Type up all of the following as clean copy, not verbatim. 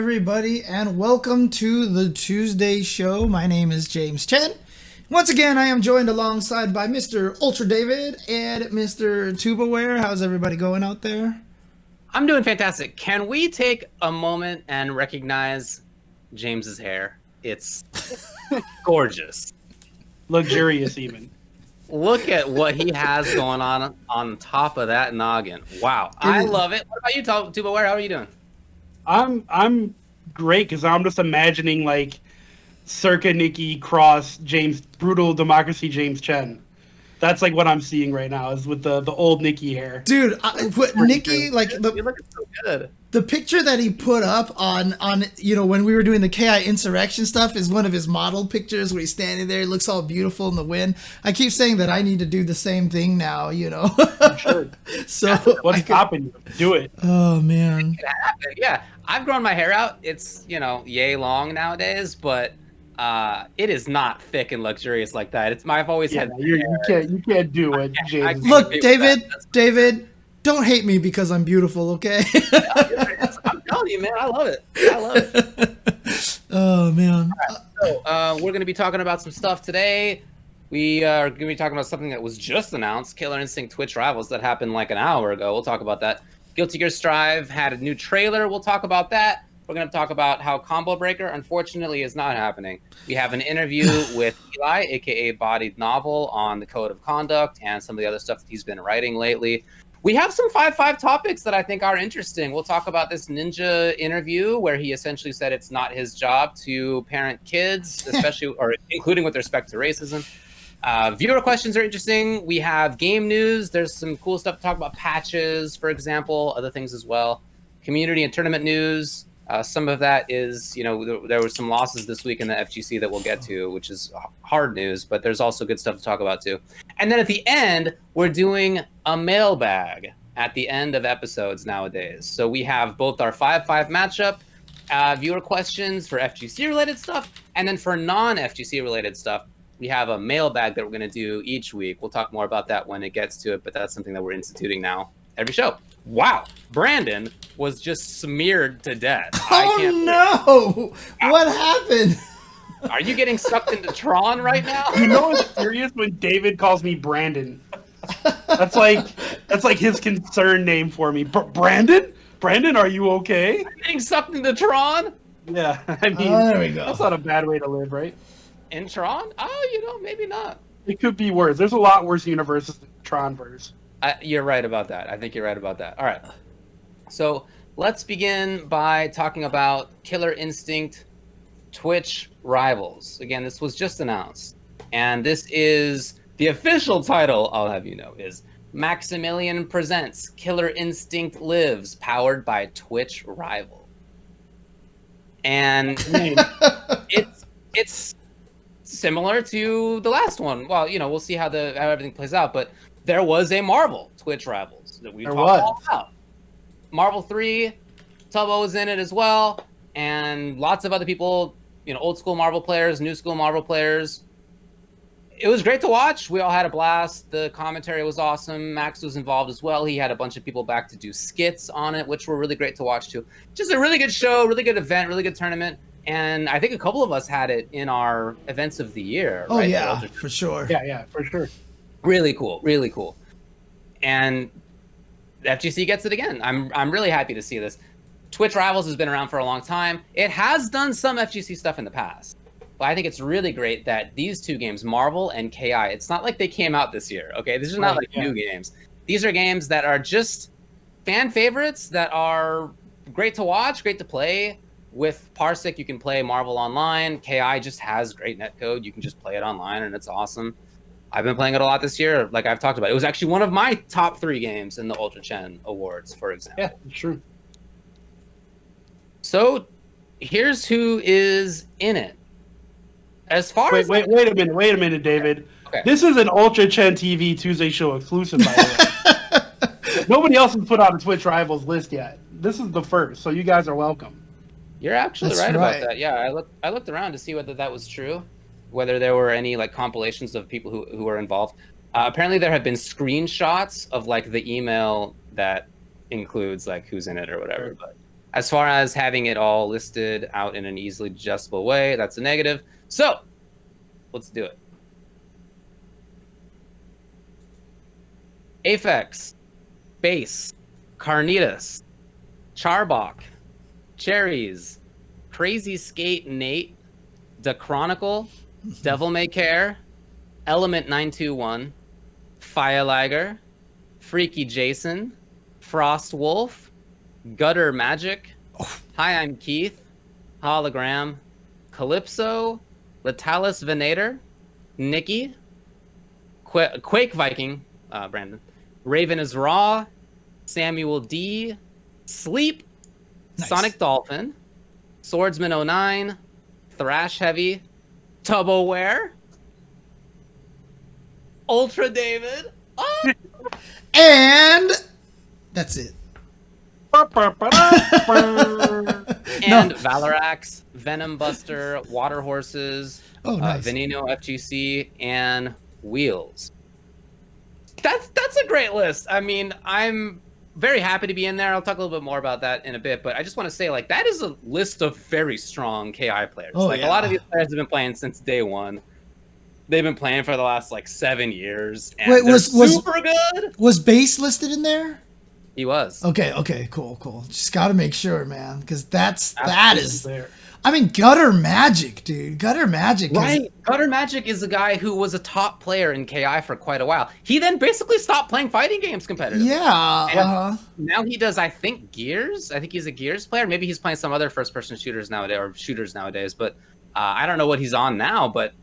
everybody, and welcome to the Tuesday show. My name is James Chen. Once again, I am joined alongside by Mr. Ultra David and Mr. Tubaware. How's everybody going out there? I'm doing fantastic. Can we take a moment and recognize James's hair? It's gorgeous. Luxurious even. Look at what he has going on top of that noggin. Wow. I love it. What about you, Tubaware? How are you doing? I'm great because I'm just imagining like circa Nikki cross James brutal democracy James Chen. That's like what I'm seeing right now is with the old Nikki hair. Dude, Nikki, like you look so good. The picture that he put up on when we were doing the KI insurrection stuff is one of his model pictures where he's standing there. It looks all beautiful in the wind. I keep saying that I need to do the same thing now, I'm sure. So what's stopping you? Do it. Oh man. Yeah, I've grown my hair out. It's yay long nowadays, but it is not thick and luxurious like that. I've always had. You can't do it, James. Look, David. Don't hate me because I'm beautiful, okay? I'm telling you, man, I love it. Oh, man. Right, so we're going to be talking about some stuff today. We are going to be talking about something that was just announced, Killer Instinct Twitch Rivals, that happened like an hour ago. We'll talk about that. Guilty Gear Strive had a new trailer. We'll talk about that. We're going to talk about how Combo Breaker, unfortunately, is not happening. We have an interview with Eli, a.k.a. BodiedNovel, on the Code of Conduct and some of the other stuff that he's been writing lately. We have some 5-5 topics that I think are interesting. We'll talk about this Ninja interview where he essentially said it's not his job to parent kids, especially or including with respect to racism. Viewer questions are interesting. We have game news. There's some cool stuff to talk about, patches, for example, other things as well. Community and tournament news. Some of that is, there were some losses this week in the FGC that we'll get to, which is hard news, but there's also good stuff to talk about too. And then at the end, we're doing a mailbag at the end of episodes nowadays. So we have both our 5-5 matchup, viewer questions for FGC related stuff, and then for non-FGC related stuff, we have a mailbag that we're going to do each week. We'll talk more about that when it gets to it, but that's something that we're instituting now every show. Wow, Brandon was just smeared to death. Oh no! What happened? Are you getting sucked into Tron right now? You know what's serious when David calls me Brandon? That's like his concern name for me. Brandon? Brandon, are you okay? Are you getting sucked into Tron? Yeah, I mean, there we go. That's not a bad way to live, right? In Tron? Oh, maybe not. It could be worse. There's a lot worse universes than Tronverse. You're right about that. I think you're right about that. All right. So let's begin by talking about Killer Instinct Twitch Rivals. Again, this was just announced. And this is the official title, I'll have you know, is Maximilian Presents Killer Instinct Lives, powered by Twitch Rival. And it's similar to the last one. Well, we'll see how everything plays out, but there was a Marvel Twitch Rivals that we talked all about. Marvel 3, Tubbo was in it as well, and lots of other people, old school Marvel players, new school Marvel players. It was great to watch. We all had a blast. The commentary was awesome. Max was involved as well. He had a bunch of people back to do skits on it, which were really great to watch too. Just a really good show, really good event, really good tournament. And I think a couple of us had it in our events of the year. Oh, right? yeah, for sure. Yeah, for sure. Really cool, really cool. And FGC gets it again. I'm really happy to see this. Twitch Rivals has been around for a long time. It has done some FGC stuff in the past. But I think it's really great that these two games, Marvel and KI, it's not like they came out this year, okay? These are not new games. These are games that are just fan favorites that are great to watch, great to play. With Parsec, you can play Marvel online. KI just has great netcode. You can just play it online, and it's awesome. I've been playing it a lot this year, like I've talked about. It was actually one of my top 3 games in the Ultra Chen Awards, for example. Yeah, it's true. So, here's who is in it. As far as... Wait a minute, David. Okay. This is an Ultra Chen TV Tuesday show exclusive, by the way. Nobody else has put out a Twitch Rivals list yet. This is the first, so you guys are welcome. You're actually right about that. Yeah, I looked around to see whether that was true. Whether there were any compilations of people who were involved. Apparently there have been screenshots of the email that includes who's in it or whatever. But As far as having it all listed out in an easily digestible way, that's a negative. So let's do it. Aphex, Base, Carnitas, Charbok, Cherries, Crazy Skate Nate, Da Chronicle, Devil May Care, Element 921, Fireliger, Freaky Jason, Frost Wolf, Gutter Magic, Hi, I'm Keith, Hologram, Calypso, Latalis Venator, Nikki, Quake Viking, Brandon, Raven is Raw, Samuel D, Sleep, Nice. Sonic Dolphin, Swordsman 09, Thrash Heavy, Tuboware, Ultra David, And that's it. and Valarax, Venom Buster, Water Horses, Oh, nice. Veneno FGC, and Wheels. That's a great list. I mean, I'm very happy to be in there. I'll talk a little bit more about that in a bit, but I just want to say, like, that is a list of very strong KI players. Oh, like, yeah. a lot of these players have been playing since day one. They've been playing for the last, like, 7 years. And Wait, they're was super good. Was Base listed in there? He was. Okay, cool. Just got to make sure, man, because that is. there. I mean, Gutter Magic, dude. Gutter Magic. Right. Gutter Magic is a guy who was a top player in KI for quite a while. He then basically stopped playing fighting games competitively. Yeah. And now he does, I think, Gears. I think he's a Gears player. Maybe he's playing some other first-person shooters nowadays. But I don't know what he's on now. But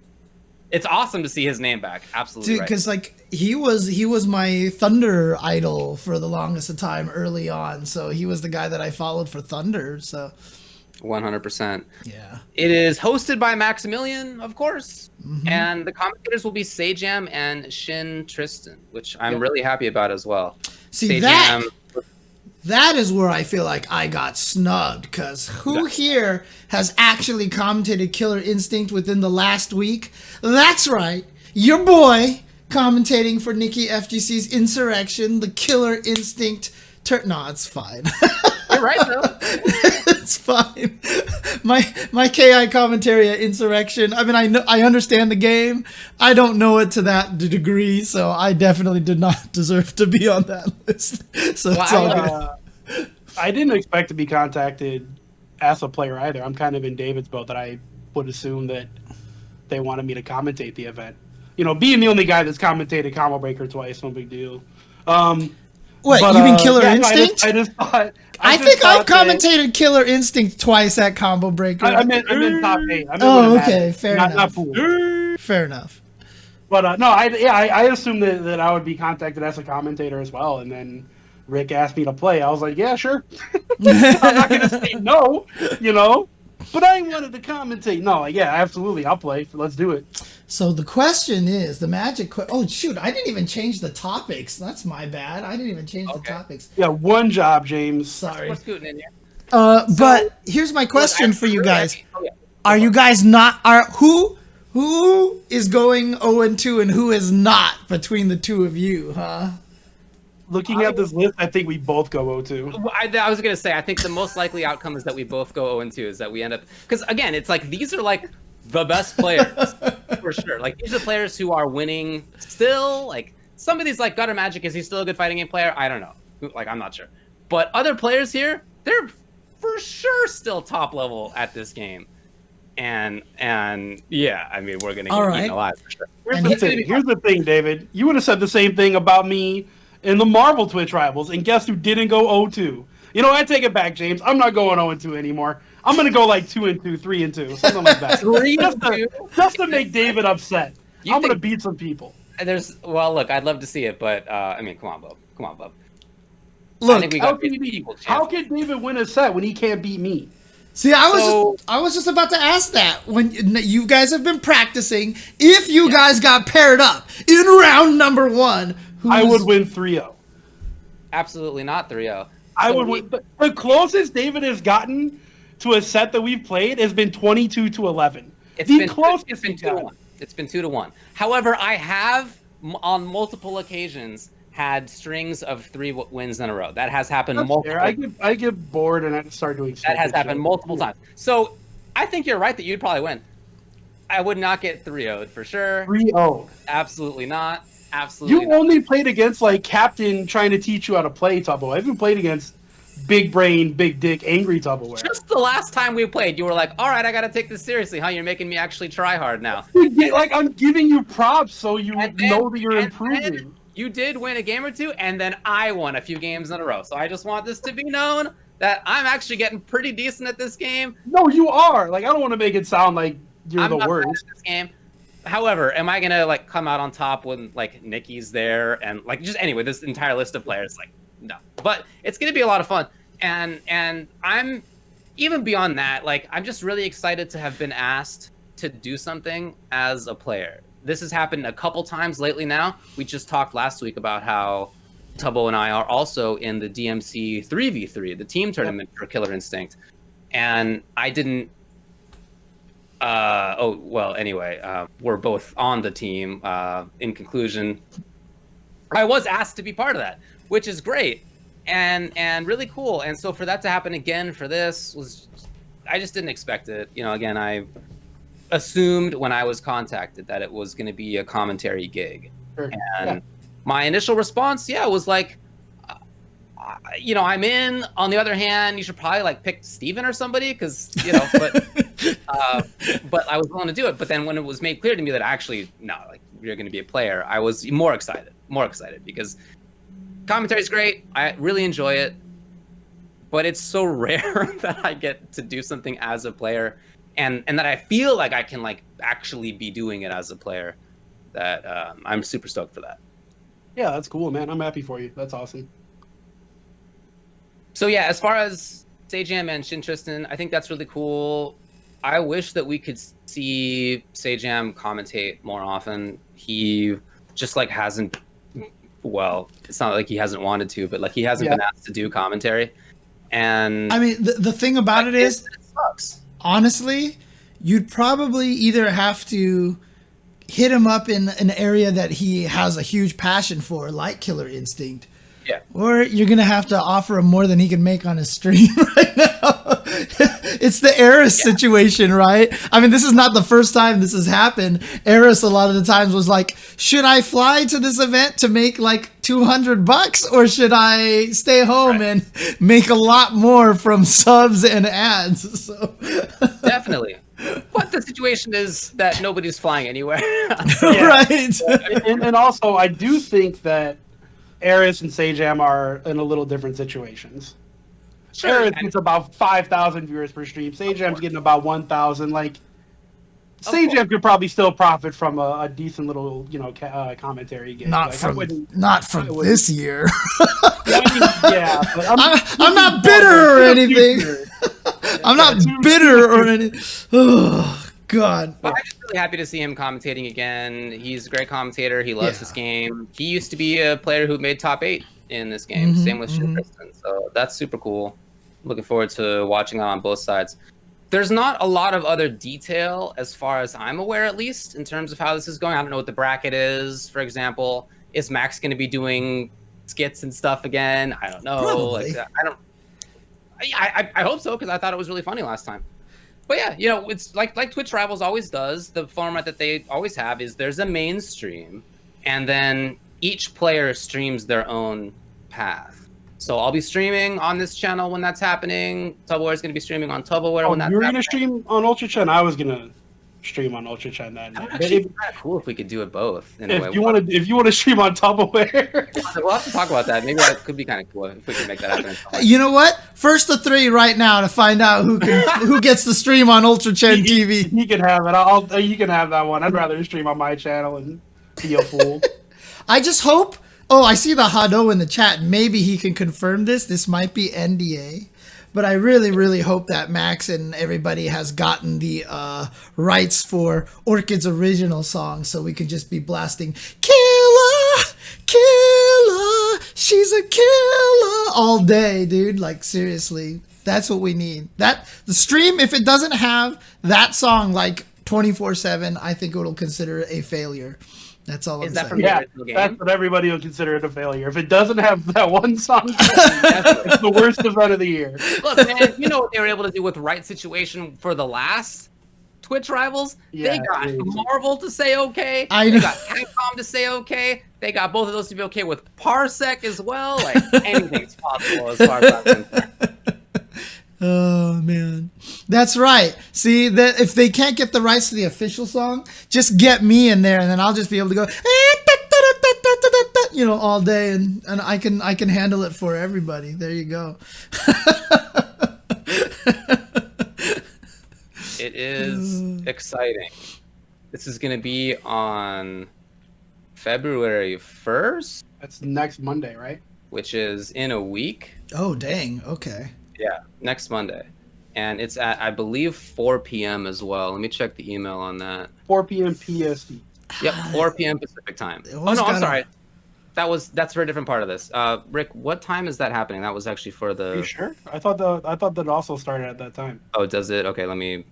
it's awesome to see his name back. Absolutely, Dude, right. because like he was my Thunder idol for the longest of time early on. So he was the guy that I followed for Thunder. So 100%. yeah. It is hosted by Maximilian, of course. Mhm. And the commentators will be Sajam and Shin Tristan, which I'm really happy about as well. See, that is where I feel like I got snubbed, because who here has actually commentated Killer Instinct within the last week? That's right, your boy commentating for Nikki FGC's Insurrection, the Killer Instinct. No, it's fine. You're right, though. It's fine. My KI commentary at Insurrection. I mean, I understand the game. I don't know it to that degree, so I definitely did not deserve to be on that list. So it's all good. I didn't expect to be contacted as a player either. I'm kind of in David's boat that I would assume that they wanted me to commentate the event. You know, being the only guy that's commentated Combo Breaker twice, no big deal. Wait, But, you mean Killer yeah, no, Instinct? I just thought. I think I've commentated Killer Instinct twice at Combo Breaker. I meant top 8. I meant Oh, when it okay, mattered. fair Not enough. pool. Fair enough. But no, I assumed that I would be contacted as a commentator as well, and then Rick asked me to play. I was like, yeah, sure. I'm not gonna say no, you know. But I wanted to commentate. No, yeah, absolutely, I'll play. Let's do it. So the question is, the magic... oh, shoot, I didn't even change the topics. That's my bad. I didn't even change the topics. Yeah, one job, James. Sorry. We're scooting in here. But here's my question for you guys. Are you guys not... Who is going 0-2 and who is not between the two of you, huh? Looking at this list, I think we both go 0-2. I was going to say, I think the most likely outcome is that we both go 0-2, is that we end up... Because, again, it's like, these are, like, the best players, for sure. Like, these are players who are winning still. Like, some of these, like, Gutter Magic, is he still a good fighting game player? I don't know. Like, I'm not sure. But other players here, they're for sure still top level at this game. And yeah, I mean, we're going to get eaten alive, for sure. Here's the thing, David. You would have said the same thing about me in the Marvel Twitch Rivals, and guess who didn't go 0-2? You know, I take it back, James. I'm not going 0-2 anymore. I'm going to go like 2-2, 3-2, something like that. just to make David upset. I'm going to beat some people. Well, look, I'd love to see it, but, I mean, come on, Bub. Look, I think we got equal chances. How can David win a set when he can't beat me? See, I was just about to ask that. When you guys have been practicing, if you guys got paired up in round number 1, I would win 3-0. Absolutely not 3-0. I would win. The closest David has gotten to a set that we've played has been 22-11. It's been 2-1. It's been 2-1. However, I have on multiple occasions had strings of 3 wins in a row. That has happened That's multiple fair. I get bored and I start doing That has happened multiple times. So I think you're right that you'd probably win. I would not get 3-0'd for sure. 3-0. Absolutely not. Absolutely You not. only played against like Captain trying to teach you how to play Tubbo. I haven't played against big brain, big dick, angry Tubbleware. Just the last time we played, you were like, all right, I got to take this seriously, huh? You're making me actually try hard now. Like, I'm giving you props so you know that you're improving. Then you did win a game or two, and then I won a few games in a row. So I just want this to be known that I'm actually getting pretty decent at this game. No, you are. Like, I don't want to make it sound like you're the worst. At this game. However, am I gonna like come out on top when like Nikki's there and like just anyway this entire list of players? Like, no. But it's gonna be a lot of fun, and I'm even beyond that. Like, I'm just really excited to have been asked to do something as a player. This has happened a couple times lately. Now we just talked last week about how Tubbo and I are also in the DMC 3v3, the team tournament for Killer Instinct, and I didn't. We're both on the team. In conclusion, I was asked to be part of that, which is great and really cool. And so for that to happen again for this I just didn't expect it. You know, again, I assumed when I was contacted that it was going to be a commentary gig. Sure. And my initial response, was like, I'm in. On the other hand, you should probably like pick Steven or somebody because, but I was willing to do it. But then when it was made clear to me that actually, no, like you're going to be a player, I was more excited because commentary is great. I really enjoy it, but it's so rare that I get to do something as a player and that I feel like I can like actually be doing it as a player that I'm super stoked for that. Yeah, that's cool, man. I'm happy for you. That's awesome. So yeah, as far as Sajam and Shin Tristan, I think that's really cool. I wish that we could see Sajam commentate more often. He just like hasn't, well, it's not like he hasn't wanted to, but like he hasn't been asked to do commentary. And I mean, the thing about it is, it sucks. Honestly, you'd probably either have to hit him up in an area that he has a huge passion for, like Killer Instinct. Yeah. Or you're going to have to offer him more than he can make on his stream right now. It's the Eris situation, right? I mean, this is not the first time this has happened. Eris, a lot of the times, was like, should I fly to this event to make like $200 or should I stay home and make a lot more from subs and ads? So Definitely. But the situation is that nobody's flying anywhere. Right. And also, I do think that Eris and Sajam are in a little different situations. Sure. Eris gets about 5,000 viewers per stream. Sajam's getting about 1,000. Like, Sajam could probably still profit from a decent little, commentary gig. Not from this year. Yeah, but I'm not bitter or anything. I'm not bitter or anything. Oh, God. But I'm just really happy to see him commentating again. He's a great commentator. He loves this game. He used to be a player who made top 8 in this game. Same with Shin Tristan. So that's super cool. Looking forward to watching that on both sides. There's not a lot of other detail, as far as I'm aware, at least, in terms of how this is going. I don't know what the bracket is, for example. Is Max going to be doing skits and stuff again? I don't know. Probably. I hope so, because I thought it was really funny last time. But yeah, it's like Twitch Rivals always does. The format that they always have is there's a mainstream, and then each player streams their own path. So I'll be streaming on this channel when that's happening. Tubbleware is going to be streaming on Tubbleware when that's happening. You're going to stream on Ultra Chen? I was going to stream on Ultra Chen that night. Actually, kind of cool if we could do it both. If you want to stream on Tubbleware, we'll have to talk about that. Maybe that could be kind of cool if we can make that happen. You know what? First of 3 right now to find out who gets the stream on Ultra Chen TV. He can have it. You can have that one. I'd rather stream on my channel and be a fool. I just hope. Oh, I see the Hado in the chat. Maybe he can confirm this. This might be NDA. But I really, really hope that Max and everybody has gotten the rights for Orchid's original song so we can just be blasting Killer, Killer, she's a killer all day, dude. Like, seriously, that's what we need. The stream, if it doesn't have that song like 24/7, I think it'll consider it a failure. That's all I'm Is that saying. from the Yeah, original game? that's what everybody would consider it a failure. If it doesn't have that one song, it's the worst event of the year. Look, man, you know what they were able to do with Right Situation for the last Twitch Rivals? Yeah, they got dude. Marvel to say okay. I They know. got Capcom to say okay. They got both of those to be okay with Parsec as well. Like, anything's possible as far as I'm concerned. Oh man, that's right. See that if they can't get the rights to the official song, just get me in there, and then I'll just be able to go, you know, all day, and I can handle it for everybody. There you go. It is exciting. This is going to be on February 1st, That's next Monday, right? which is in a week. Oh dang. Okay. Yeah, next Monday. And it's at, I believe, 4 p.m. as well. Let me check the email on that. 4 p.m. PST. Yep, 4 p.m. Pacific time. It Oh, was no, I'm kinda- sorry. That's for a different part of this. Rick, what time is that happening? That was actually for Are you the... sure? I thought that also started at that time. Oh, does it? Okay, let me...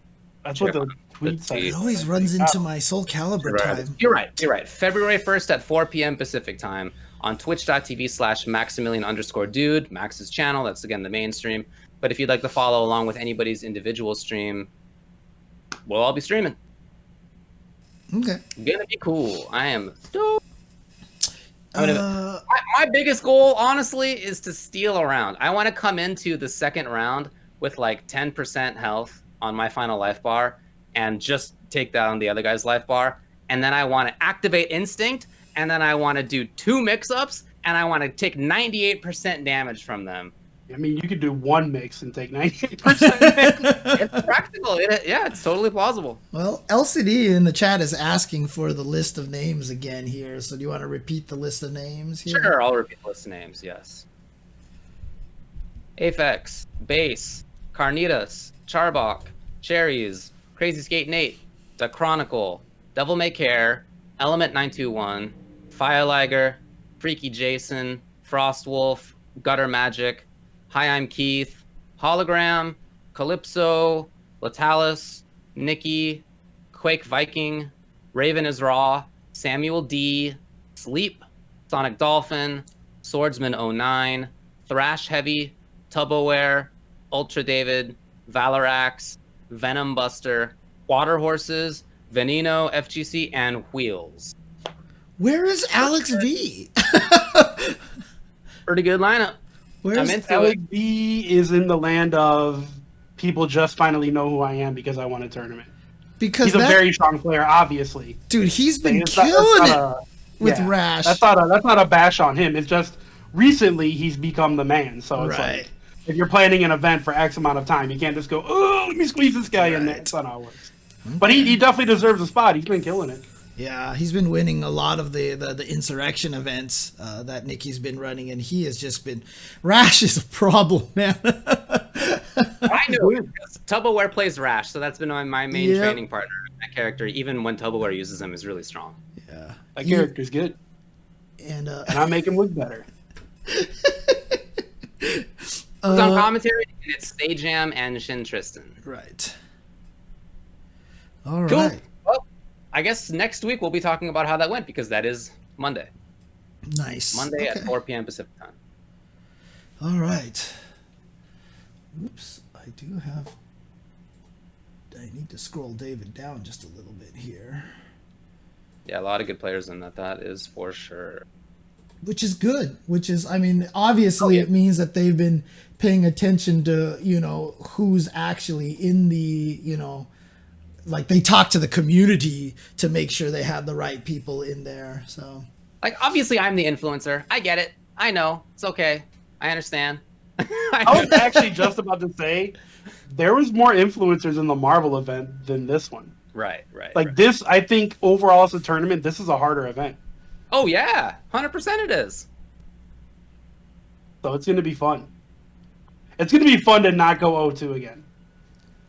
That's what Check the tweet Let's see. It said. always runs into my Soul Calibur time. You're right. February 1st at 4 p.m. Pacific time on twitch.tv/Maximilian_dude, Max's channel. That's, again, the main stream. But if you'd like to follow along with anybody's individual stream, we'll all be streaming. Okay. Gonna be cool. I am stoked. Uh, My biggest goal, honestly, is to steal a round. I want to come into the second round with like 10% health on my final life bar and just take down the other guy's life bar. And then I want to activate Instinct, and then I want to do 2 mix-ups, and I want to take 98% damage from them. I mean, you could do one mix and take 98%. It's practical. Yeah, it's totally plausible. well, LCD in the chat is asking for the list of names again here. So do you want to repeat the list of names here? Sure, I'll repeat the list of names, yes. Aphex, Base, Carnitas, Charbok, Cherries, Crazy Skate Nate, The Chronicle, Devil May Care, Element 921, Fireliger, Freaky Jason, Frostwolf, Gutter Magic, Hi, I'm Keith, Hologram, Calypso, Latalis, Nikki, Quake Viking, Raven is Raw, Samuel D, Sleep, Sonic Dolphin, Swordsman 09, Thrash Heavy, Tubaware, Ultra David, Valorax, Venom Buster, Water Horses, Veneno, FGC, and Wheels. Where is Alex V? Pretty good lineup. Where's I'm into Alex it. B is in the land of people just finally know who I am because I won a tournament. because He's a that very strong player, obviously. dude, he's been It's not- killing that's it not with yeah, Rash. That's not a bash on him. It's just recently he's become the man. So it's Right. like if you're planning an event for X amount of time, you can't just go, oh, let me squeeze this guy in there. Right. That's not how it works. But he definitely deserves a spot. He's been killing it. Yeah, he's been winning a lot of the insurrection events that Nikki's been running, and he has just been. Rash is a problem, man. I knew it because Tubaware plays Rash, so that's been my main Yep. training partner. That character, even when Tubaware uses him, is really strong. Yeah, That character's good. and And I make him look better. Who's on commentary? And it's Stay Jam and Shin Tristan. right. All Cool. right, Well, I guess next week we'll be talking about how that went because that is Monday. nice. Monday Okay. at 4 p.m. Pacific time. All right. Oops, I do have. I need to scroll David down just a little bit here, Yeah, a lot of good players in that. That is for sure. which is good. Which is, I mean, obviously Oh, yeah. it means that they've been paying attention to, who's actually in the, like they talk to the community to make sure they have the right people in there. So Like, obviously, I'm the influencer. I get it. I know. It's okay. I understand. I was actually just about to say there was more influencers in the Marvel event than this one. Right. Like right. this, I think overall as a tournament, this is a harder event. Oh, yeah. 100% it is. So it's going to be fun. It's going to be fun to not go 0-2 again.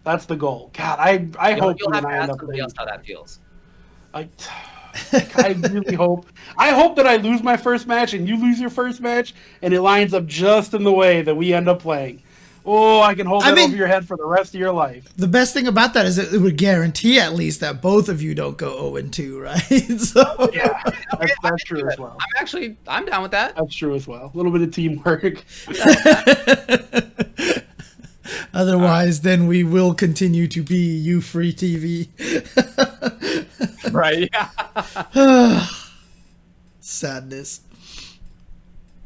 That's the goal. God, I hope You'll when have to I end ask up somebody playing. else how that feels. I really hope. I hope that I lose my first match and you lose your first match, and it lines up just in the way that we end up playing. Oh, I can hold that mean, over your head for the rest of your life. The best thing about that is it would guarantee at least that both of you don't go 0-2, right? So Yeah, that's true as well. I'm down with that. That's true as well. A little bit of teamwork. Otherwise, then we will continue to be you free TV. Right. Yeah. Sadness.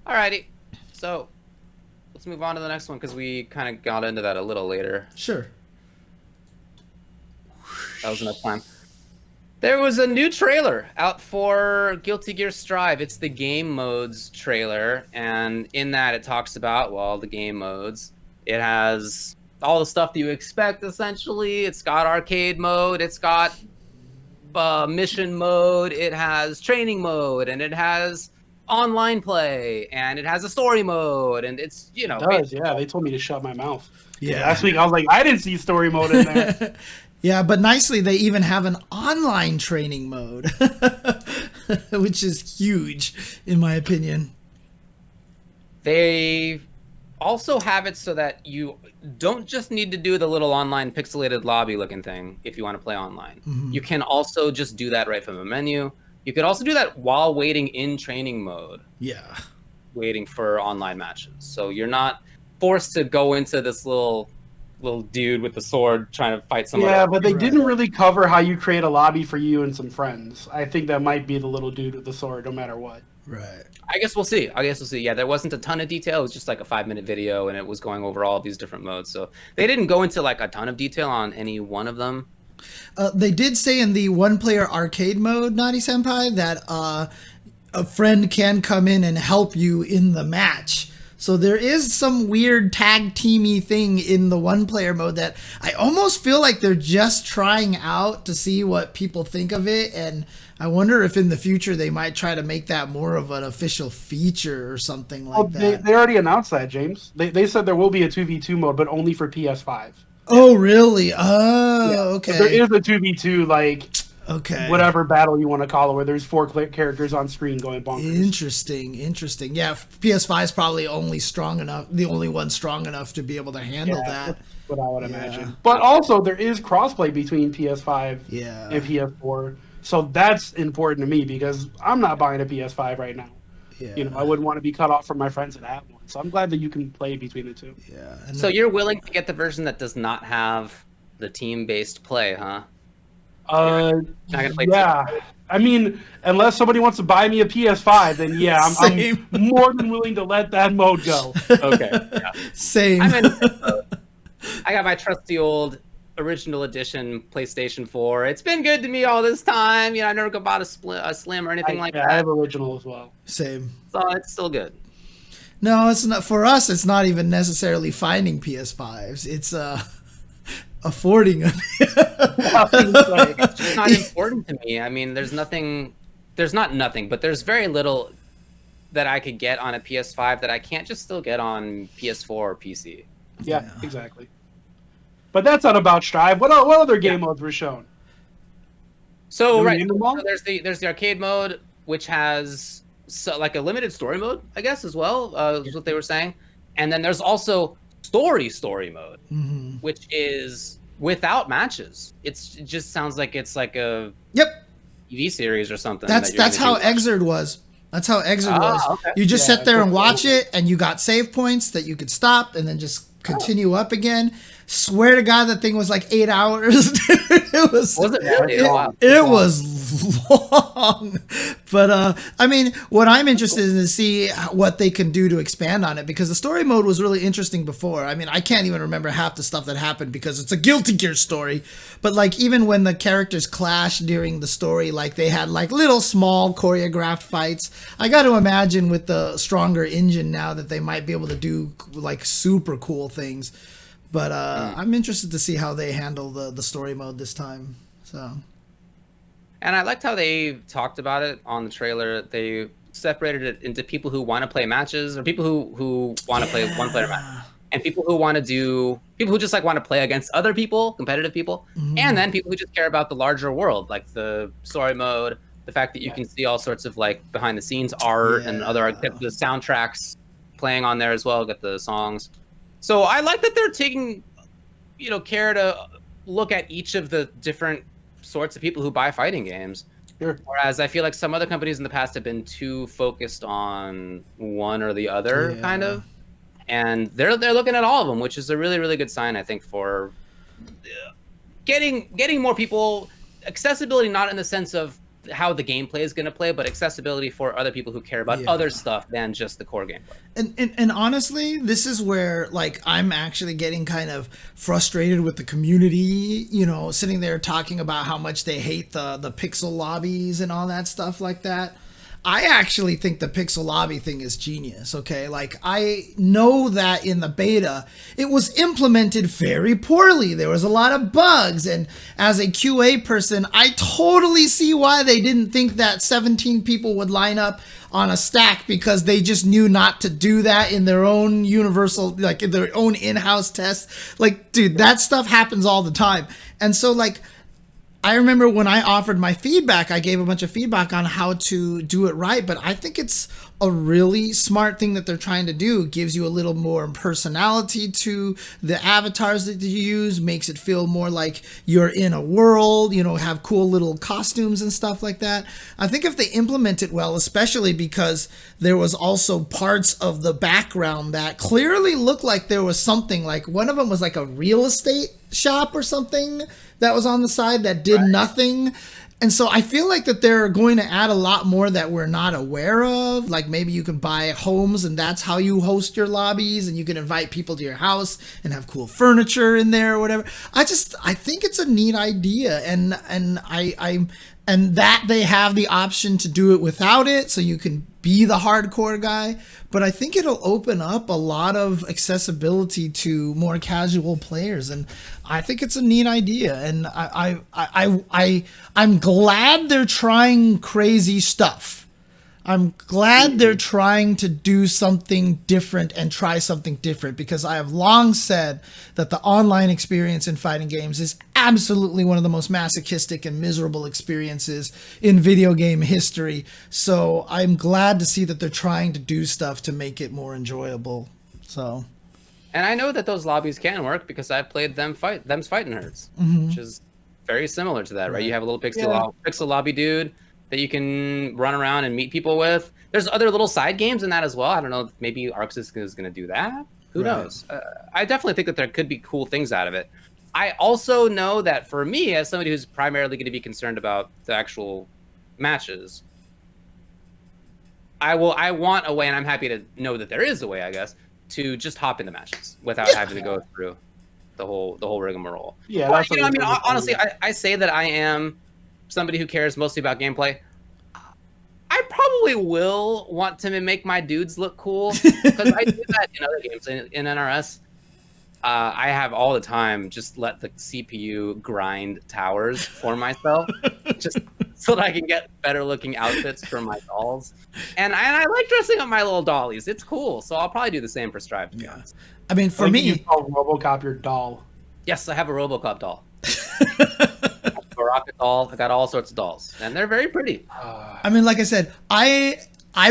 Alrighty. So let's move on to the next one because we kind of got into that a little later. Sure. That was enough time. There was a new trailer out for Guilty Gear Strive. It's the game modes trailer, and in that it talks about, well, the game modes. It has all the stuff that you expect, essentially. It's got arcade mode, it's got mission mode, it has training mode, and it has online play, and it has a story mode, and it's, you know... It does, yeah. They told me to shut my mouth. Yeah. Last week I was like, I didn't see story mode in there. Yeah, but nicely, they even have an online training mode, which is huge, in my opinion. They also have it so that you don't just need to do the little online pixelated lobby looking thing if you want to play online. Mm-hmm. You can also just do that right from the menu. You could also do that while waiting in training mode. Yeah. Waiting for online matches. So you're not forced to go into this little dude with the sword trying to fight someone. Yeah, but they didn't really cover how you create a lobby for you and some friends. I think that might be the little dude with the sword, no matter what. Right. I guess we'll see. Yeah, there wasn't a ton of detail. It was just like a 5-minute video, and it was going over all of these different modes. So they didn't go into like a ton of detail on any one of them. They did say in the one-player arcade mode, Naughty Senpai, that a friend can come in and help you in the match. So there is some weird tag teamy thing in the one-player mode that I almost feel like they're just trying out to see what people think of it, and I wonder if in the future they might try to make that more of an official feature or something like that. They already announced that, James. They said there will be a 2v2 mode, but only for PS5. Oh, really? Oh, yeah. Okay. So there is a 2v2, like, okay, whatever battle you want to call it, where there's 4 characters on screen going bonkers. Interesting. Yeah, PS5 is probably the only one strong enough to be able to handle that. That's what I would imagine. But also, there is crossplay between PS5 and PS4, so that's important to me because I'm not buying a PS5 right now. Yeah. You know, I wouldn't want to be cut off from my friends that have one. So I'm glad that you can play between the two. Yeah. So you're willing to get the version that does not have the team-based play, huh? Not gonna play I mean, unless somebody wants to buy me a PS5, then yeah, I'm more than willing to let that mode go. Okay. Yeah. Same. I got my trusty old original edition PlayStation 4. It's been good to me all this time. You know, I never bought a Slim or anything like that. I have original as well. Same. So it's still good. No, it's not. For us, it's not even necessarily finding PS5s. It's affording them. It's just not important to me. I mean, there's not nothing, but there's very little that I could get on a PS5 that I can't just still get on PS4 or PC. Yeah, exactly. But that's not about Strive. What other game modes were shown? So there's the arcade mode, which has like a limited story mode, I guess, as well, is what they were saying. And then there's also story mode, which is without matches. It just sounds like it's like a TV series or something. That's how Exerd was. That's how Exerd was. Okay. You just sit there and watch it, and you got save points that you could stop and then just continue up again. Swear to God, that thing was like 8 hours. It was long. But I mean, what I'm interested in is to see what they can do to expand on it, because the story mode was really interesting before. I mean, I can't even remember half the stuff that happened because it's a Guilty Gear story. But like, even when the characters clashed during the story, like they had like little small choreographed fights. I got to imagine with the stronger engine now that they might be able to do like super cool things. But I'm interested to see how they handle the story mode this time. So, and I liked how they talked about it on the trailer. They separated it into people who want to play matches, or people who want to play one-player match, and people who just like want to play against other people, competitive people, and then people who just care about the larger world, like the story mode, the fact that you can see all sorts of like behind the scenes art and other, get the soundtracks playing on there as well, get the songs. So I like that they're taking, care to look at each of the different sorts of people who buy fighting games. Sure. Whereas I feel like some other companies in the past have been too focused on one or the other, kind of. And they're looking at all of them, which is a really, really good sign, I think, for getting more people accessibility, not in the sense of how the gameplay is going to play, but accessibility for other people who care about other stuff than just the core gameplay. And honestly, this is where like I'm actually getting kind of frustrated with the community, sitting there talking about how much they hate the pixel lobbies and all that stuff like that. I actually think the pixel lobby thing is genius, okay? Like, I know that in the beta, it was implemented very poorly. There was a lot of bugs, and as a QA person, I totally see why they didn't think that 17 people would line up on a stack, because they just knew not to do that in their own universal, like, in their own in-house tests. Like, dude, that stuff happens all the time. And so, like, I remember when I offered my feedback, I gave a bunch of feedback on how to do it right, but I think it's a really smart thing that they're trying to do. It gives you a little more personality to the avatars that you use, makes it feel more like you're in a world, have cool little costumes and stuff like that. I think if they implement it well, especially because there was also parts of the background that clearly looked like there was something, like one of them was like a real estate shop or something that was on the side that did nothing. And so I feel like that they're going to add a lot more that we're not aware of. Like maybe you can buy homes and that's how you host your lobbies, and you can invite people to your house and have cool furniture in there or whatever. I think it's a neat idea, and that they have the option to do it without it, so you can be the hardcore guy. But I think it'll open up a lot of accessibility to more casual players, and I think it's a neat idea. And I'm glad they're trying crazy stuff. I'm glad they're trying to do something different and try something different, because I have long said that the online experience in fighting games is absolutely one of the most masochistic and miserable experiences in video game history. So I'm glad to see that they're trying to do stuff to make it more enjoyable. So, and I know that those lobbies can work because I've played them's fighting nerds, which is very similar to that, right? You have a little pixel lobby dude that you can run around and meet people with. There's other little side games in that as well. I don't know if maybe ArcSys is going to do that. Who knows? I definitely think that there could be cool things out of it. I also know that for me, as somebody who's primarily going to be concerned about the actual matches, I want a way, and I'm happy to know that there is a way, I guess, to just hop into matches without having to go through the whole rigmarole. Yeah, well, I mean, honestly, I say that I am somebody who cares mostly about gameplay. I probably will want to make my dudes look cool, because I do that in other games. In NRS, I have all the time just let the CPU grind towers for myself, just so that I can get better looking outfits for my dolls. And I like dressing up my little dollies. It's cool. So I'll probably do the same for Strive, to be honest. I mean, for me, you call RoboCop your doll. Yes, I have a RoboCop doll. A rocket doll. I got all sorts of dolls, and they're very pretty. I mean, like I said, I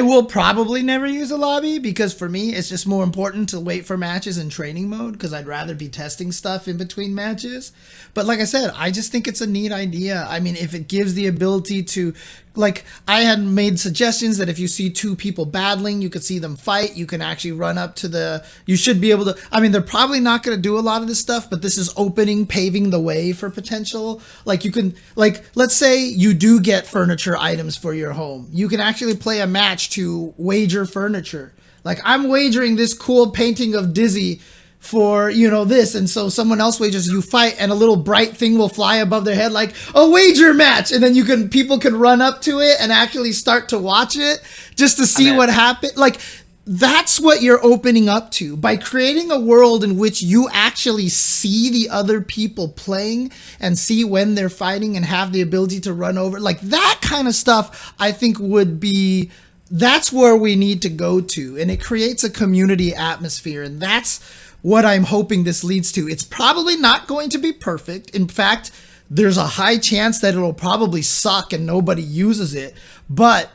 will probably never use a lobby, because for me, it's just more important to wait for matches in training mode, because I'd rather be testing stuff in between matches. But like I said, I just think it's a neat idea. I mean, if it gives the ability to, like, I had made suggestions that if you see two people battling, you could see them fight. You can actually run up to you should be able to, I mean, they're probably not going to do a lot of this stuff, but this is paving the way for potential. Like, you can, like, let's say you do get furniture items for your home. You can actually play a match to wager furniture. Like, I'm wagering this cool painting of Dizzy for, this, and so someone else wagers, you fight, and a little bright thing will fly above their head like a wager match, and then people can run up to it and actually start to watch it just to see what happened. Like, that's what you're opening up to by creating a world in which you actually see the other people playing and see when they're fighting and have the ability to run over. Like, that kind of stuff, I think that's where we need to go to, and it creates a community atmosphere, and that's what I'm hoping this leads to. It's probably not going to be perfect. In fact, there's a high chance that it'll probably suck and nobody uses it, but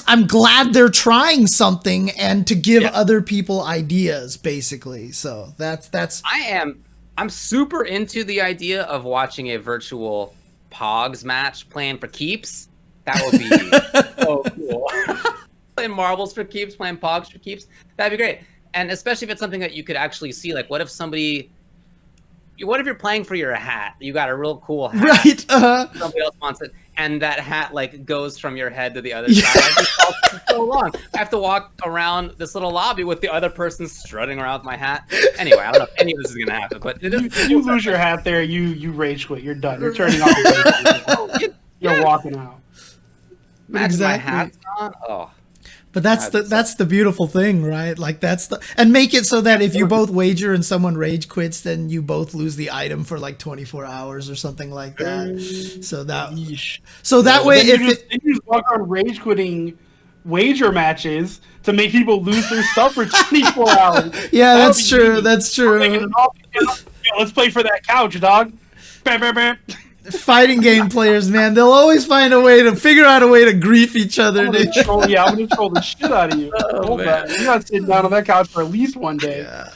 I'm glad they're trying something and to give other people ideas, basically. So that's. I'm super into the idea of watching a virtual Pogs match playing for keeps. That would be so cool. Playing marbles for keeps, playing Pogs for keeps. That'd be great. And especially if it's something that you could actually see, like what if you're playing for your hat? You got a real cool hat. Right. Somebody else wants it, and that hat like goes from your head to the other side. For so long. I have to walk around this little lobby with the other person strutting around with my hat. Anyway, I don't know if any of this is gonna happen, but you lose your hat there, you rage quit. You're done. You're turning off the game. You're walking out. Imagine my hat's on. Oh. But that's the beautiful thing, right? Like and make it so that if you both wager and someone rage quits, then you both lose the item for like 24 hours or something like that. So that way, then you just walk on rage quitting wager matches to make people lose their stuff for 24 hours. Yeah, that's true. That's true. Let's play for that couch, dog. Bam, bam, bam. Fighting game players, man, they'll always find a way to figure out a way to grief each other. I'm gonna troll the shit out of you. Hold on. You're not sitting down on that couch for at least one day. Yeah.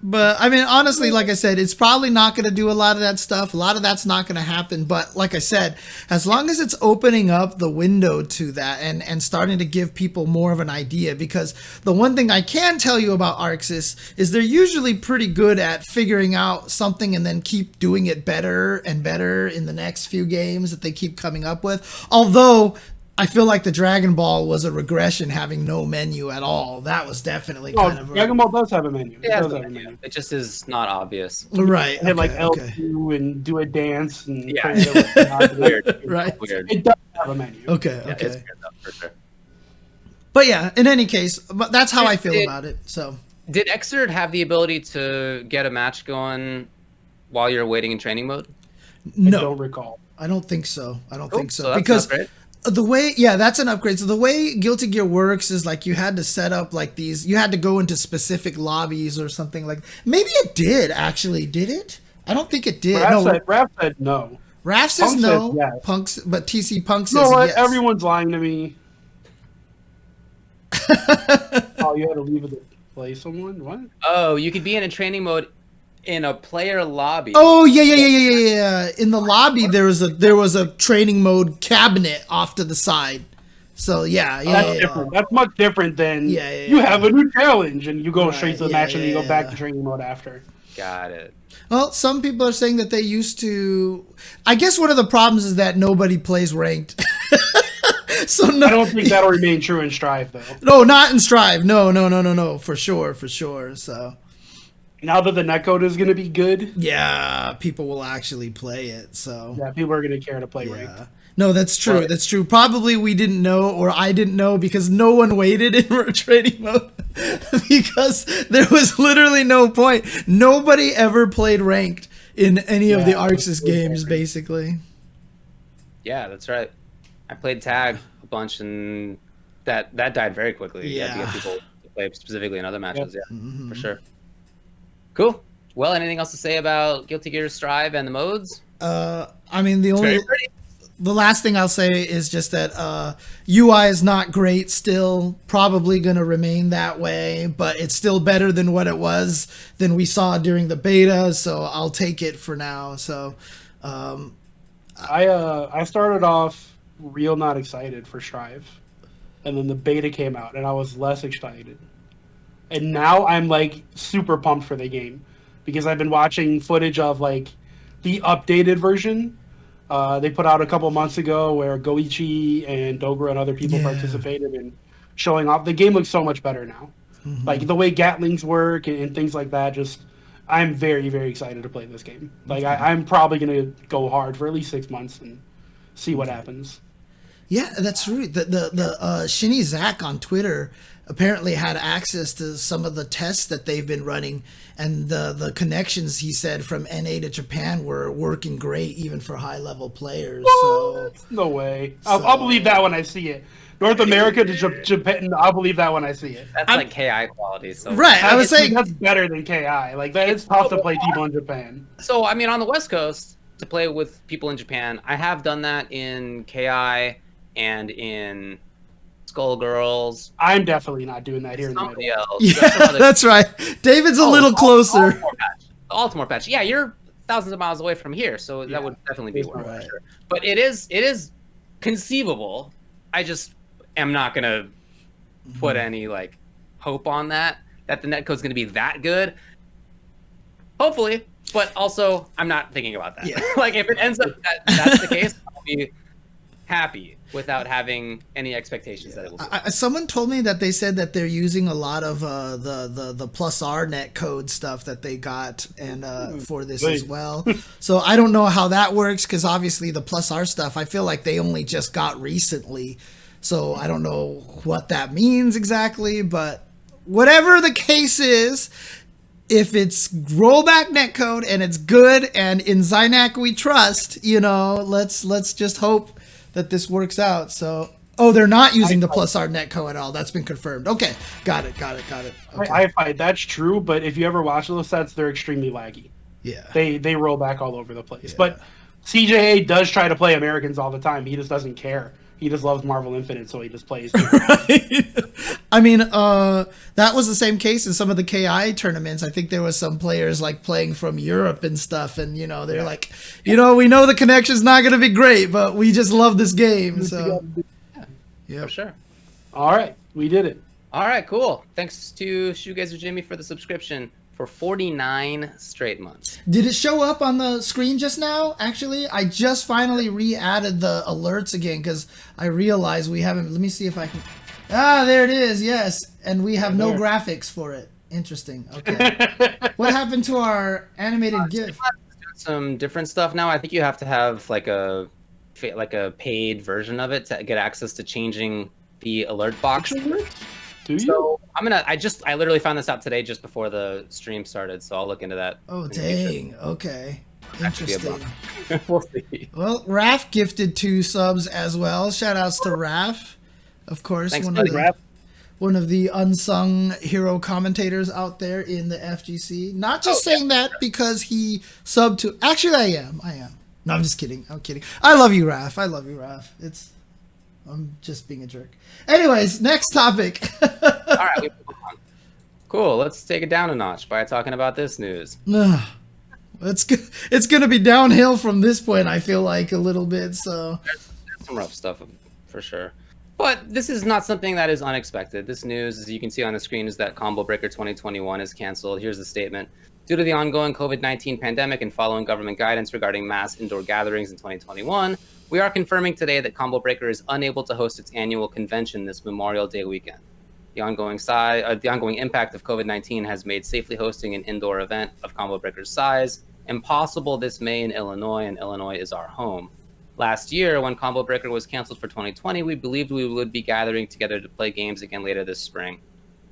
But I mean, honestly, like I said, it's probably not going to do a lot of that stuff. A lot of that's not going to happen. But like I said, as long as it's opening up the window to that and starting to give people more of an idea, because the one thing I can tell you about Arxis is they're usually pretty good at figuring out something and then keep doing it better and better in the next few games that they keep coming up with. Although I feel like the Dragon Ball was a regression, having no menu at all. That was definitely kind of Dragon Ball does have a menu. It has a menu. It just is not obvious. Right. Hit like L2 and do a dance and weird. Right. Weird. It does have a menu. Okay. Yeah, it's weird though, for sure. But yeah, in any case, but that's how I feel about it. So did Xrd have the ability to get a match going while you're waiting in training mode? No. I don't recall. I don't think so. So because the way, that's an upgrade. So the way Guilty Gear works is like you had to set up like these, you had to go into specific lobbies or something like, maybe it did actually, did it? I don't think it did. Raph said no. Raph says Punk no. Says yes. Punk's, but TC Punk says no, what? yes. Everyone's lying to me. Oh, you had to leave it to play someone? What? Oh, you could be in a training mode in a player lobby. Oh yeah. In the lobby there was a training mode cabinet off to the side. So that's different. That's much different than you have a new challenge and you go straight to the match and you go back to training mode after. Got it. Well, some people are saying that they used to. I guess one of the problems is that nobody plays ranked. So no, I don't think that'll remain true in Strive though. No, not in Strive. No, for sure. So now that the netcode is going to be good, people will actually play it. So people are going to care to play ranked. No, that's true. Right. That's true. Probably we didn't know, or I didn't know, because no one waited in training mode because there was literally no point. Nobody ever played ranked in any of the Arxis games, basically. Yeah, that's right. I played tag a bunch, and that died very quickly. You had to get people to play specifically in other matches. For sure. Cool. Well, anything else to say about Guilty Gear Strive and the modes? I mean, the last thing I'll say is just that UI is not great still, probably going to remain that way, but it's still better than what it was than we saw during the beta, so I'll take it for now. So I started off real not excited for Strive, and then the beta came out and I was less excited. And now I'm like super pumped for the game because I've been watching footage of like the updated version. They put out a couple months ago where Goichi and Dogra and other people participated in showing off. The game looks so much better now. Like the way Gatlings work and things like that. Just, I'm very, very excited to play this game. Like I'm probably going to go hard for at least 6 months and see what happens. Yeah, that's right. The Shinny Zach on Twitter apparently had access to some of the tests that they've been running, and the connections, he said, from NA to Japan were working great even for high-level players. So no way. I'll believe that when I see it. North America to Japan, I'll believe that when I see it. That's like KI quality. So right, I was saying that's better than KI. Like that, it's tough to play people in Japan. So I mean, on the West Coast, to play with people in Japan, I have done that in KI and in Skullgirls. I'm definitely not doing that here in the middle. Somebody else. Yeah, that's right. David's a little closer. The Baltimore patch. Yeah, you're thousands of miles away from here, so that would definitely be one for sure. But it is conceivable. I just am not gonna put any like hope on that the netcode's gonna be that good. Hopefully, but also I'm not thinking about that. Yeah. Like if it ends up that's the case, I'll be happy without having any expectations that it will be. Someone told me that they said that they're using a lot of the plus R net code stuff that they got and for this as well. So I don't know how that works because obviously the plus R stuff I feel like they only just got recently. So I don't know what that means exactly, but whatever the case is, if it's rollback netcode and it's good and in Zynac we trust, let's just hope that this works out. So, they're not using the plus R netcode at all. That's been confirmed. Okay, got it. Okay. That's true, but if you ever watch those sets, they're extremely laggy. Yeah. They roll back all over the place. Yeah. But CJA does try to play Americans all the time. He just doesn't care. He just loves Marvel Infinite, so he just plays. Right. I mean, that was the same case in some of the KI tournaments. I think there was some players like playing from Europe and stuff, and they're like, we know the connection's not going to be great, but we just love this game. So, yeah, for sure. All right, we did it. All right, cool. Thanks to Shoegazer Jimmy for the subscription for 49 straight months. Did it show up on the screen just now? Actually, I just finally re-added the alerts again because I realized we haven't. Let me see if I can. There it is. Yes, and we have no graphics for it. Interesting. Okay. What happened to our animated GIF? Some different stuff now. I think you have to have like a paid version of it to get access to changing the alert box. Do you? So I literally found this out today just before the stream started, so I'll look into that. Oh dang! Okay, interesting. We'll see. Well, Raph gifted 2 subs as well. Shout outs to Raph, of course. Thanks, one of the unsung hero commentators out there in the FGC. Not just saying that because he subbed to. Actually, I am. No, I'm just kidding. I'm kidding. I love you, Raph. I'm just being a jerk. Anyways, next topic. All right, we move on. Cool. Let's take it down a notch by talking about this news. It's going to be downhill from this point, I feel like, a little bit. So there's some rough stuff for sure. But this is not something that is unexpected. This news, as you can see on the screen, is that Combo Breaker 2021 is canceled. Here's the statement. Due to the ongoing COVID-19 pandemic and following government guidance regarding mass indoor gatherings in 2021, we are confirming today that Combo Breaker is unable to host its annual convention this Memorial Day weekend. The ongoing impact of COVID-19 has made safely hosting an indoor event of Combo Breaker's size impossible this May in Illinois, and Illinois is our home. Last year, when Combo Breaker was canceled for 2020, we believed we would be gathering together to play games again later this spring.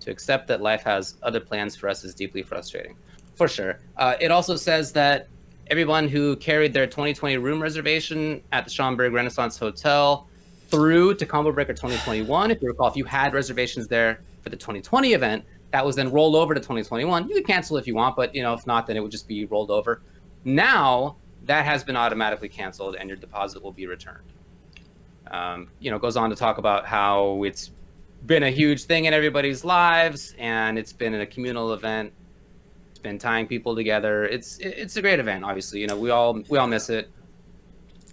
To accept that life has other plans for us is deeply frustrating. For sure. It also says that everyone who carried their 2020 room reservation at the Schaumburg Renaissance Hotel through to Combo Breaker 2021, if you recall, if you had reservations there for the 2020 event, that was then rolled over to 2021. You could cancel if you want, but if not, then it would just be rolled over. Now, that has been automatically canceled and your deposit will be returned. Goes on to talk about how it's been a huge thing in everybody's lives and it's been a communal event. Been tying people together. It's a great event. Obviously, we all miss it.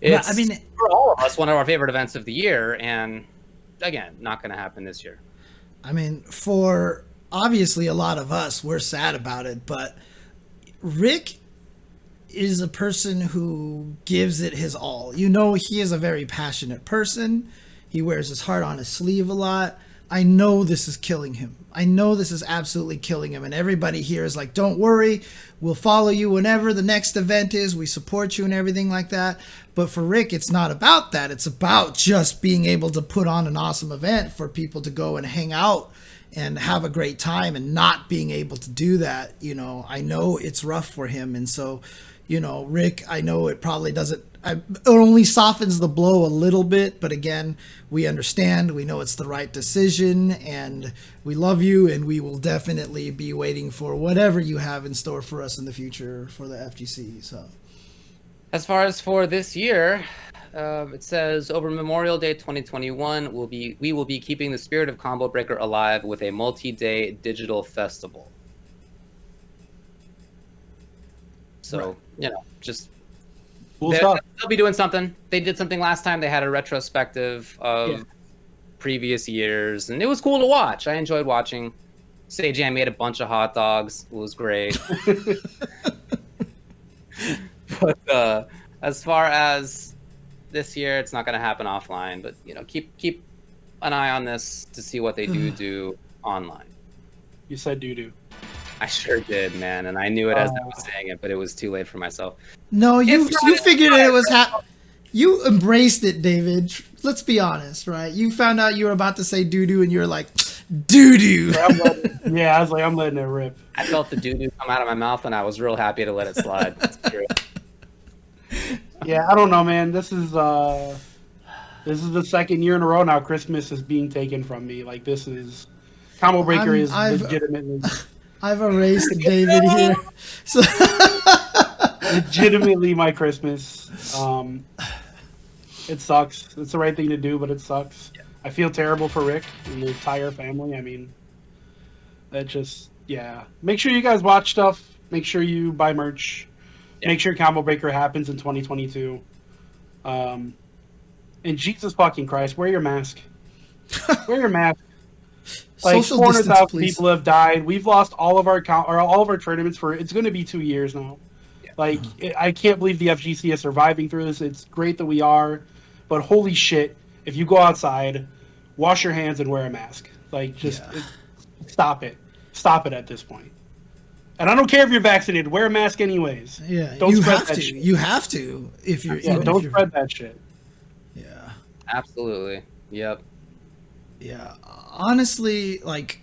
It's for all of us one of our favorite events of the year, and again, not going to happen this year. I mean, for obviously a lot of us, we're sad about it, but Rick is a person who gives it his all. He is a very passionate person. He wears his heart on his sleeve a lot. I know this is killing him. I know this is absolutely killing him. And everybody here is like, don't worry. We'll follow you whenever the next event is. We support you and everything like that. But for Rick, it's not about that. It's about just being able to put on an awesome event for people to go and hang out and have a great time, and not being able to do that. I know it's rough for him. And so, Rick, I know it probably doesn't, it only softens the blow a little bit, but again, we understand, we know it's the right decision, and we love you, and we will definitely be waiting for whatever you have in store for us in the future for the FGC. So, as far as for this year, It says over Memorial Day 2021, we will be keeping the spirit of Combo Breaker alive with a multi-day digital festival. So just they'll be doing something. They did something last time. They had a retrospective of previous years, and it was cool to watch. I enjoyed watching. Sage made a bunch of hot dogs. It was great. But as far as this year, it's not going to happen offline. But keep an eye on this to see what they do online. You said doo-doo. I sure did, man, and I knew it as I was saying it, but it was too late for myself. No, you figured it was you embraced it, David. Let's be honest, right? You found out you were about to say doo-doo, and you were like, doo-doo. Yeah, I was like, I'm letting it rip. I felt the doo-doo come out of my mouth, and I was real happy to let it slide. That's true. Yeah, I don't know, man. This is the second year in a row now Christmas is being taken from me. Like, this is... Combo Breaker is legitimately... I've erased David here. So legitimately my Christmas. It sucks. It's the right thing to do, but it sucks. Yeah. I feel terrible for Rick and the entire family. I mean, that just, Make sure you guys watch stuff. Make sure you buy merch. Yeah. Make sure Combo Breaker happens in 2022. And Jesus fucking Christ, wear your mask. Wear your mask. Like 400,000 people have died. We've lost all of our tournaments for it's going to be 2 years now. Yeah. Like I can't believe the FGC is surviving through this. It's great that we are, but holy shit! If you go outside, wash your hands and wear a mask. Like stop it at this point. And I don't care if you're vaccinated. Wear a mask anyways. Yeah, don't you spread have that to. shit. You have to if you're. Don't spread that shit. Yeah. Absolutely. Yep. Yeah, honestly, like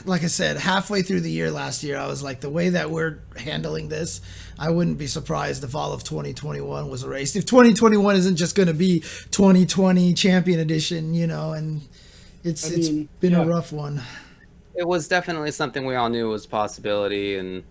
I said, halfway through the year last year, I was like, the way that we're handling this, I wouldn't be surprised if all of 2021 was erased. If 2021 isn't just going to be 2020 Champion Edition, and it's been a rough one. It was definitely something we all knew was a possibility, and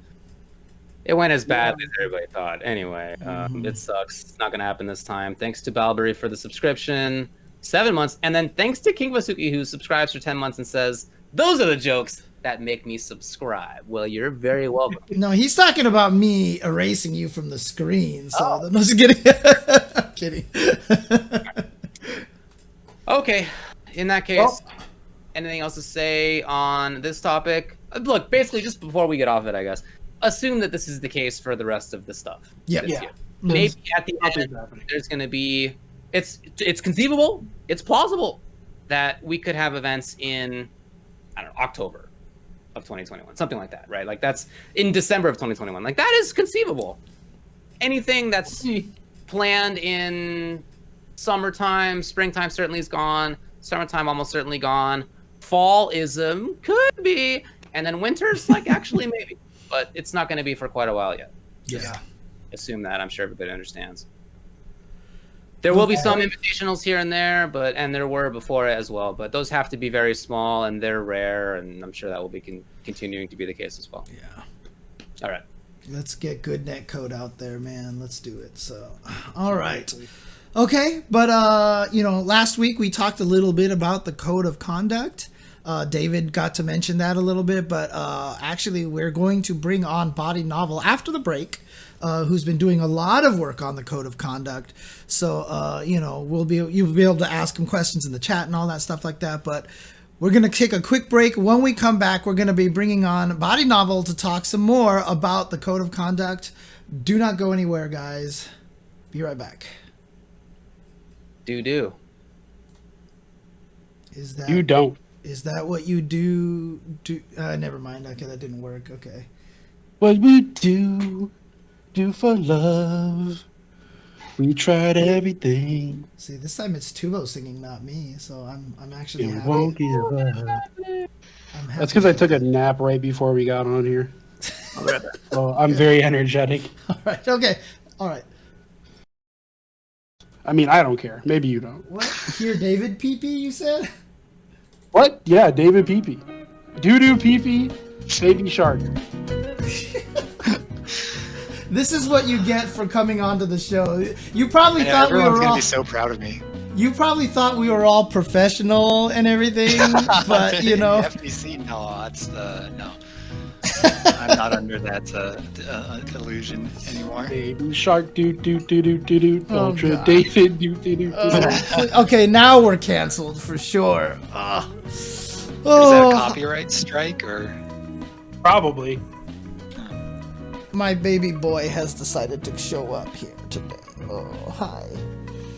it went as badly as everybody thought. Anyway, it sucks. It's not going to happen this time. Thanks to Balbury for the subscription. 7 months, and then thanks to King Vasuki, who subscribes for 10 months and says, those are the jokes that make me subscribe. Well, you're very welcome. No, he's talking about me erasing you from the screen, so I'm just kidding. I'm kidding. Okay, in that case, anything else to say on this topic? Look, basically, just before we get off it, I guess, assume that this is the case for the rest of the stuff. Yeah. Maybe at the end, there's going to be... It's conceivable, it's plausible that we could have events in, I don't know, October of 2021, something like that, right? Like that's in December of 2021. Like that is conceivable. Anything that's planned in summertime, springtime certainly is gone. Summertime almost certainly gone. Fallism could be, and then winter's like actually maybe, but it's not going to be for quite a while yet. Yeah. Assume that. I'm sure everybody understands. There will be some invitationals here and there, and there were before as well, but those have to be very small and they're rare, and I'm sure that will be continuing to be the case as well. Yeah. All right. Let's get good net code out there, man. Let's do it. So, all right. Okay, but last week we talked a little bit about the code of conduct. David got to mention that a little bit, but actually we're going to bring on BodiedNovel after the break. Who's been doing a lot of work on the code of conduct. So, you'll be able to ask him questions in the chat and all that stuff like that. But we're going to take a quick break. When we come back, we're going to be bringing on BodiedNovel to talk some more about the code of conduct. Do not go anywhere, guys. Be right back. Do. Is that... You don't. Is that what you do? Never mind. Okay, that didn't work. Okay. What we do for love. We tried everything. See, this time it's Tubo singing, not me. So I'm actually happy. Won't give up. That's because I took a nap right before we got on here. So I'm very energetic. All right. Okay. All right. I mean, I don't care. Maybe you don't. What? Here, David Pee-Pee, you said? What? Yeah, David Pee-Pee. Doo-doo Pee-Pee, Baby Shark. This is what you get for coming onto the show. You probably And thought we everyone's were gonna all. be so proud of me. You probably thought we were all professional and everything, but you know. FBC, no, that's no. I'm not under that illusion anymore. Baby Shark, do do do do do do. Oh, Ultra God. David, do do do. Okay, now we're canceled for sure. Is that a Oh, copyright strike or? Probably. my baby boy has decided to show up here today. Oh, hi.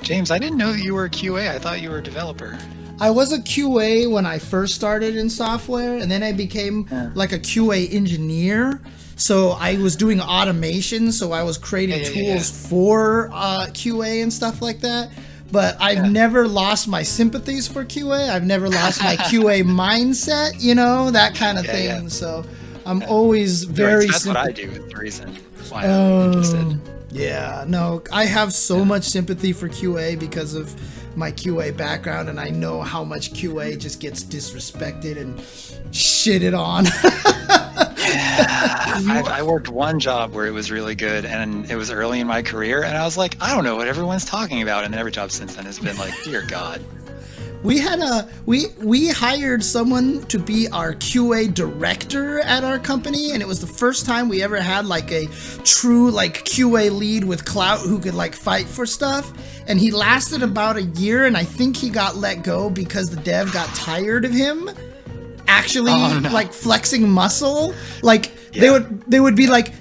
James, I didn't know that you were a QA. I thought you were a developer. I was a QA when I first started in software, and then I became like a QA engineer. So I was doing automation, so I was creating tools for QA and stuff like that. But I've never lost my sympathies for QA. I've never lost my QA mindset, you know, that kind of thing. Yeah. So I'm always very That's what I do. It's the reason why I'm interested. Yeah, no, I have so much sympathy for QA because of my QA background, and I know how much QA just gets disrespected and shitted on. I worked one job where it was really good, and it was early in my career, and I was like, I don't know what everyone's talking about, and then every job since then has been like, dear God. We had we hired someone to be our QA director at our company, and it was the first time we ever had like a true like QA lead with clout who could like fight for stuff. And he lasted about a year, and I think he got let go because the dev got tired of him actually like flexing muscle. Like they would be like,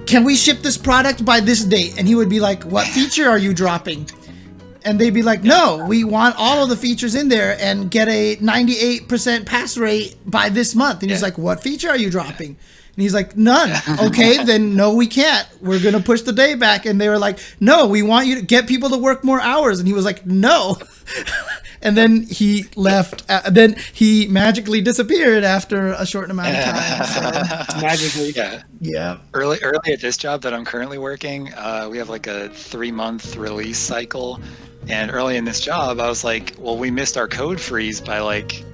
"Can we ship this product by this date?" And he would be like, "What feature are you dropping?" And they'd be like, "No, we want all of the features in there and get a 98% pass rate by this month." And he's like, "What feature are you dropping?" And he's like, "None." Okay, then no, we can't. We're going to push the day back. And they were like, "No, we want you to get people to work more hours." And he was like, "No." And then he left. Then he magically disappeared after a short amount of time. So, Magically. Yeah. Early at this job that I'm currently working, we have like a 3-month release cycle. And early in this job, I was like, well, we missed our code freeze by like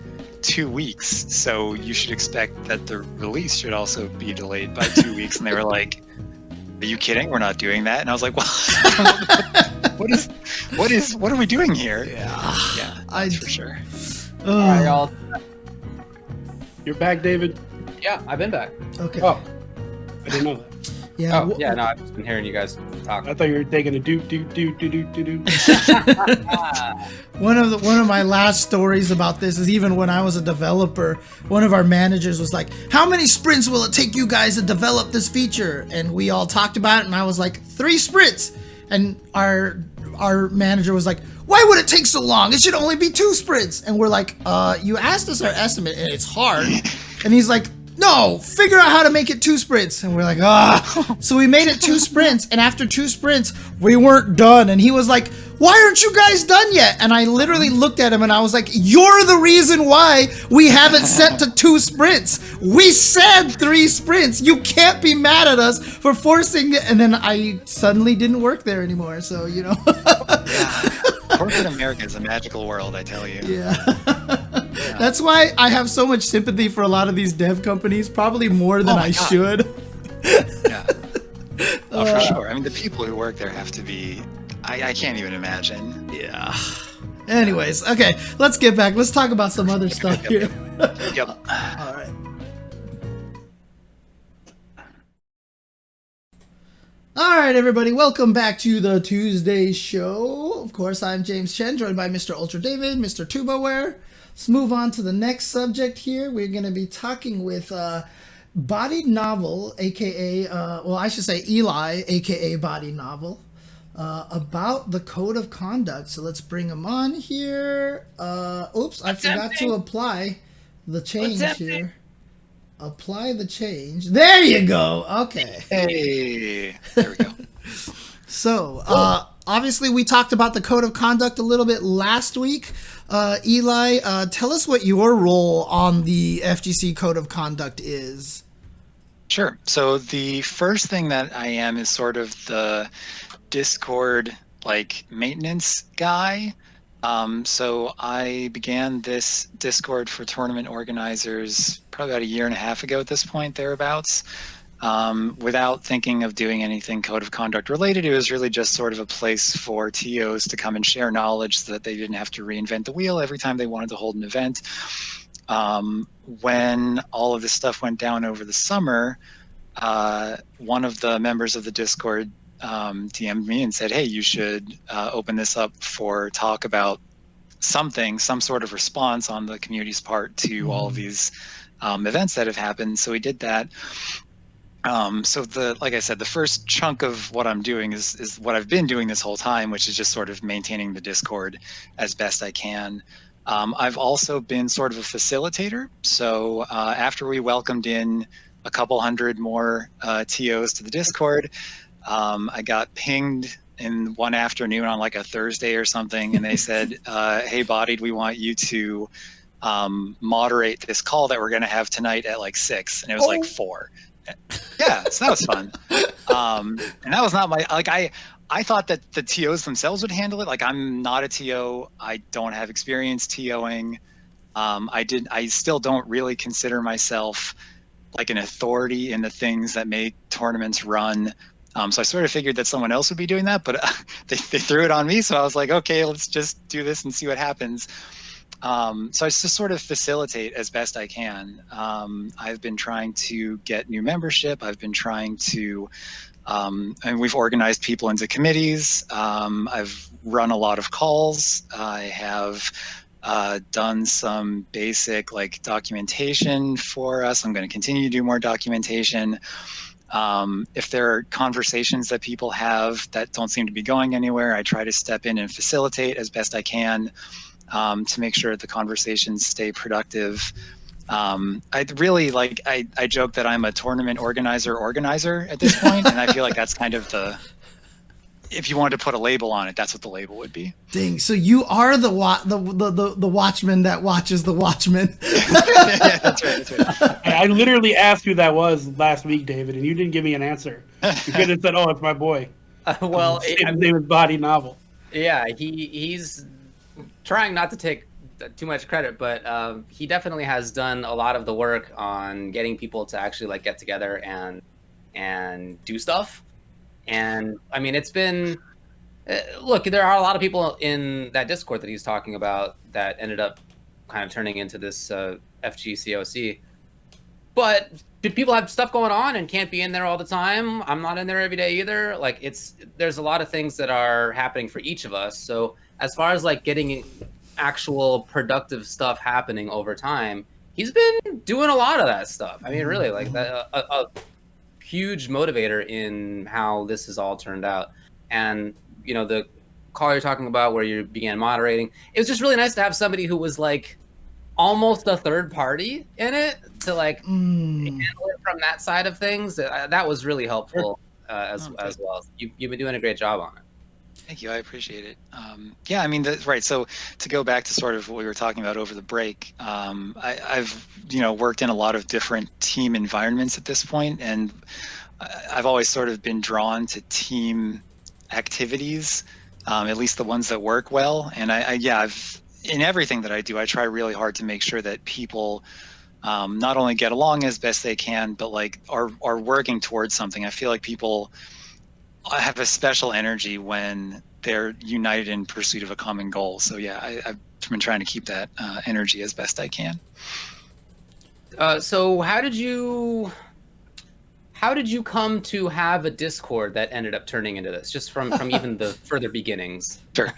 2 weeks. So you should expect that the release should also be delayed by 2 weeks. And they were like, are you kidding? We're not doing that. And I was like, well, what are we doing here? Yeah, that's for sure. All right, y'all. You're back, David? Yeah, I've been back. okay. Oh, I didn't know that. Yeah. Oh, yeah, no, I've just been hearing you guys talk. I thought you were taking a do. One of my last stories about this is even when I was a developer, one of our managers was like, "How many sprints will it take you guys to develop this feature?" And we all talked about it, and I was like, 3 sprints. And our manager was like, "Why would it take so long? It should only be 2 sprints." And we're like, "You asked us our estimate, and it's hard." And he's like, "No, figure out how to make it 2 sprints." And we're like, So we made it 2 sprints, and after 2 sprints, we weren't done. And he was like, "Why aren't you guys done yet?" And I literally looked at him and I was like, "You're the reason why we haven't set to 2 sprints. We said 3 sprints. You can't be mad at us for forcing it." And then I suddenly didn't work there anymore. So, you know. Corporate America is a magical world, I tell you. Yeah. That's why I have so much sympathy for a lot of these dev companies, probably more than I should. Yeah. Oh, for sure. I mean, the people who work there have to be... I can't even imagine. Yeah. Anyways, okay, let's get back. Let's talk about some other stuff here. Yep. All right. All right, everybody, welcome back to the Tuesday show. Of course, I'm James Chen, joined by Mr. Ultra David, Mr. Tubaware. Let's move on to the next subject here. We're going to be talking with BodiedNovel, aka, well, I should say Eli, aka BodiedNovel, about the code of conduct. So let's bring him on here. Oops, I forgot to apply the change here. Apply the change. There you go. Okay. Hey. There we go. So, obviously we talked about the code of conduct a little bit last week. Eli, tell us what your role on the FGC code of conduct is. Sure. So the first thing that I am is sort of the Discord like maintenance guy. So I began this Discord for tournament organizers probably about 1.5 years ago at this point, thereabouts. without thinking of doing anything code of conduct related. It was really just sort of a place for TOs to come and share knowledge so that they didn't have to reinvent the wheel every time they wanted to hold an event. When all of this stuff went down over the summer, one of the members of the Discord DM'd me and said, hey, you should open this up for talk about some sort of response on the community's part to all of these events that have happened. So we did that. So like I said, the first chunk of what I'm doing is what I've been doing this whole time, which is just sort of maintaining the Discord as best I can. I've also been sort of a facilitator. So after we welcomed in a couple hundred more TOs to the Discord, I got pinged in one afternoon on like a Thursday or something, and they said, hey, Bodied, we want you to moderate this call that we're going to have tonight at like 6, and it was like 4. Yeah, so that was fun. And that was not my, like, I thought that the TOs themselves would handle it. Like, I'm not a TO. I don't have experience TOing. I still don't really consider myself like an authority in the things that make tournaments run. So I sort of figured that someone else would be doing that, but they threw it on me. So I was like, okay, let's just do this and see what happens. So I just sort of facilitate as best I can. I've been trying to get new membership. I've been trying to, and we've organized people into committees. I've run a lot of calls. I have done some basic like documentation for us. I'm going to continue to do more documentation. If there are conversations that people have that don't seem to be going anywhere, I try to step in and facilitate as best I can. To make sure the conversations stay productive. I really like, I joke that I'm a tournament organizer at this point, and I feel like that's kind of if you wanted to put a label on it, that's what the label would be. Dang, so you are the watchman that watches the watchman. Yeah, that's right. I literally asked who that was last week, David, and you didn't give me an answer. You could have said, oh, it's my boy. Well, his name is BodiedNovel. Yeah, he's trying not to take too much credit, but he definitely has done a lot of the work on getting people to actually like get together and do stuff. And I mean, it's been look, there are a lot of people in that Discord that he's talking about that ended up kind of turning into this FGCOC. But do people have stuff going on and can't be in there all the time? I'm not in there every day either. Like, there's a lot of things that are happening for each of us. So as far as like getting actual productive stuff happening over time, he's been doing a lot of that stuff. I mean, really, like that, a huge motivator in how this has all turned out. And, you know, the call you're talking about where you began moderating, it was just really nice to have somebody who was like almost a third party in it to like handle it from that side of things. That was really helpful as well. You've been doing a great job on it. Thank you. I appreciate it. Yeah, I mean, right. So to go back to sort of what we were talking about over the break, I've worked in a lot of different team environments at this point, and I've always sort of been drawn to team activities, at least the ones that work well. And I've in everything that I do, I try really hard to make sure that people not only get along as best they can, but like are working towards something. I feel like people have a special energy when they're united in pursuit of a common goal. So yeah, I've been trying to keep that energy as best I can. So how did you come to have a Discord that ended up turning into this, just from even the further beginnings? Sure.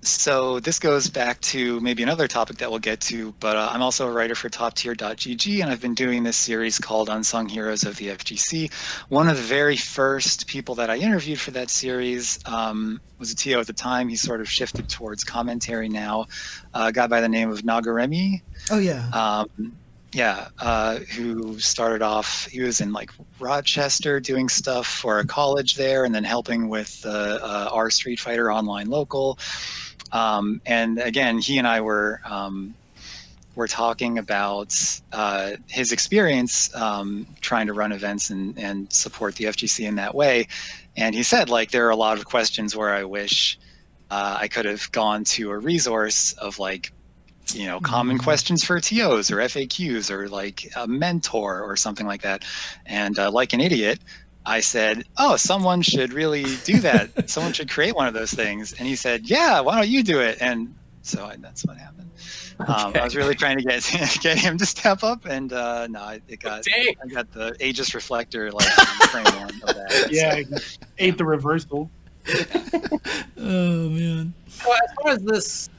So this goes back to maybe another topic that we'll get to, but I'm also a writer for TopTier.gg, and I've been doing this series called Unsung Heroes of the FGC. One of the very first people that I interviewed for that series was a TO at the time. He's sort of shifted towards commentary now. A guy by the name of Nagaremi. Oh, yeah. Who started off, he was in like Rochester doing stuff for a college there, and then helping with our Street Fighter online local. And again, he and I were talking about his experience trying to run events and support the FGC in that way. And he said, like, there are a lot of questions where I wish I could have gone to a resource of like common questions for TOs or FAQs or like a mentor or something like that. And like an idiot, I said, oh, someone should really do that. Someone should create one of those things. And he said, yeah, why don't you do it? And so that's what happened. I was really trying to get him to step up, and no, I got the Aegis Reflector like frame one of that. Yeah, so. Ate the reversal. Oh man. So as far as this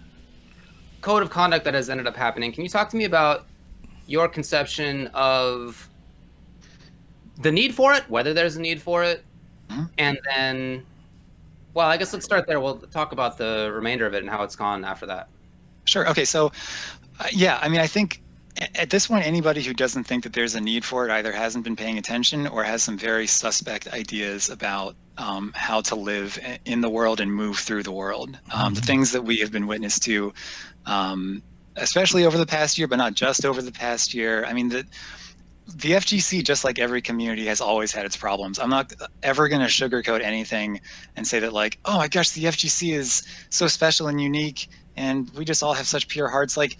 code of conduct that has ended up happening, can you talk to me about your conception of the need for it, whether there's a need for it, and then, well, I guess let's start there. We'll talk about the remainder of it and how it's gone after that. Sure. Okay. So, yeah, I mean, I think at this point, anybody who doesn't think that there's a need for it either hasn't been paying attention or has some very suspect ideas about how to live in the world and move through the world. The things that we have been witness to, especially over the past year, but not just over the past year. I mean, the FGC, just like every community, has always had its problems. I'm not ever going to sugarcoat anything and say that like, oh my gosh, the FGC is so special and unique and we just all have such pure hearts. Like,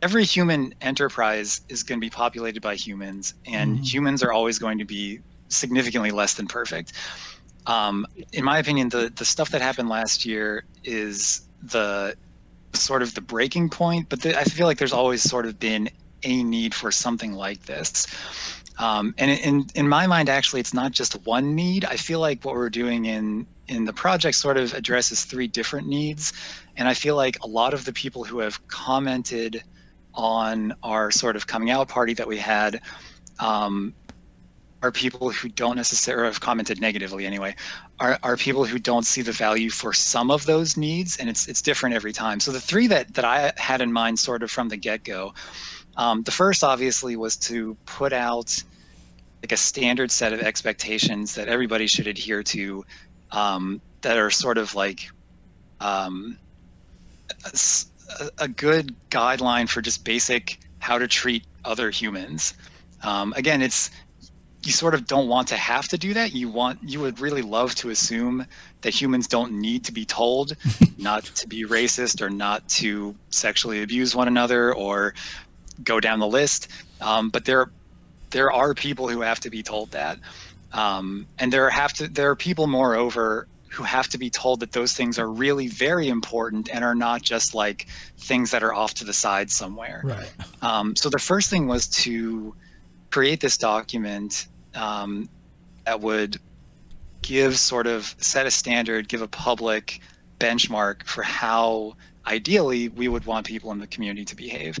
every human enterprise is going to be populated by humans, and humans are always going to be significantly less than perfect. In my opinion, the stuff that happened last year is the sort of the breaking point, but I feel like there's always sort of been a need for something like this. And in my mind, actually, it's not just one need. I feel like what we're doing in the project sort of addresses 3 different needs. And I feel like a lot of the people who have commented on our sort of coming out party that we had are people who don't necessarily have commented negatively anyway, are people who don't see the value for some of those needs, and it's different every time. So the 3 that I had in mind sort of from the get-go, the first obviously was to put out like a standard set of expectations that everybody should adhere to, that are sort of like a good guideline for just basic how to treat other humans. Again, you sort of don't want to have to do that. You would really love to assume that humans don't need to be told not to be racist or not to sexually abuse one another or go down the list. But there are people who have to be told that. And there are people, moreover, who have to be told that those things are really very important and are not just like things that are off to the side somewhere. Right. So the first thing was to create this document that would set a standard, give a public benchmark for how ideally we would want people in the community to behave.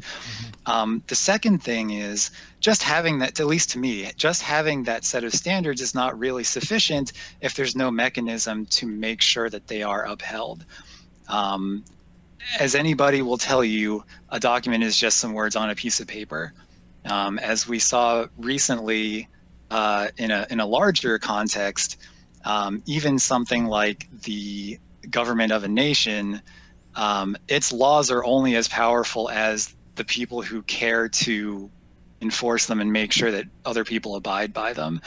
The second thing is just having that, at least to me, just having that set of standards is not really sufficient if there's no mechanism to make sure that they are upheld. As anybody will tell you, a document is just some words on a piece of paper. As we saw recently in a larger context, even something like the government of a nation, its laws are only as powerful as the people who care to enforce them and make sure that other people abide by them.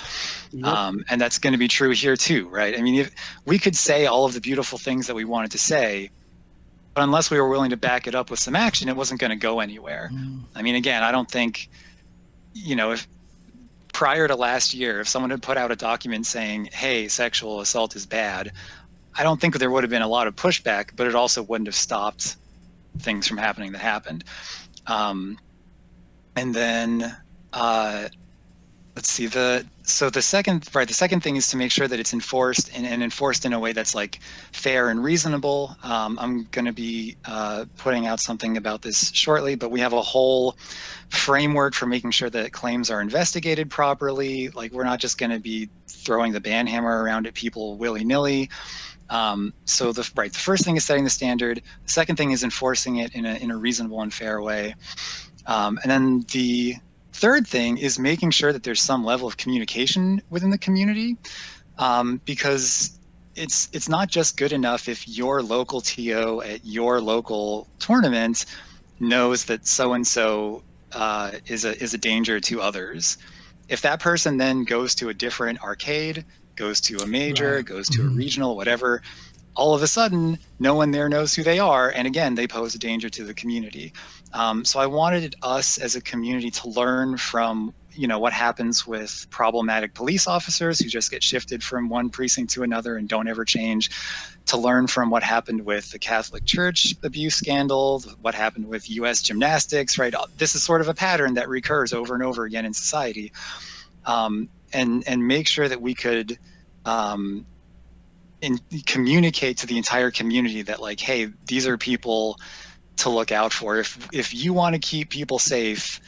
Yep. And that's going to be true here too, right? I mean, if we could say all of the beautiful things that we wanted to say, but unless we were willing to back it up with some action, it wasn't going to go anywhere. I mean, again, I don't think, if prior to last year, if someone had put out a document saying, hey, sexual assault is bad, I don't think there would have been a lot of pushback, but it also wouldn't have stopped things from happening that happened. And then let's see, the second thing is to make sure that it's enforced and enforced in a way that's like fair and reasonable. I'm going to be putting out something about this shortly, but we have a whole framework for making sure that claims are investigated properly. Like, we're not just going to be throwing the ban hammer around at people willy-nilly. So the first thing is setting the standard. The second thing is enforcing it in a reasonable and fair way. And then the third thing is making sure that there's some level of communication within the community, because it's not just good enough if your local TO at your local tournament knows that so-and-so is a danger to others. If that person then goes to a different arcade, goes to a major, goes to a regional, whatever, all of a sudden, no one there knows who they are, and again, they pose a danger to the community. So I wanted us as a community to learn from, what happens with problematic police officers who just get shifted from one precinct to another and don't ever change, to learn from what happened with the Catholic Church abuse scandal, what happened with U.S. gymnastics, right? This is sort of a pattern that recurs over and over again in society, and make sure that we could communicate to the entire community that, like, hey, these are people to look out for. If you want to keep people safe,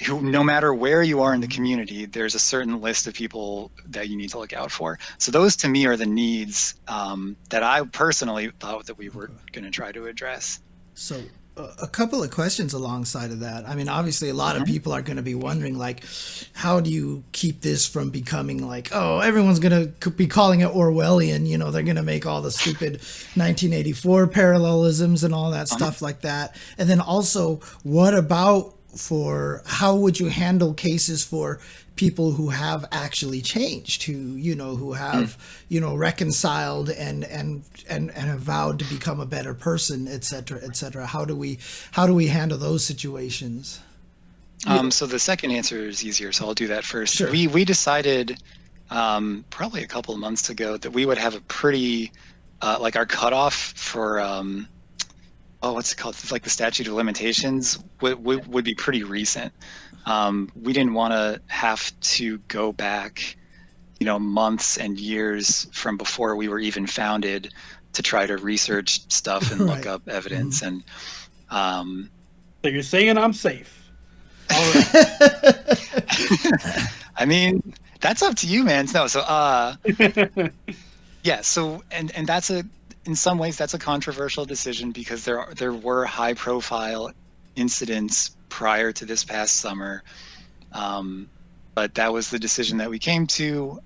who, no matter where you are in the community, there's a certain list of people that you need to look out for. So those to me are the needs that I personally thought that we were going to try to address. So a couple of questions alongside of that. I mean, obviously a lot of people are going to be wondering, like, how do you keep this from becoming like, oh, everyone's going to be calling it Orwellian, they're going to make all the stupid 1984 parallelisms and all that stuff like that. And then also, what about how would you handle cases for people who have actually changed, who have, reconciled and have vowed to become a better person, et cetera, et cetera? How do we handle those situations? So the second answer is easier, so I'll do that first. Sure. We decided probably a couple of months ago that we would have a pretty, like our cutoff for, what's it called? It's like the statute of limitations would be pretty recent. We didn't want to have to go back, months and years from before we were even founded to try to research stuff and look up evidence. And so you're saying I'm safe? All right. I mean, that's up to you, man. No, so yeah. So and that's in some ways that's a controversial decision because there were high profile incidents prior to this past summer. But that was the decision that we came to,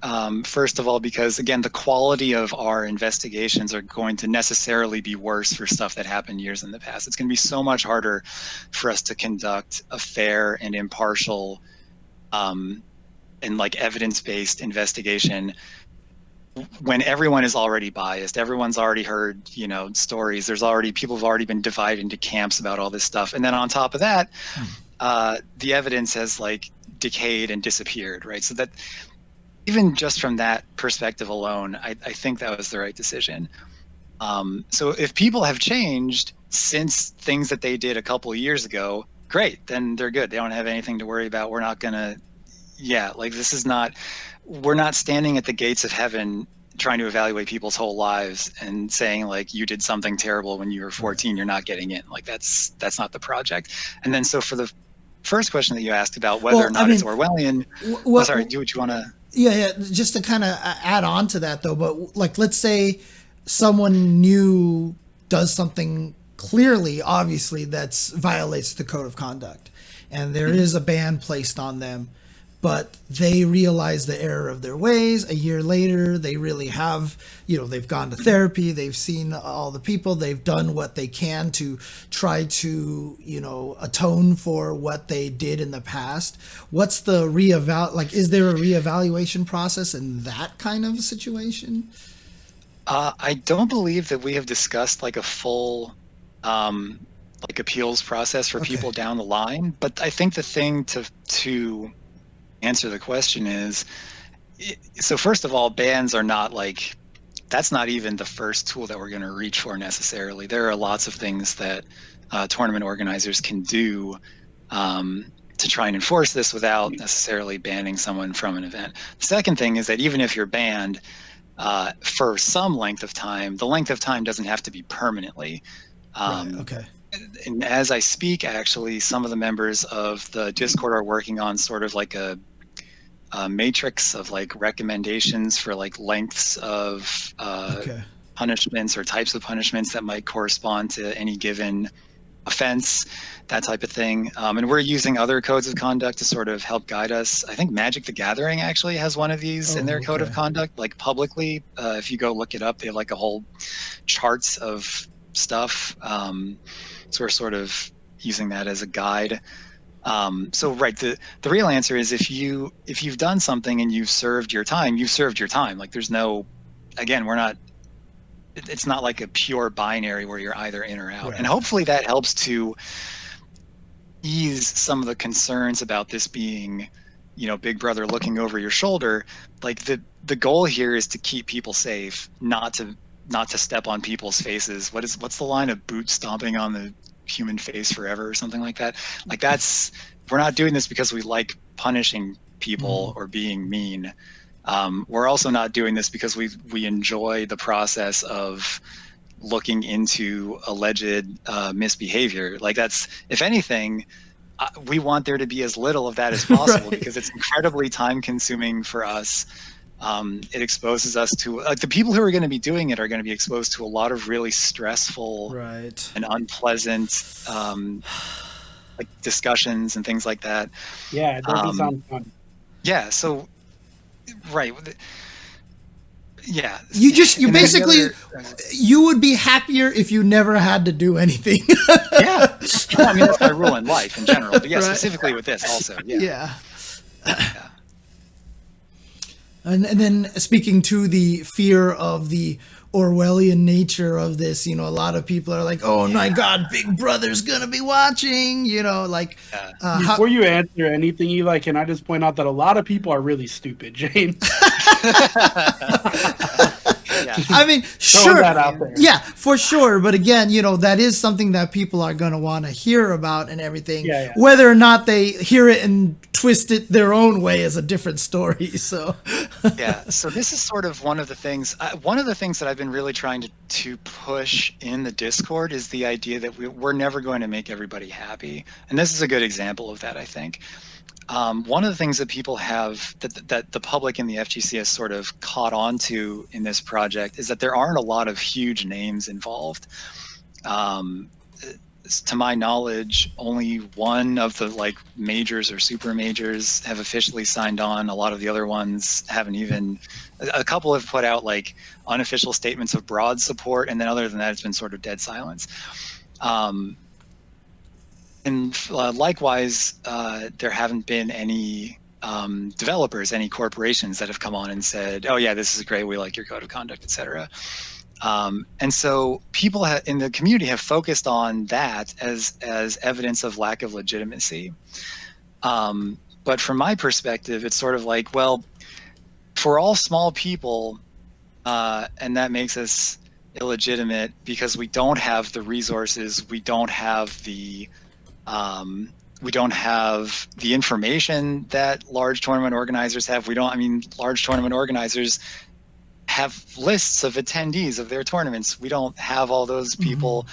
first of all, because again, the quality of our investigations are going to necessarily be worse for stuff that happened years in the past. It's going to be so much harder for us to conduct a fair and impartial and like evidence-based investigation when everyone is already biased. Everyone's already heard, stories. People have already been divided into camps about all this stuff. And then on top of that, the evidence has like decayed and disappeared, right? So that even just from that perspective alone, I think that was the right decision. So if people have changed since things that they did a couple of years ago, great, then they're good. They don't have anything to worry about. We're not gonna, we're not standing at the gates of heaven trying to evaluate people's whole lives and saying like, you did something terrible when you were 14, you're not getting in. Like that's not the project. And then so for the first question that you asked about whether or not it's Orwellian, sorry, do what you want to. Yeah. Just to kind of add on to that though, but like, let's say someone new does something clearly, obviously that's violates the code of conduct and there is a ban placed on them, but they realize the error of their ways. A year later, they really have, they've gone to therapy, they've seen all the people, they've done what they can to try to, atone for what they did in the past. What's the is there a reevaluation process in that kind of situation? I don't believe that we have discussed like a full, appeals process for people down the line. But I think the thing to answer the question is, so first of all, bans are not like, that's not even the first tool that we're going to reach for necessarily. There are lots of things that tournament organizers can do to try and enforce this without necessarily banning someone from an event. The second thing is that even if you're banned for some length of time, the length of time doesn't have to be permanently. Right, okay. And as I speak, actually, some of the members of the Discord are working on sort of like a matrix of like recommendations for like lengths of punishments or types of punishments that might correspond to any given offense, that type of thing. And we're using other codes of conduct to sort of help guide us. I think Magic the Gathering actually has one of these in their code of conduct, like publicly. If you go look it up, they have like a whole charts of stuff. So we're sort of using that as a guide. So right, the real answer is if you've done something and you've served your time, you've served your time. Like there's no, again, it's not like a pure binary where you're either in or out. Right. And hopefully that helps to ease some of the concerns about this being, Big Brother looking over your shoulder. Like the goal here is to keep people safe, not to step on people's faces. What's the line of boot stomping on the human face forever or something like that? Like we're not doing this because we like punishing people or being mean. We're also not doing this because we enjoy the process of looking into alleged misbehavior. Like that's, if anything, we want there to be as little of that as possible because it's incredibly time consuming for us. It exposes us to the people who are going to be doing it are going to be exposed to a lot of really stressful and unpleasant discussions and things like that. Yeah, it doesn't sound fun. Yeah. So, right. Yeah. You basically, you would be happier if you never had to do anything. Yeah. I mean, that's my rule in life in general, but yeah, specifically with this also. Yeah. And then speaking to the fear of the Orwellian nature of this, a lot of people are like, oh my God, Big Brother's going to be watching, Before you answer anything, Eli, can I just point out that a lot of people are really stupid, James? I mean, sure. Yeah, for sure. But again, that is something that people are going to want to hear about and everything. Yeah. Whether or not they hear it and twist it their own way is a different story. So, yeah. So this is sort of one of the things that I've been really trying to push in the Discord is the idea that we're never going to make everybody happy. And this is a good example of that, I think. One of the things that people have that the public in the FGC has sort of caught on to in this project is that there aren't a lot of huge names involved. To my knowledge, only one of the majors or super majors have officially signed on. A lot of the other ones haven't even. A couple have put out unofficial statements of broad support, and then other than that, it's been sort of dead silence. And likewise, there haven't been any developers, any corporations that have come on and said, oh yeah, this is great, we like your code of conduct, etc. And so people in the community have focused on that as evidence of lack of legitimacy. But from my perspective, it's sort of like, well, for all small people, and that makes us illegitimate because we don't have the resources, we don't have the information that large tournament organizers have. Large tournament organizers have lists of attendees of their tournaments. We don't have all those people.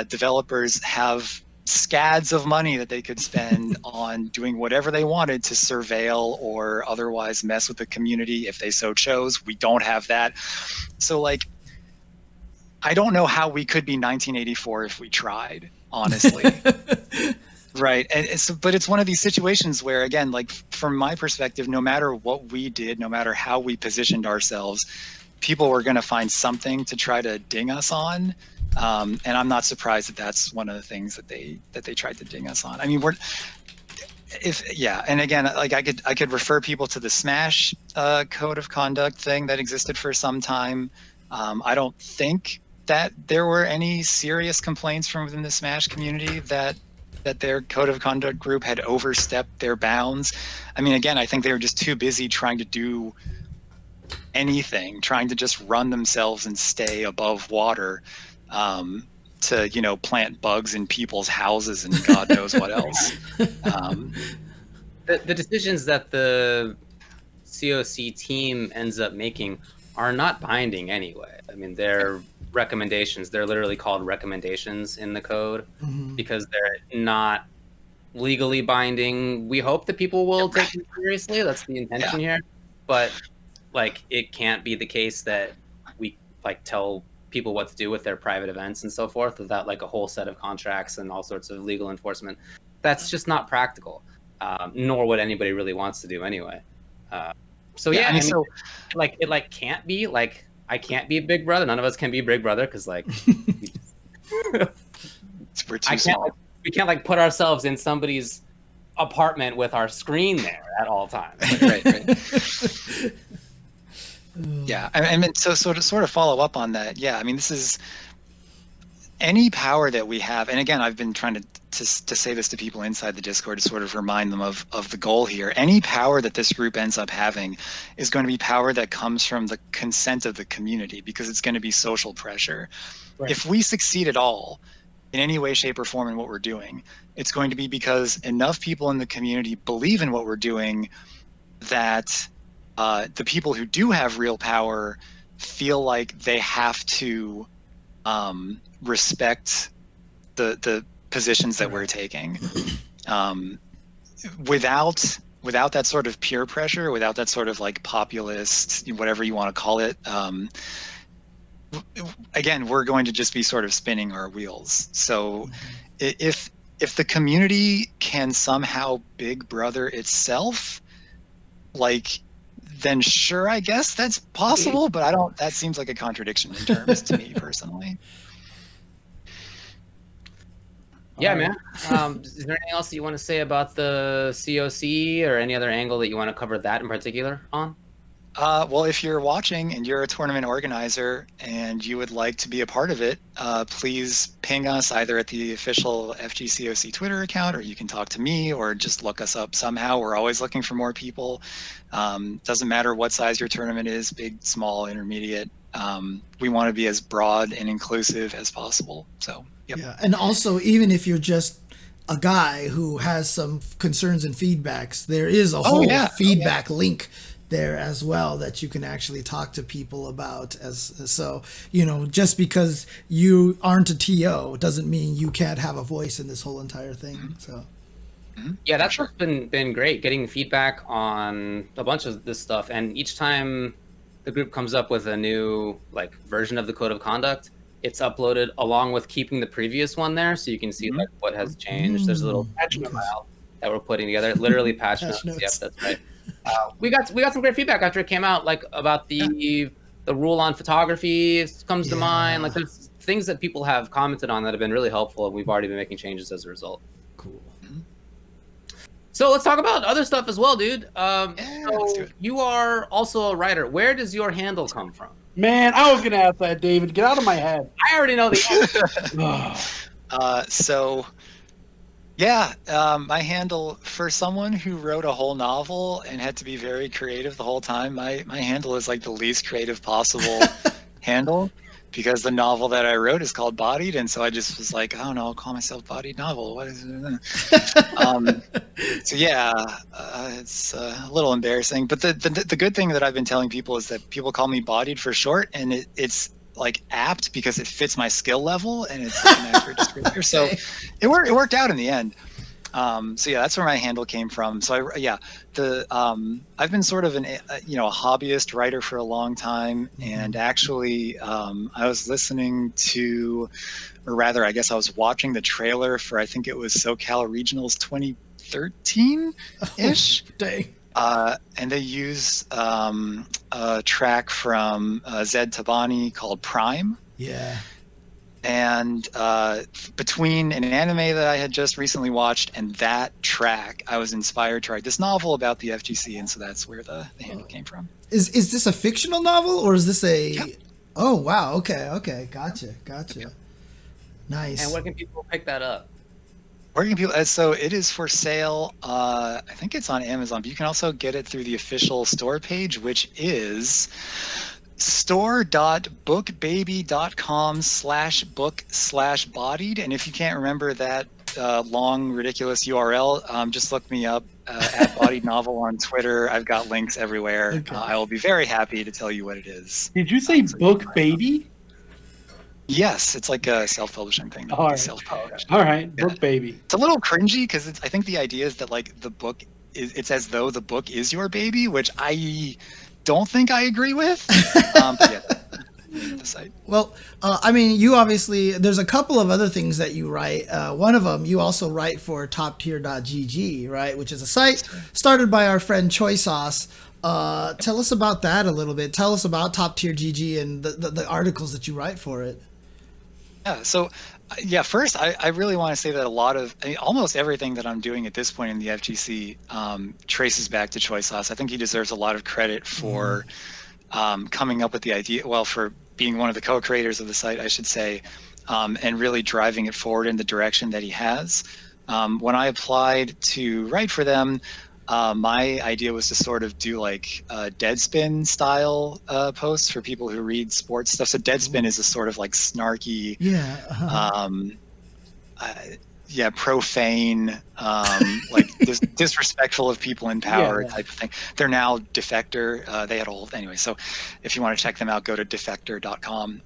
Developers have scads of money that they could spend on doing whatever they wanted to surveil or otherwise mess with the community if they so chose. We don't have that. So I don't know how we could be 1984 if we tried, honestly. Right. But it's one of these situations where, again, from my perspective, no matter what we did, no matter how we positioned ourselves, people were going to find something to try to ding us on. And I'm not surprised that that's one of the things that they tried to ding us on. I mean, and again, I could refer people to the Smash code of conduct thing that existed for some time. I don't think that there were any serious complaints from within the Smash community that their code of conduct group had overstepped their bounds. I mean, again, I think they were just too busy trying to do anything, trying to just run themselves and stay above water, to plant bugs in people's houses and God knows what else. The decisions that the CoC team ends up making are not binding anyway. I mean, they're recommendations. They're literally called recommendations in the code because they're not legally binding. We hope that people will take them seriously. That's the intention here. But it can't be the case that we tell people what to do with their private events and so forth without a whole set of contracts and all sorts of legal enforcement. That's just not practical, nor what anybody really wants to do anyway. It can't be I can't be Big Brother. None of us can be Big Brother because we're too small. We can't put ourselves in somebody's apartment with our screen there at all times. Right. Yeah, I mean, so sort of follow up on that. Yeah, I mean, this is any power that we have, and again, I've been trying to say this to people inside the Discord to sort of remind them of the goal here. Any power that this group ends up having is going to be power that comes from the consent of the community, because it's going to be social pressure. Right. If we succeed at all in any way, shape, or form in what we're doing, it's going to be because enough people in the community believe in what we're doing that the people who do have real power feel like they have to respect the positions that we're taking. Without that sort of peer pressure, without that sort of like populist, whatever you want to call it, again, we're going to just be sort of spinning our wheels. So if the community can somehow big brother itself, like, then sure, I guess that's possible, but that seems like a contradiction in terms to me personally. Yeah, man. Is there anything else that you want to say about the CoC, or any other angle that you want to cover that in particular on? Well, if you're watching and you're a tournament organizer and you would like to be a part of it, please ping us either at the official FGCOC Twitter account, or you can talk to me, or just look us up somehow. We're always looking for more people. Doesn't matter what size your tournament is, big, small, intermediate. We want to be as broad and inclusive as possible. So, yep. Yeah, and also, even if you're just a guy who has some concerns and feedbacks, there is a whole feedback link there as well that you can actually talk to people about. So, just because you aren't a TO doesn't mean you can't have a voice in this whole entire thing. So yeah, that's what's been great, getting feedback on a bunch of this stuff. And each time the group comes up with a new version of the code of conduct, it's uploaded along with keeping the previous one there, so you can see what has changed. There's a little patch file that we're putting together, literally patch notes. Yep, that's right. We got some great feedback after it came out, about the rule on photography comes to mind. There's things that people have commented on that have been really helpful, and we've already been making changes as a result. Cool. So let's talk about other stuff as well, dude. Let's do it. You are also a writer. Where does your handle come from? Man, I was gonna ask that, David. Get out of my head. I already know the answer. My handle, for someone who wrote a whole novel and had to be very creative the whole time, my handle is like the least creative possible handle, because the novel that I wrote is called Bodied, and so I just was like, I don't know, I'll call myself BodiedNovel. What is it? It's a little embarrassing, but the good thing that I've been telling people is that people call me Bodied for short, and it's apt because it fits my skill level and it's an accurate descriptor. So it worked out in the end. That's where my handle came from. So I've been sort of a hobbyist writer for a long time, and actually I was listening to, or rather, I guess I was watching the trailer for, I think it was SoCal Regionals 2013-ish. Dang. And they use a track from Zed Tabani called Prime. Yeah. And between an anime that I had just recently watched and that track, I was inspired to write this novel about the FGC, and so that's where the handle came from. Is this a fictional novel, or is this a... Yep. Oh, wow. Okay. Gotcha. Yep. Nice. And where can people pick that up? Where can people? So it is for sale. I think it's on Amazon, but you can also get it through the official store page, which is store.bookbaby.com/book/bodied. And if you can't remember that long, ridiculous URL, just look me up at BodiedNovel on Twitter. I've got links everywhere. Okay. I will be very happy to tell you what it is. Did you say Book Baby? Yes, it's like a self-publishing thing. All right. Self-published. All right, Yeah. Book Baby. It's a little cringy because I think the idea is that the book it's as though the book is your baby, which I don't think I agree with. The site. Well, you obviously, there's a couple of other things that you write. One of them, you also write for toptier.gg, right? Which is a site started by our friend Choi Sauce. Tell us about that a little bit. Tell us about Top Tier GG and the articles that you write for it. Yeah, so first I really want to say that almost everything that I'm doing at this point in the FGC traces back to Choi Sauce. I think he deserves a lot of credit for coming up with the idea, well, for being one of the co-creators of the site, I should say, and really driving it forward in the direction that he has. When I applied to write for them, my idea was to sort of do like Deadspin style posts for people who read sports stuff. So Deadspin is a sort of like snarky, profane, like disrespectful of people in power type of thing. They're now Defector. They had anyway. So if you want to check them out, go to defector.com.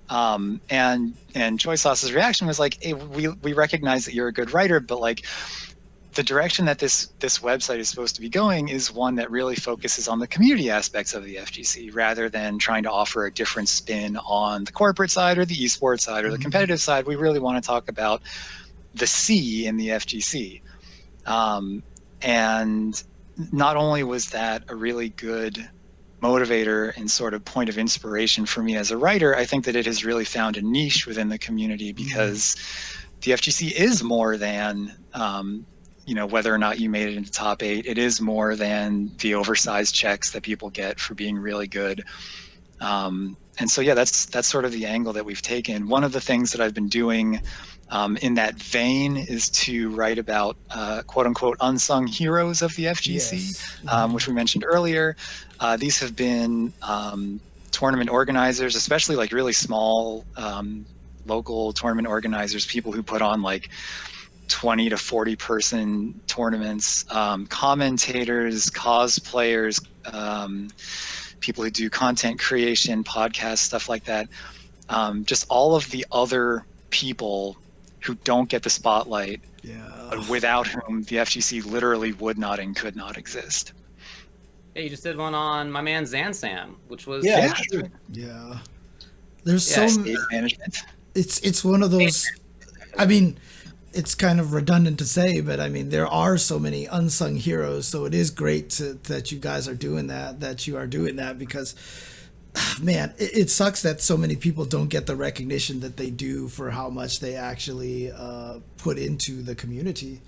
And Joy Sauce's reaction was like, hey, we recognize that you're a good writer, but like the direction that this website is supposed to be going is one that really focuses on the community aspects of the FGC rather than trying to offer a different spin on the corporate side or the esports side or the competitive side. We really want to talk about the C in the FGC. And not only was that a really good motivator and sort of point of inspiration for me as a writer, I think that it has really found a niche within the community because the FGC is more than, whether or not you made it into top 8, it is more than the oversized checks that people get for being really good. And so, that's sort of the angle that we've taken. One of the things that I've been doing in that vein is to write about quote unquote unsung heroes of the FGC, which we mentioned earlier. These have been tournament organizers, especially like really small local tournament organizers, people who put on like 20 to 40 person tournaments, commentators, cosplayers, people who do content creation, podcasts, stuff like that. Just all of the other people who don't get the spotlight, without whom the FGC literally would not and could not exist. Yeah, you just did one on my man Zansam, which was There's stage management. It's one of those. I mean, it's kind of redundant to say, but I mean, there are so many unsung heroes. So it is great that you guys are doing that, because, man, it sucks that so many people don't get the recognition that they do for how much they actually put into the community.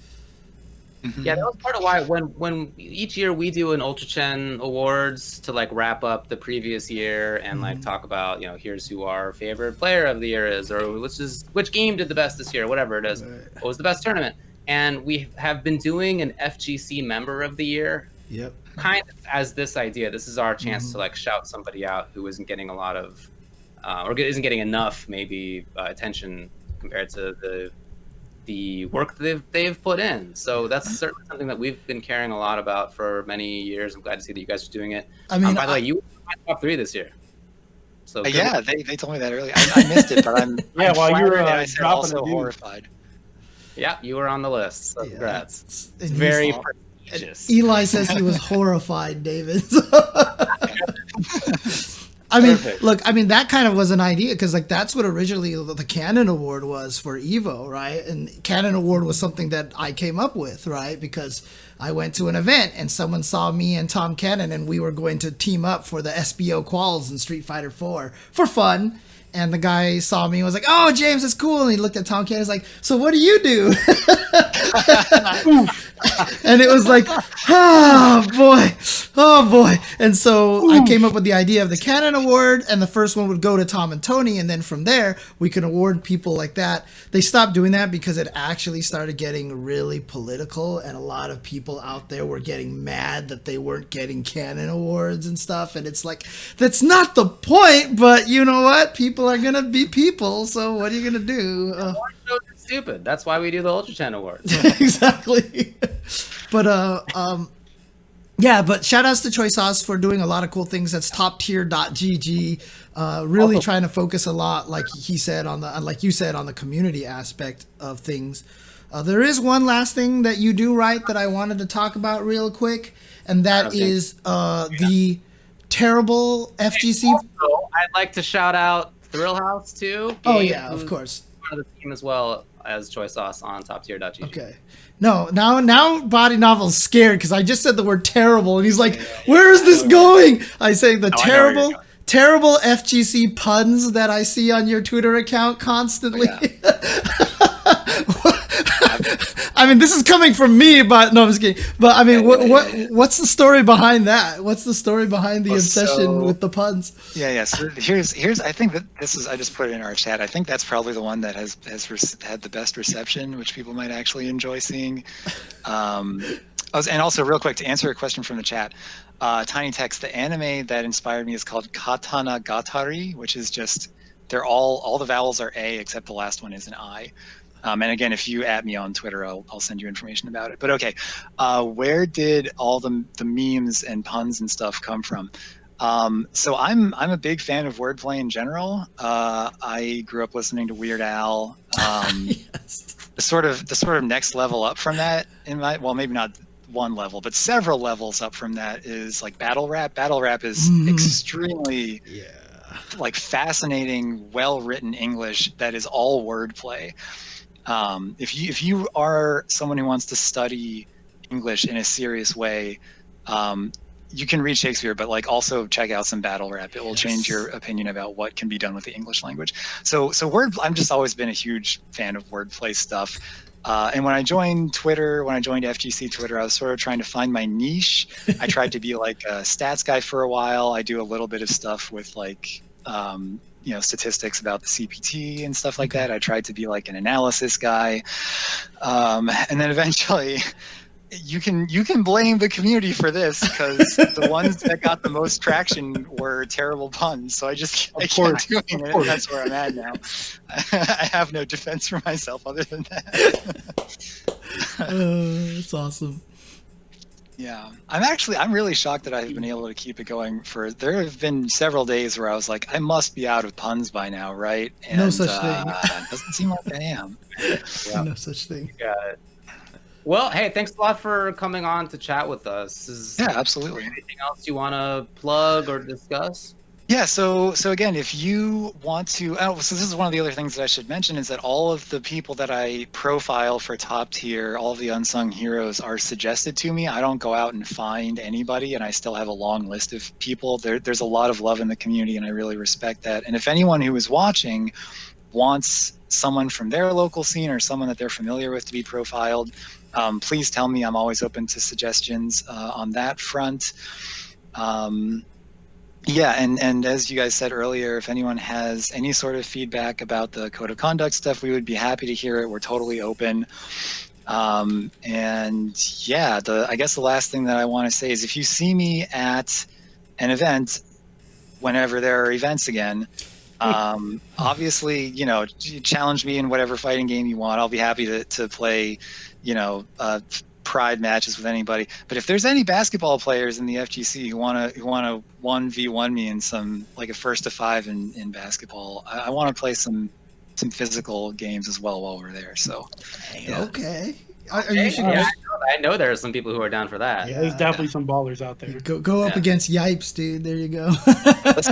Yeah, that was part of why when each year we do an Ultra Chen Awards to like wrap up the previous year and like talk about, here's who our favorite player of the year is, or which game did the best this year, whatever it is, what was the best tournament. And we have been doing an FGC member of the year. Yep. Kind of as this idea. This is our chance to like shout somebody out who isn't getting a lot of, or isn't getting enough maybe attention compared to the work that they've put in. So that's certainly something that we've been caring a lot about for many years. I'm glad to see that you guys are doing it. I mean, by the way, you were in my top 3 this year. So they told me that earlier. I missed it, but I'm while you were I said also horrified. Yeah, you were on the list. So congrats. It's very prestigious. Eli says he was horrified, David. I mean, look, I mean, that kind of was an idea because, like, that's what originally the Canon Award was for EVO, right? And Canon Award was something that I came up with, right? Because I went to an event and someone saw me and Tom Cannon and we were going to team up for the SBO quals in Street Fighter 4 for fun. And the guy saw me and was like, "Oh, James, it's cool." And he looked at Tom Cannon and was like, "So what do you do?" And it was like, oh boy. And so I came up with the idea of the Canon Award, and the first one would go to Tom and Tony, and then from there we can award people like that. They stopped doing that because it actually started getting really political, and a lot of people out there were getting mad that they weren't getting Canon Awards and stuff. And it's like, that's not the point, but you know what? People are gonna be people, so what are you gonna do? Stupid. That's why we do the Ultra Chen Awards. Exactly. But but shout outs to Choi Sauce for doing a lot of cool things. That's toptier.gg. Really trying to focus a lot, like you said, on the community aspect of things. There is one last thing that you do right that I wanted to talk about real quick, and that is the terrible FGC. Also, I'd like to shout out Thrill House too. Oh yeah, of course. Part of the team as well as Choi Sauce on toptier.gg. Okay. No, now BodiedNovel's scared because I just said the word terrible, and he's like, "Where is this going?" I say the terrible FGC puns that I see on your Twitter account constantly. I mean, this is coming from me, but no, I'm just kidding. But I mean, what's the story behind that? What's the story behind the obsession with the puns? Yeah. So here's. I think that this is. I just put it in our chat. I think that's probably the one that has had the best reception, which people might actually enjoy seeing. And also, real quick, to answer a question from the chat, Tiny Text, the anime that inspired me is called Katana Gatari, which is just they're all the vowels are A except the last one is an I. And again, if you at me on Twitter, I'll send you information about it. But okay, where did all the memes and puns and stuff come from? So I'm a big fan of wordplay in general. I grew up listening to Weird Al. Yes. The sort of next level up from that maybe not one level, but several levels up from that is like battle rap. Battle rap is extremely like fascinating, well-written English that is all wordplay. If you are someone who wants to study English in a serious way, you can read Shakespeare, but like also check out some battle rap. It will change your opinion about what can be done with the English language. So I'm just always been a huge fan of wordplay stuff. And when I joined Twitter, when I joined FGC Twitter, I was sort of trying to find my niche. I tried to be like a stats guy for a while. I do a little bit of stuff with like, statistics about the CPT and stuff like that. I tried to be like an analysis guy. And then eventually you can blame the community for this because the ones that got the most traction were terrible puns. So I kept doing it. And that's where I'm at now. I have no defense for myself other than that. That's awesome. Yeah, I'm really shocked that I've been able to keep it going there have been several days where I was like, I must be out of puns by now, right? And, no such thing. Doesn't seem like I am. Yeah. No such thing. You got it. Well, hey, thanks a lot for coming on to chat with us. Yeah, absolutely. Anything else you want to plug or discuss? Yeah, so again, if you want to, so this is one of the other things that I should mention is that all of the people that I profile for top tier, all of the unsung heroes are suggested to me. I don't go out and find anybody, and I still have a long list of people. There's a lot of love in the community, and I really respect that. And if anyone who is watching wants someone from their local scene or someone that they're familiar with to be profiled, please tell me. I'm always open to suggestions on that front. Yeah, and as you guys said earlier, if anyone has any sort of feedback about the code of conduct stuff, we would be happy to hear it. We're totally open. And yeah, I guess the last thing that I want to say is if you see me at an event, whenever there are events again, obviously, challenge me in whatever fighting game you want. I'll be happy to play, pride matches with anybody. But if there's any basketball players in the FGC who want to 1v1 me in some like a 1st to 5 in basketball, I want to play some physical games as well while we're there. So yeah. Okay. I know there are some people who are down for that. Yeah, there's definitely some ballers out there. Go up against Yipes, dude. There you go.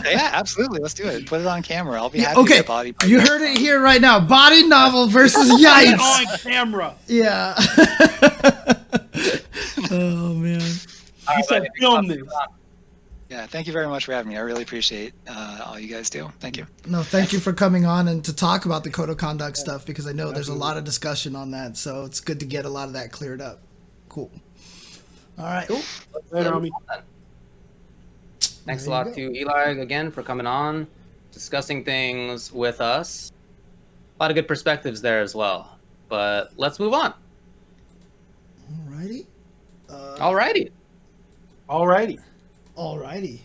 Yeah, absolutely. Let's do it. Put it on camera. I'll be happy to get body. You heard it here right now. BodiedNovel versus Yipes. On camera. Yeah. Oh man. You said film this. Yeah, thank you very much for having me. I really appreciate all you guys do. Thank you. No, thank you for coming on and to talk about the code of conduct stuff because I know there's a lot of discussion on that. So it's good to get a lot of that cleared up. Cool. All right. Cool. Later, homie. Thanks a lot to Eli again for coming on, discussing things with us. A lot of good perspectives there as well. But let's move on. Alrighty. Alrighty.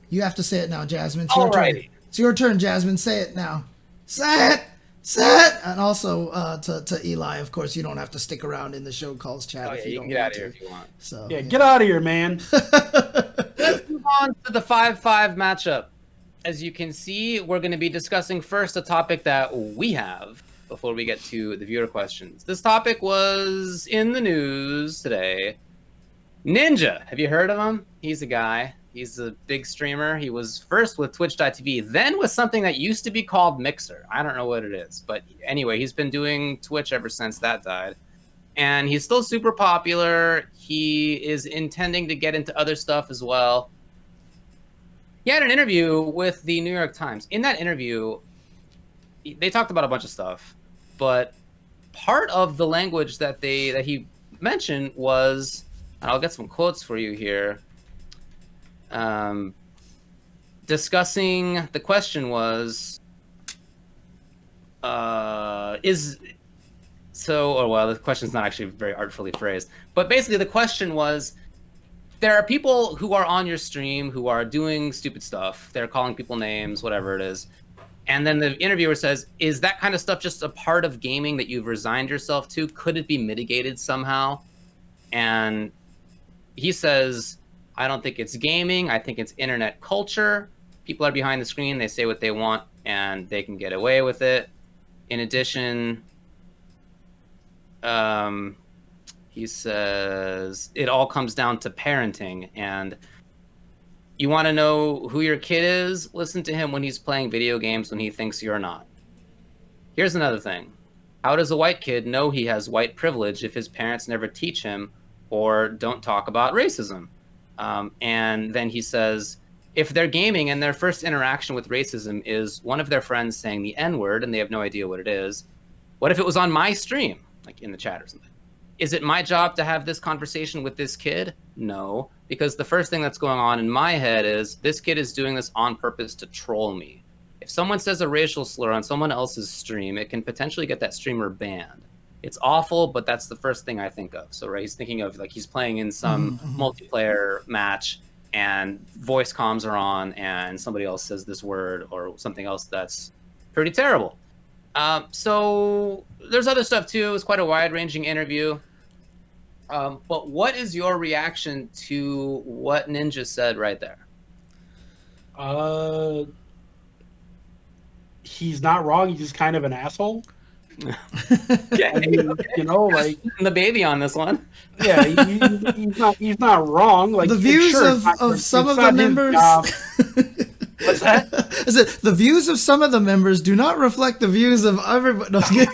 You have to say it now, Jasmine. It's your turn. It's your turn, Jasmine. Say it now. Say it. And also to Eli, of course, you don't have to stick around in the show calls chat if you don't can get out of here to. if you want. So yeah, get out of here, man. Let's move on to the 5-5 matchup. As you can see, we're going to be discussing first a topic that we have before we get to the viewer questions. This topic was in the news today. Ninja, have you heard of him? He's a guy. He's a big streamer. He was first with Twitch.tv, then with something that used to be called Mixer. I don't know what it is, but anyway, he's been doing Twitch ever since that died. And he's still super popular. He is intending to get into other stuff as well. He had an interview with the New York Times. In that interview, they talked about a bunch of stuff, but part of the language that he mentioned was, and I'll get some quotes for you here. Discussing the question was, the question's not actually very artfully phrased, but basically the question was, there are people who are on your stream who are doing stupid stuff. They're calling people names, whatever it is. And then the interviewer says, is that kind of stuff just a part of gaming that you've resigned yourself to? Could it be mitigated somehow? And he says, I don't think it's gaming. I think it's internet culture. People are behind the screen. They say what they want and they can get away with it. In addition, he says it all comes down to parenting, and you want to know who your kid is? Listen to him when he's playing video games when he thinks you're not. Here's another thing. How does a white kid know he has white privilege if his parents never teach him or don't talk about racism? And then he says, if they're gaming and their first interaction with racism is one of their friends saying the N-word and they have no idea what it is, what if it was on my stream, like in the chat or something? Is it my job to have this conversation with this kid? No, because the first thing that's going on in my head is this kid is doing this on purpose to troll me. If someone says a racial slur on someone else's stream, it can potentially get that streamer banned. It's awful, but that's the first thing I think of. So, right, he's thinking of like he's playing in some multiplayer match and voice comms are on and somebody else says this word or something else that's pretty terrible. So there's other stuff too. It's quite a wide-ranging interview. But what is your reaction to what Ninja said right there? He's not wrong. He's just kind of an asshole. Yeah, I mean, you know, like the baby on this one. Yeah, he's not wrong. Like the views sure, of some of the members. What's that? Is it the views of some of the members do not reflect the views of everybody?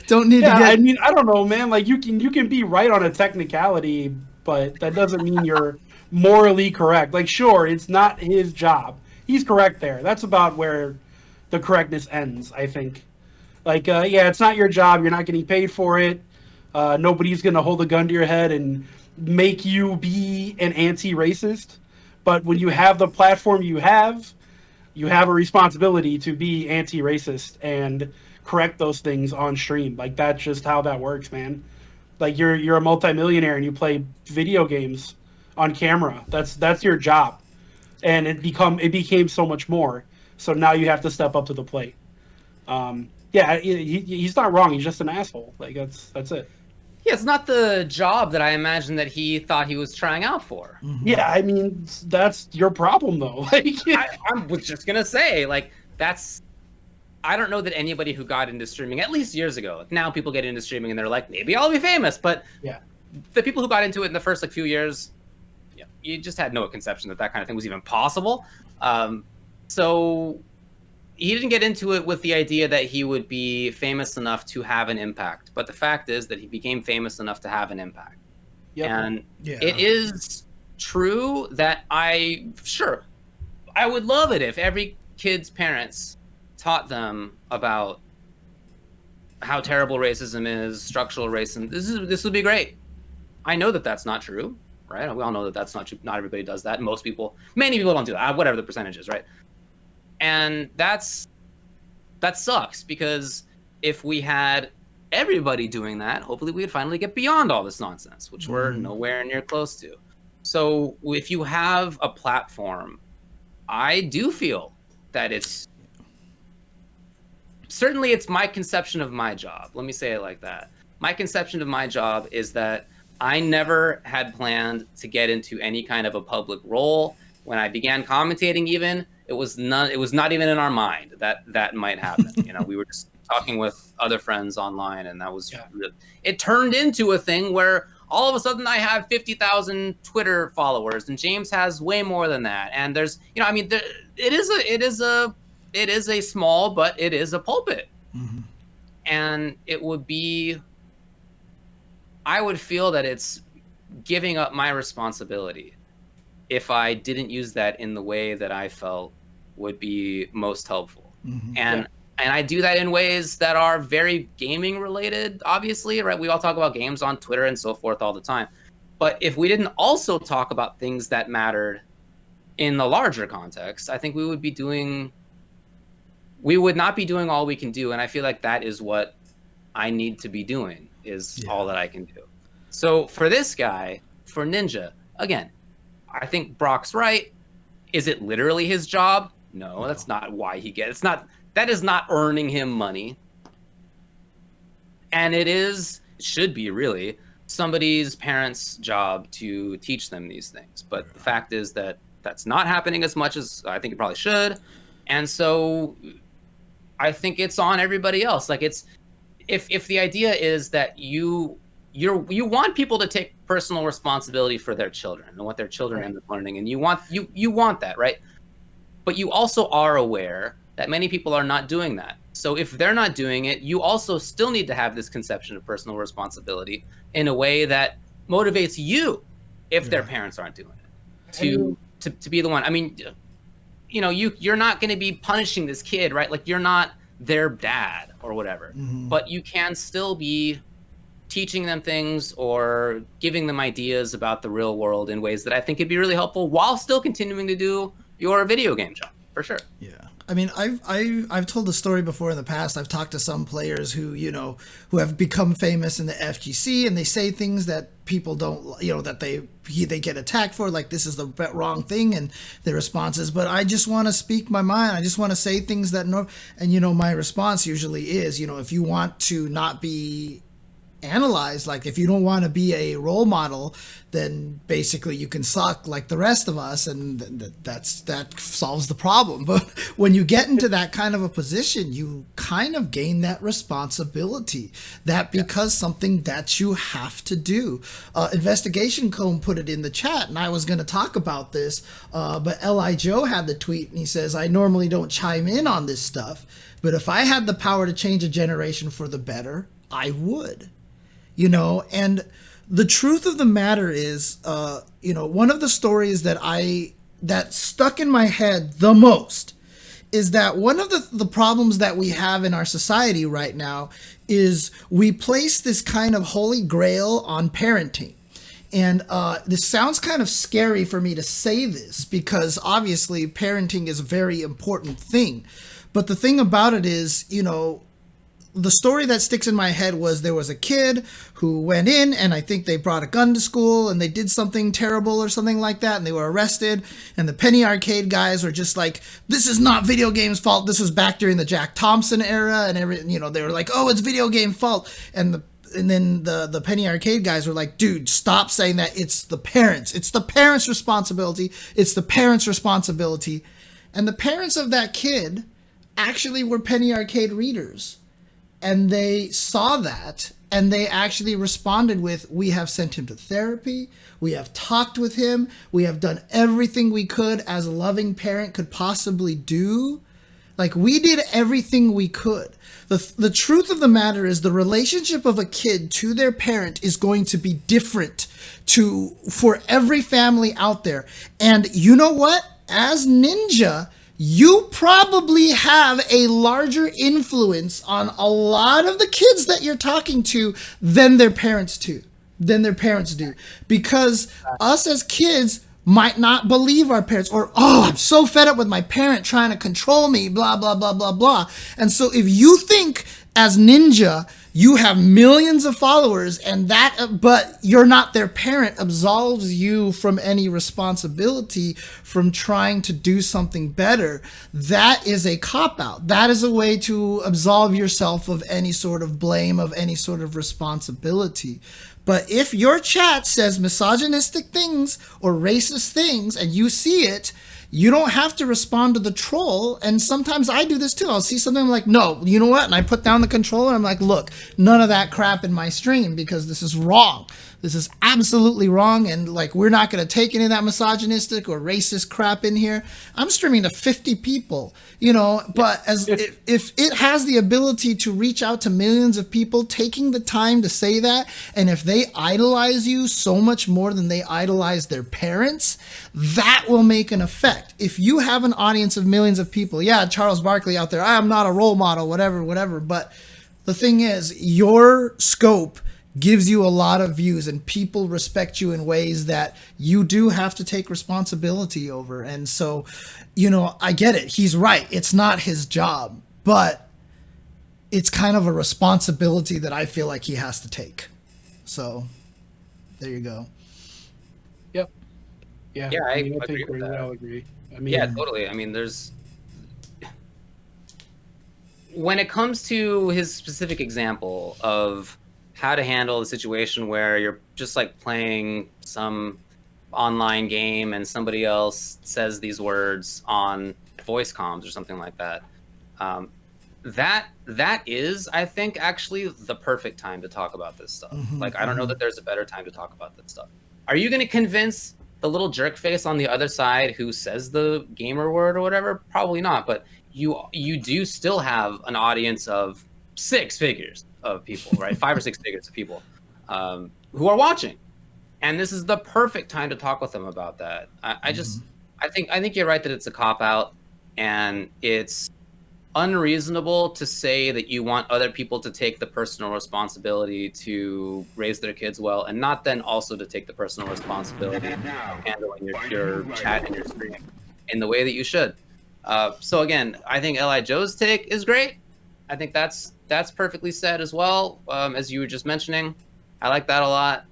Don't need to get. I mean, I don't know, man. Like you can be right on a technicality, but that doesn't mean you're morally correct. Like, sure, it's not his job. He's correct there. That's about where the correctness ends, I think. Like, yeah, it's not your job. You're not getting paid for it. Nobody's going to hold a gun to your head and make you be an anti-racist. But when you have the platform you have a responsibility to be anti-racist and correct those things on stream. Like, that's just how that works, man. Like, you're a multimillionaire and you play video games on camera. That's your job. And it became so much more. So now you have to step up to the plate. Yeah, he's not wrong. He's just an asshole. Like, that's it. Yeah, it's not the job that I imagine that he thought he was trying out for. Mm-hmm. Yeah, I mean, that's your problem, though. Like, I was just going to say, like, I don't know that anybody who got into streaming, at least years ago, now people get into streaming and they're like, maybe I'll be famous. But yeah, the people who got into it in the first few years, yeah, you just had no conception that kind of thing was even possible. So he didn't get into it with the idea that he would be famous enough to have an impact. But the fact is that he became famous enough to have an impact. Yep. And it is true that I would love it if every kid's parents taught them about how terrible racism is, structural racism. This would be great. I know that that's not true, right? We all know that that's not true. Not everybody does that. Many people don't do that, whatever the percentage is, right? And that sucks, because if we had everybody doing that, hopefully we would finally get beyond all this nonsense, which we're nowhere near close to. So if you have a platform, I do feel that it's my conception of my job. Let me say it like that. My conception of my job is that I never had planned to get into any kind of a public role. When I began commentating, even, it was not even in our mind that might happen. You know, we were just talking with other friends online, and that was it turned into a thing where all of a sudden I have 50,000 Twitter followers, and James has way more than that. And there's, you know, I mean, it is a small, but it is a pulpit. Mm-hmm. And I would feel that it's giving up my responsibility if I didn't use that in the way that I felt would be most helpful. Mm-hmm. And And I do that in ways that are very gaming related, obviously, right? We all talk about games on Twitter and so forth all the time. But if we didn't also talk about things that mattered in the larger context, I think we would not be doing all we can do. And I feel like that is what I need to be doing, is all that I can do. So for this guy, for Ninja, again, I think Brock's right. Is it literally his job? No, that's not why he gets. That is not earning him money. And should be really somebody's parents' job to teach them these things. But the fact is that that's not happening as much as I think it probably should. And so I think it's on everybody else. Like, it's if the idea is that you want people to take personal responsibility for their children and what their children end up learning, and you want that, right? But you also are aware that many people are not doing that. So if they're not doing it, you also still need to have this conception of personal responsibility in a way that motivates you if their parents aren't doing it to be the one. I mean, you know, you're not going to be punishing this kid, right? Like, you're not their dad or whatever, but you can still be teaching them things or giving them ideas about the real world in ways that I think could be really helpful while still continuing to do your video game job, for sure. Yeah. I mean, I've told the story before in the past. I've talked to some players who have become famous in the FGC, and they say things that people don't, that they get attacked for, like this is the wrong thing, and their responses. But I just want to speak my mind. I just want to say things that my response usually is, if you want to not be analyzed, like if you don't want to be a role model, then basically you can suck like the rest of us, and that solves the problem. But when you get into that kind of a position, you kind of gain that responsibility, that because something that you have to do. Investigation Cone put it in the chat, and I was going to talk about this, but Li Joe had the tweet, and he says, I normally don't chime in on this stuff, but if I had the power to change a generation for the better, I would. And the truth of the matter is, one of the stories that stuck in my head the most is that one of the problems that we have in our society right now is we place this kind of holy grail on parenting. And this sounds kind of scary for me to say this, because obviously parenting is a very important thing. But the thing about it is, the story that sticks in my head was there was a kid who went in, and I think they brought a gun to school, and they did something terrible or something like that, and they were arrested, and the penny arcade guys were just like, this is not video games' fault. This was back during the Jack Thompson era, and they were like, oh, it's video game fault. And then the penny arcade guys were like, dude, stop saying that. It's the parents. It's the parents' responsibility. It's the parents' responsibility. And the parents of that kid actually were penny arcade readers. And they saw that, and they actually responded with, we have sent him to therapy, we have talked with him, we have done everything we could as a loving parent could possibly do. Like, we did everything we could. The truth of the matter is the relationship of a kid to their parent is going to be different for every family out there. And you know what? As Ninja, you probably have a larger influence on a lot of the kids that you're talking to than their parents do. Because us as kids might not believe our parents, or, oh, I'm so fed up with my parent trying to control me, blah, blah, blah, blah, blah. And so if you think as Ninja, you have millions of followers, but you're not their parent, absolves you from any responsibility from trying to do something better. That is a cop-out. That is a way to absolve yourself of any sort of blame, of any sort of responsibility. But if your chat says misogynistic things or racist things and you see it, you don't have to respond to the troll. And sometimes I do this too. I'll see something, I'm like, no, you know what? And I put down the controller. I'm like, look, none of that crap in my stream because this is wrong. This is absolutely wrong, and like we're not going to take any of that misogynistic or racist crap in here. I'm streaming to 50 people, you know, but as if it has the ability to reach out to millions of people, taking the time to say that, and if they idolize you so much more than they idolize their parents, that will make an effect. If you have an audience of millions of people, yeah, Charles Barkley out there, I am not a role model, whatever, but the thing is, your scope gives you a lot of views, and people respect you in ways that you do have to take responsibility over. And so, you know, I get it. He's right. It's not his job, but it's kind of a responsibility that I feel like he has to take. So there you go. Yep. Yeah. Yeah, I think agree with we that. all agree. I mean, Yeah, totally. I mean, when it comes to his specific example of how to handle a situation where you're just like playing some online game and somebody else says these words on voice comms or something like that, that is, I think, actually the perfect time to talk about this stuff. Like, I don't know that there's a better time to talk about this stuff. Are you going to convince the little jerk face on the other side who says the gamer word or whatever? Probably not, but you do still have an audience of 6 figures of people, right? 5 or 6 figures of people who are watching, and this is the perfect time to talk with them about that. I think you're right that it's a cop out, and it's unreasonable to say that you want other people to take the personal responsibility to raise their kids well, and not then also to take the personal responsibility of handling your chat and your stream in the way that you should. So again, I think L.I. Joe's take is great. I think that's perfectly said as well, as you were just mentioning. I like that a lot.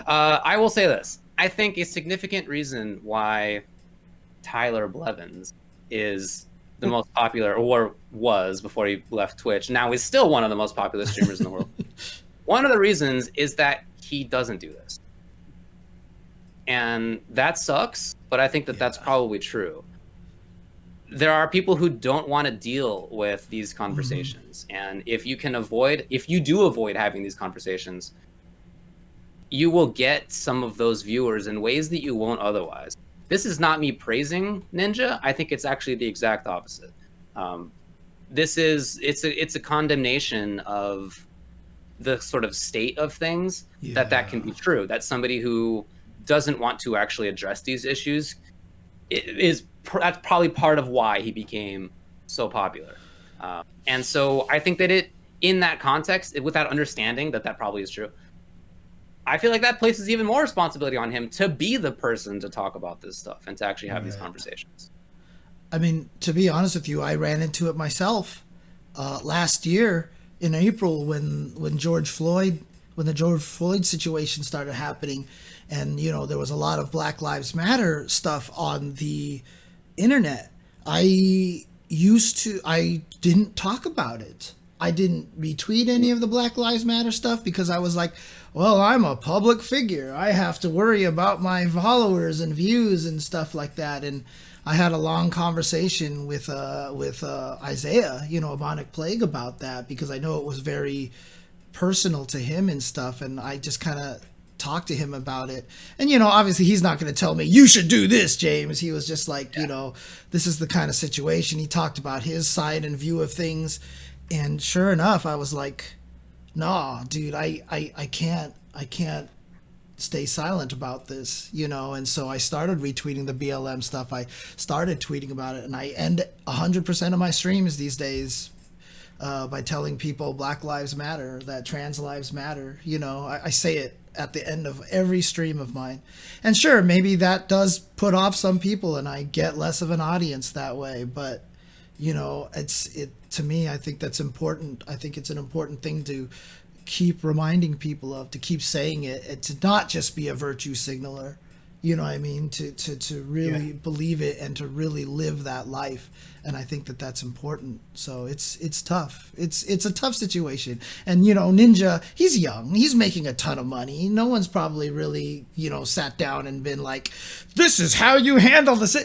I will say this. I think a significant reason why Tyler Blevins is the most popular, or was before he left Twitch, now is still one of the most popular streamers in the world. One of the reasons is that he doesn't do this. And that sucks, but I think that that's probably true. There are people who don't want to deal with these conversations. And if you do avoid having these conversations, you will get some of those viewers in ways that you won't otherwise. This is not me praising Ninja. I think it's actually the exact opposite. It's a condemnation of the sort of state of things, that can be true. That somebody who doesn't want to actually address these issues that's probably part of why he became so popular. And so I think that in that context, with that understanding that probably is true, I feel like that places even more responsibility on him to be the person to talk about this stuff and to actually have these conversations. I mean, to be honest with you, I ran into it myself last year in April when the George Floyd situation started happening, and you know there was a lot of Black Lives Matter stuff on the internet. I didn't talk about it. I didn't retweet any of the Black Lives Matter stuff because I was like, well, I'm a public figure. I have to worry about my followers and views and stuff like that. And I had a long conversation with Isaiah, Abonic Plague, about that, because I know it was very personal to him and stuff. And I just kind of talked to him about it. And, obviously he's not going to tell me, you should do this, James. He was just like, this is the kind of situation. He talked about his side and view of things. And sure enough, I was like, nah, dude, I can't stay silent about this, and so I started retweeting the BLM stuff. I started tweeting about it, and I end 100% of my streams these days by telling people Black Lives Matter, that trans lives matter. I say it at the end of every stream of mine. And sure, maybe that does put off some people and I get less of an audience that way, but to me, I think that's important. I think it's an important thing to keep reminding people of, to keep saying it, to not just be a virtue signaler, you know what I mean? To really believe it and to really live that life. And I think that's important. So it's tough. It's a tough situation. And, Ninja, he's young. He's making a ton of money. No one's probably really, sat down and been like, this is how you handle this.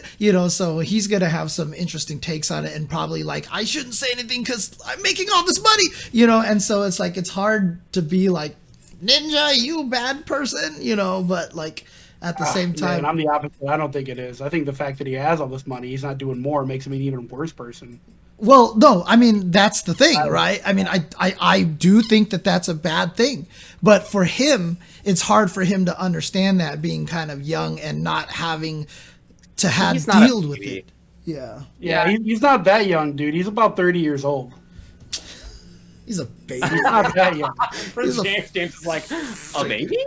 So he's going to have some interesting takes on it, and probably like, I shouldn't say anything because I'm making all this money, and so it's like, it's hard to be like, Ninja, you bad person, you know, but like at the same time. Man, I'm the opposite. I don't think it is. I think the fact that he has all this money, he's not doing more, makes him an even worse person. Well, no, I mean, that's the thing, right? I mean, I do think that that's a bad thing. But for him, it's hard for him to understand that, being kind of young and not having to have dealt with it. Yeah. Yeah, he's not that young, dude. He's about 30 years old. He's a baby. He's not that young. James is like, a baby?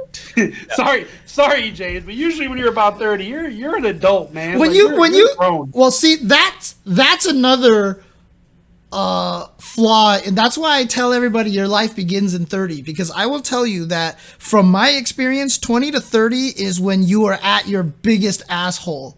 Sorry, James, but usually when you're about 30, you're an adult, man. When you grown. Well, see, that's another flaw, and that's why I tell everybody your life begins in 30, because I will tell you that from my experience, 20 to 30 is when you are at your biggest asshole.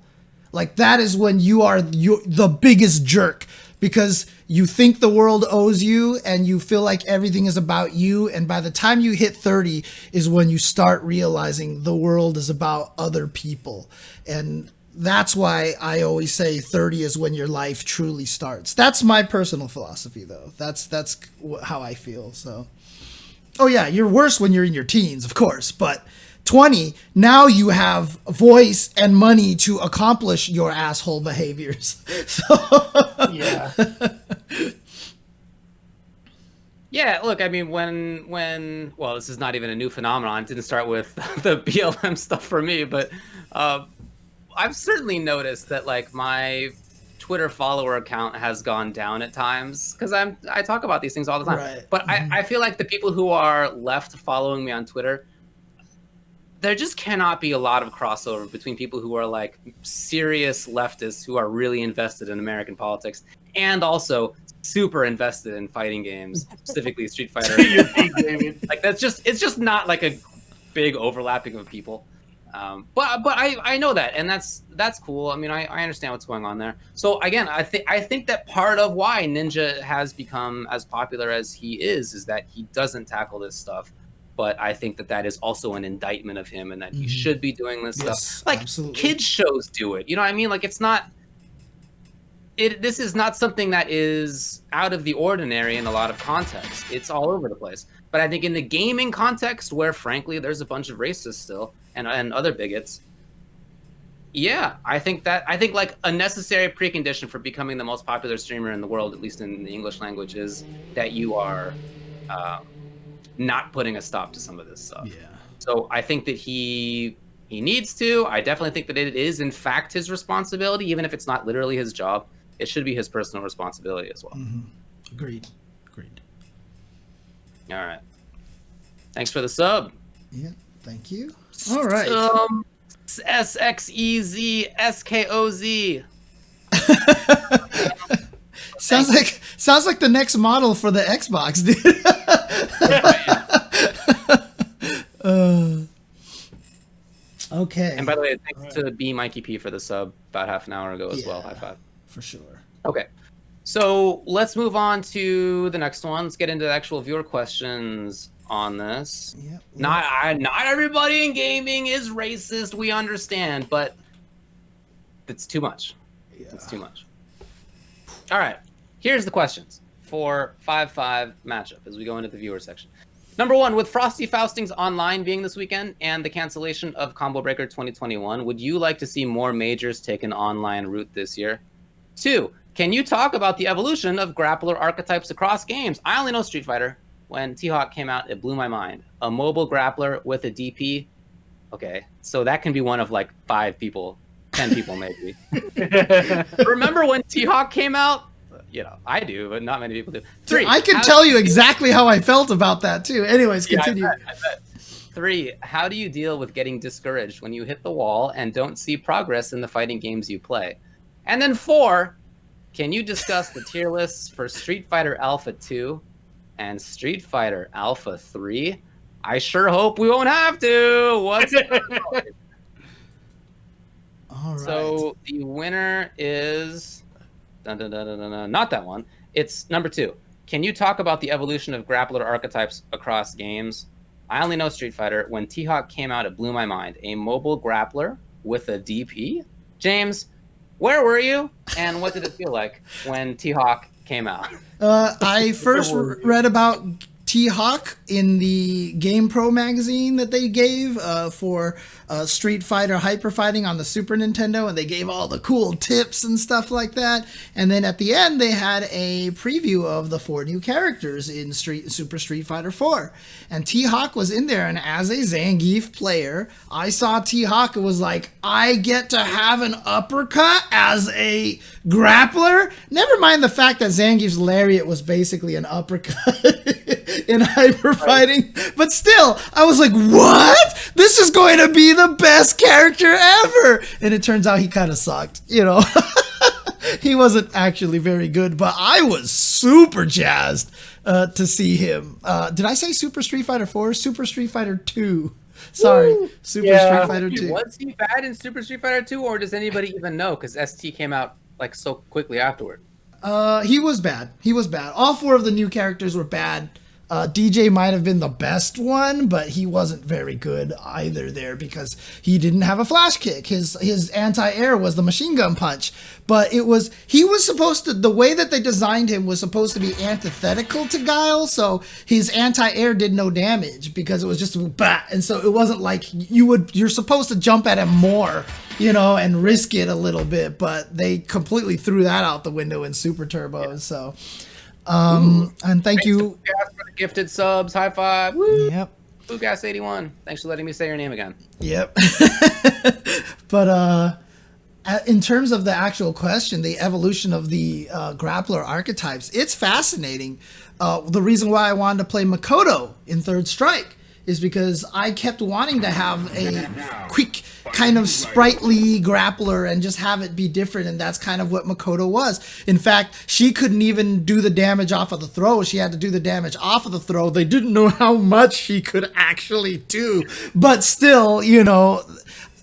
Like, that is when you are the biggest jerk, because you think the world owes you and you feel like everything is about you, and by the time you hit 30 is when you start realizing the world is about other people. And that's why I always say 30 is when your life truly starts. That's my personal philosophy, though. That's how I feel. So, oh yeah, you're worse when you're in your teens, of course, but 20, now you have voice and money to accomplish your asshole behaviors. So, yeah. Yeah, look, I mean, when well, this is not even a new phenomenon. It didn't start with the BLM stuff for me, but I've certainly noticed that, like, my Twitter follower account has gone down at times, because I talk about these things all the time. Right. But I feel like the people who are left following me on Twitter, there just cannot be a lot of crossover between people who are like serious leftists who are really invested in American politics and also super invested in fighting games, specifically Street Fighter. Like, it's just not like a big overlapping of people. But I know that, and that's cool. I mean, I understand what's going on there. So again, I think that part of why Ninja has become as popular as he is that he doesn't tackle this stuff. But I think that is also an indictment of him, and that he should be doing this stuff. Like, absolutely. Kids shows do it. You know what I mean? Like, it's not. This is not something that is out of the ordinary in a lot of contexts. It's all over the place. But I think in the gaming context, where frankly there's a bunch of racists still and other bigots, yeah, I think like a necessary precondition for becoming the most popular streamer in the world, at least in the English language, is that you are not putting a stop to some of this stuff. Yeah. So I think that he needs to. I definitely think that it is in fact his responsibility, even if it's not literally his job. It should be his personal responsibility as well. Mm-hmm. Agreed. All right. Thanks for the sub. Yeah, thank you. All right. SXEZSKOZ. Sounds like the next model for the Xbox, dude. Okay. And by the way, thanks to B Mikey P for the sub about half an hour ago as well. High five. For sure. Okay. So let's move on to the next one. Let's get into the actual viewer questions on this. Yep. Not everybody in gaming is racist, we understand, but it's too much. Yeah. It's too much. All right. Here's the questions for 5-5 matchup as we go into the viewer section. Number 1, with Frosty Fausting's Online being this weekend and the cancellation of Combo Breaker 2021, would you like to see more majors take an online route this year? 2, can you talk about the evolution of grappler archetypes across games? I only know Street Fighter. When T-Hawk came out, it blew my mind. A mobile grappler with a DP? Okay, so that can be one of like 5 people, 10 people maybe. Remember when T-Hawk came out? You know, I do, but not many people do. 3, I can tell you exactly how I felt about that too. Anyways, continue. I bet. 3, how do you deal with getting discouraged when you hit the wall and don't see progress in the fighting games you play? And then 4, can you discuss the tier lists for Street Fighter Alpha 2 and Street Fighter Alpha 3? I sure hope we won't have to. What's All right. So the winner is not that one. It's number 2. Can you talk about the evolution of grappler archetypes across games? I only know Street Fighter. When T-Hawk came out, it blew my mind. A mobile grappler with a DP? James, where were you? And what did it feel like when T-Hawk came out? I first read about T-Hawk in the Game Pro magazine that they gave for Street Fighter Hyper Fighting on the Super Nintendo, and they gave all the cool tips and stuff like that. And then at the end, they had a preview of the 4 new characters in Super Street Fighter 4. And T-Hawk was in there, and as a Zangief player, I saw T-Hawk and was like, I get to have an uppercut as a grappler? Never mind the fact that Zangief's lariat was basically an uppercut in Hyper Fighting. But still, I was like, what? This is going to be the best character ever. And it turns out he kind of sucked, you know. He wasn't actually very good, but I was super jazzed to see him. Did I say Super Street Fighter 4? Super Street Fighter 2. Sorry, Woo! Super Yeah. Street Fighter 2. Was he bad in Super Street Fighter 2, or does anybody even know? Because ST came out like so quickly afterward. He was bad. He was bad. All 4 of the new characters were bad. DJ might have been the best one, but he wasn't very good either there because he didn't have a flash kick. His anti-air was the machine gun punch. But he was supposed to, the way that they designed him was supposed to be antithetical to Guile, so his anti-air did no damage because it was just a bat. And so it wasn't like you're supposed to jump at him more, you know, and risk it a little bit, but they completely threw that out the window in Super Turbo. Yeah. So and thank you for the gifted subs. High five. Woo. Yep. Gas81. Thanks for letting me say your name again. Yep. But in terms of the actual question, the evolution of the grappler archetypes, it's fascinating. The reason why I wanted to play Makoto in Third Strike is because I kept wanting to have a quick kind of sprightly grappler and just have it be different, and that's kind of what Makoto was. In fact, she couldn't even do the damage off of the throw. She had to do the damage off of the throw. They didn't know how much she could actually do, but still, you know,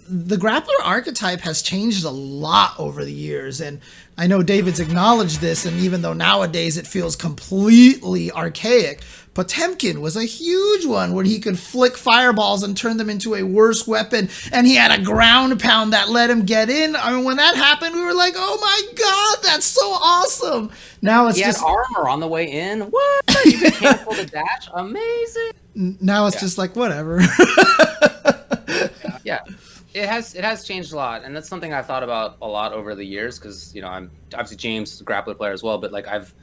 the grappler archetype has changed a lot over the years, and I know David's acknowledged this, and even though nowadays it feels completely archaic, Potemkin was a huge one where he could flick fireballs and turn them into a worse weapon, and he had a ground pound that let him get in. I mean, when that happened, we were like, oh my god, that's so awesome. Now it's just had armor on the way in. What? You could cancel the dash? Amazing. Now it's just like, whatever. Yeah. It has changed a lot, and that's something I've thought about a lot over the years because, you know, I'm obviously James, a grappler player as well, but like I've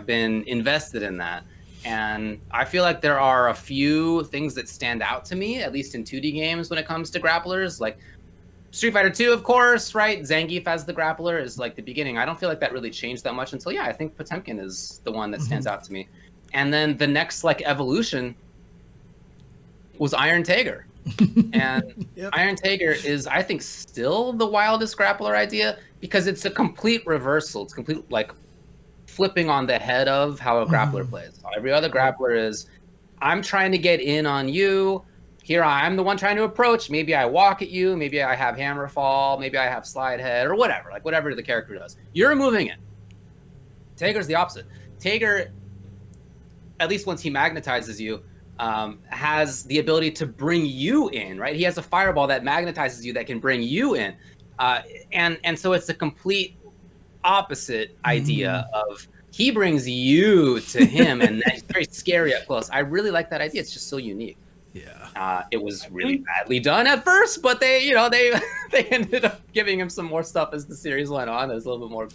been invested in that. And I feel like there are a few things that stand out to me, at least in 2D games, when it comes to grapplers. Like Street Fighter 2, of course, right? Zangief as the grappler is like the beginning. I don't feel like that really changed that much until, yeah, I think Potemkin is the one that stands out to me. And then the next like evolution was Iron Tager. And yep. Iron Tager is, I think, still the wildest grappler idea because it's a complete reversal. It's complete like flipping on the head of how a grappler plays. Every other grappler is, I'm trying to get in on you. Here I'm the one trying to approach. Maybe I walk at you. Maybe I have hammer fall. Maybe I have slide head or whatever. Like whatever the character does. You're moving in. Tager's the opposite. Tager, at least once he magnetizes you, has the ability to bring you in, right? He has a fireball that magnetizes you that can bring you in. And so it's a complete opposite idea of he brings you to him, and that's very scary up close. I really like that idea. It's just so unique. Yeah. It was really badly done at first, but they ended up giving him some more stuff as the series went on. It was a little bit more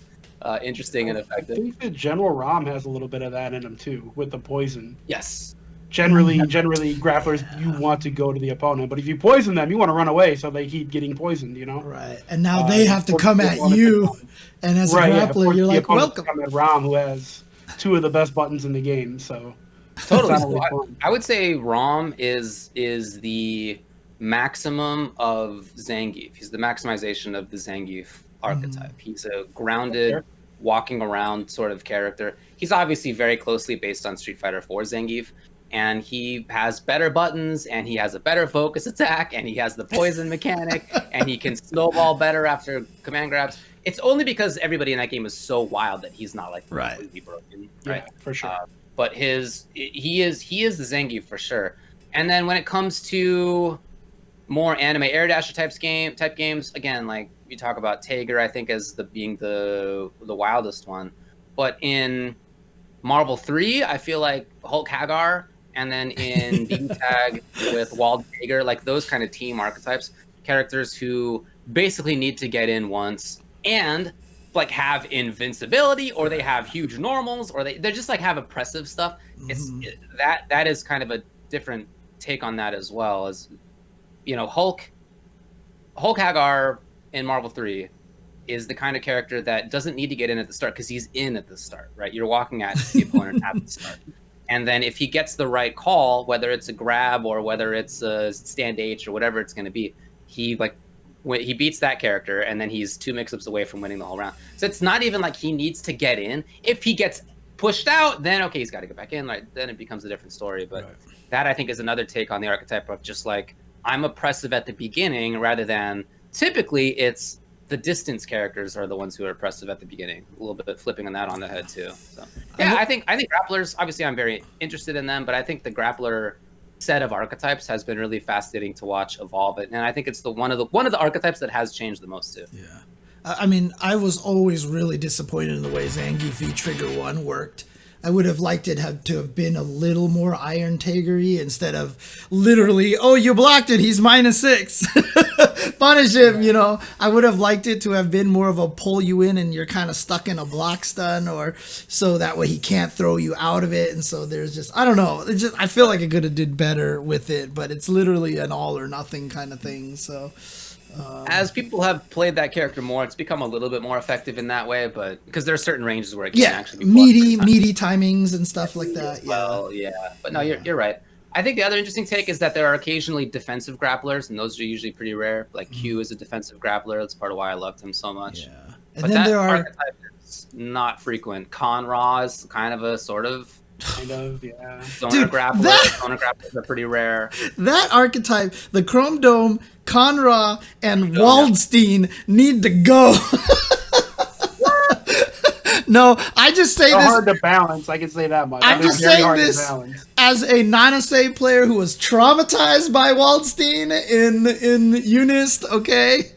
interesting and effective. I think that General Rom has a little bit of that in him too, with the poison. Yes. Generally, grapplers, you want to go to the opponent, but if you poison them, you want to run away, so they keep getting poisoned, you know? Right, and now they have to come at you, and as a grappler, you're like, welcome. Come at Rom, who has 2 of the best buttons in the game, so... Totally. So I would say Rom is the maximum of Zangief. He's the maximization of the Zangief archetype. He's a grounded, walking around sort of character. He's obviously very closely based on Street Fighter 4 Zangief. And he has better buttons, and he has a better focus attack, and he has the poison mechanic, and he can snowball better after command grabs. It's only because everybody in that game is so wild that he's not like completely broken, right? Yeah, for sure. But he is the Zangief for sure. And then when it comes to more anime air dasher type games, again, like we talk about Tager, I think as being the wildest one. But in Marvel 3, I feel like Hulk Hagar and then in B tag with Wald Jaeger, like those kind of team archetypes, characters who basically need to get in once and like have invincibility, or they have huge normals, or they're just like have oppressive stuff. That is kind of a different take on that as well. As Hulk Hagar in Marvel 3 is the kind of character that doesn't need to get in at the start because he's in at the start, right? You're walking at the opponent at the start. And then if he gets the right call, whether it's a grab or whether it's a stand H or whatever it's going to be, he beats that character, and then he's 2 mix-ups away from winning the whole round. So it's not even like he needs to get in. If he gets pushed out, then okay, he's got to get back in. Like then it becomes a different story. But that I think is another take on the archetype of just like I'm oppressive at the beginning, rather than typically it's the distance characters are the ones who are oppressive at the beginning. A little bit flipping on that on the head too. So yeah, I think grapplers. Obviously, I'm very interested in them, but I think the grappler set of archetypes has been really fascinating to watch evolve it, and I think it's one of the archetypes that has changed the most too. Yeah, I mean, I was always really disappointed in the way Zangief Trigger 1 worked. I would have liked it to have been a little more Iron Tigery instead of literally, oh, you blocked it, he's -6. Punish him, I would have liked it to have been more of a pull you in and you're kind of stuck in a block stun, or so that way he can't throw you out of it. And so there's just, I don't know. I feel like I could have did better with it, but it's literally an all or nothing kind of thing. So. As people have played that character more, it's become a little bit more effective in that way, but because there are certain ranges where it can actually be meaty timings and stuff like that. Well, yeah, but no, you're right. I think the other interesting take is that there are occasionally defensive grapplers, and those are usually pretty rare. Like Q is a defensive grappler. That's part of why I loved him so much. Yeah, and but then that there are archetype is not frequent. Conra is kind of a sort of. Kind of, yeah. Sonar grapplers are pretty rare. That archetype, the Chrome Dome, Conra, and Waldstein need to go. No, I just say They're this. hard to balance. I can say that much. I'm just saying this as a non-Asay player who was traumatized by Waldstein in Unist. Okay,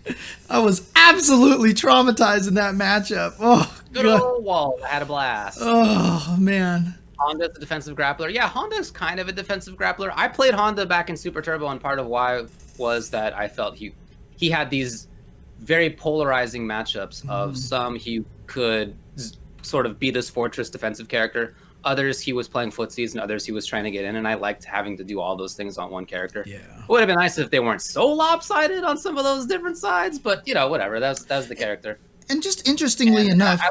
I was absolutely traumatized in that matchup. Oh, good old Wald had a blast. Oh man. Honda's a defensive grappler. Yeah, Honda's kind of a defensive grappler. I played Honda back in Super Turbo, and part of why was that I felt he had these very polarizing matchups of some he could sort of be this fortress defensive character. Others he was playing footsies, and others he was trying to get in, and I liked having to do all those things on one character. Yeah. It would have been nice if they weren't so lopsided on some of those different sides, but whatever. That was the character. And just interestingly enough,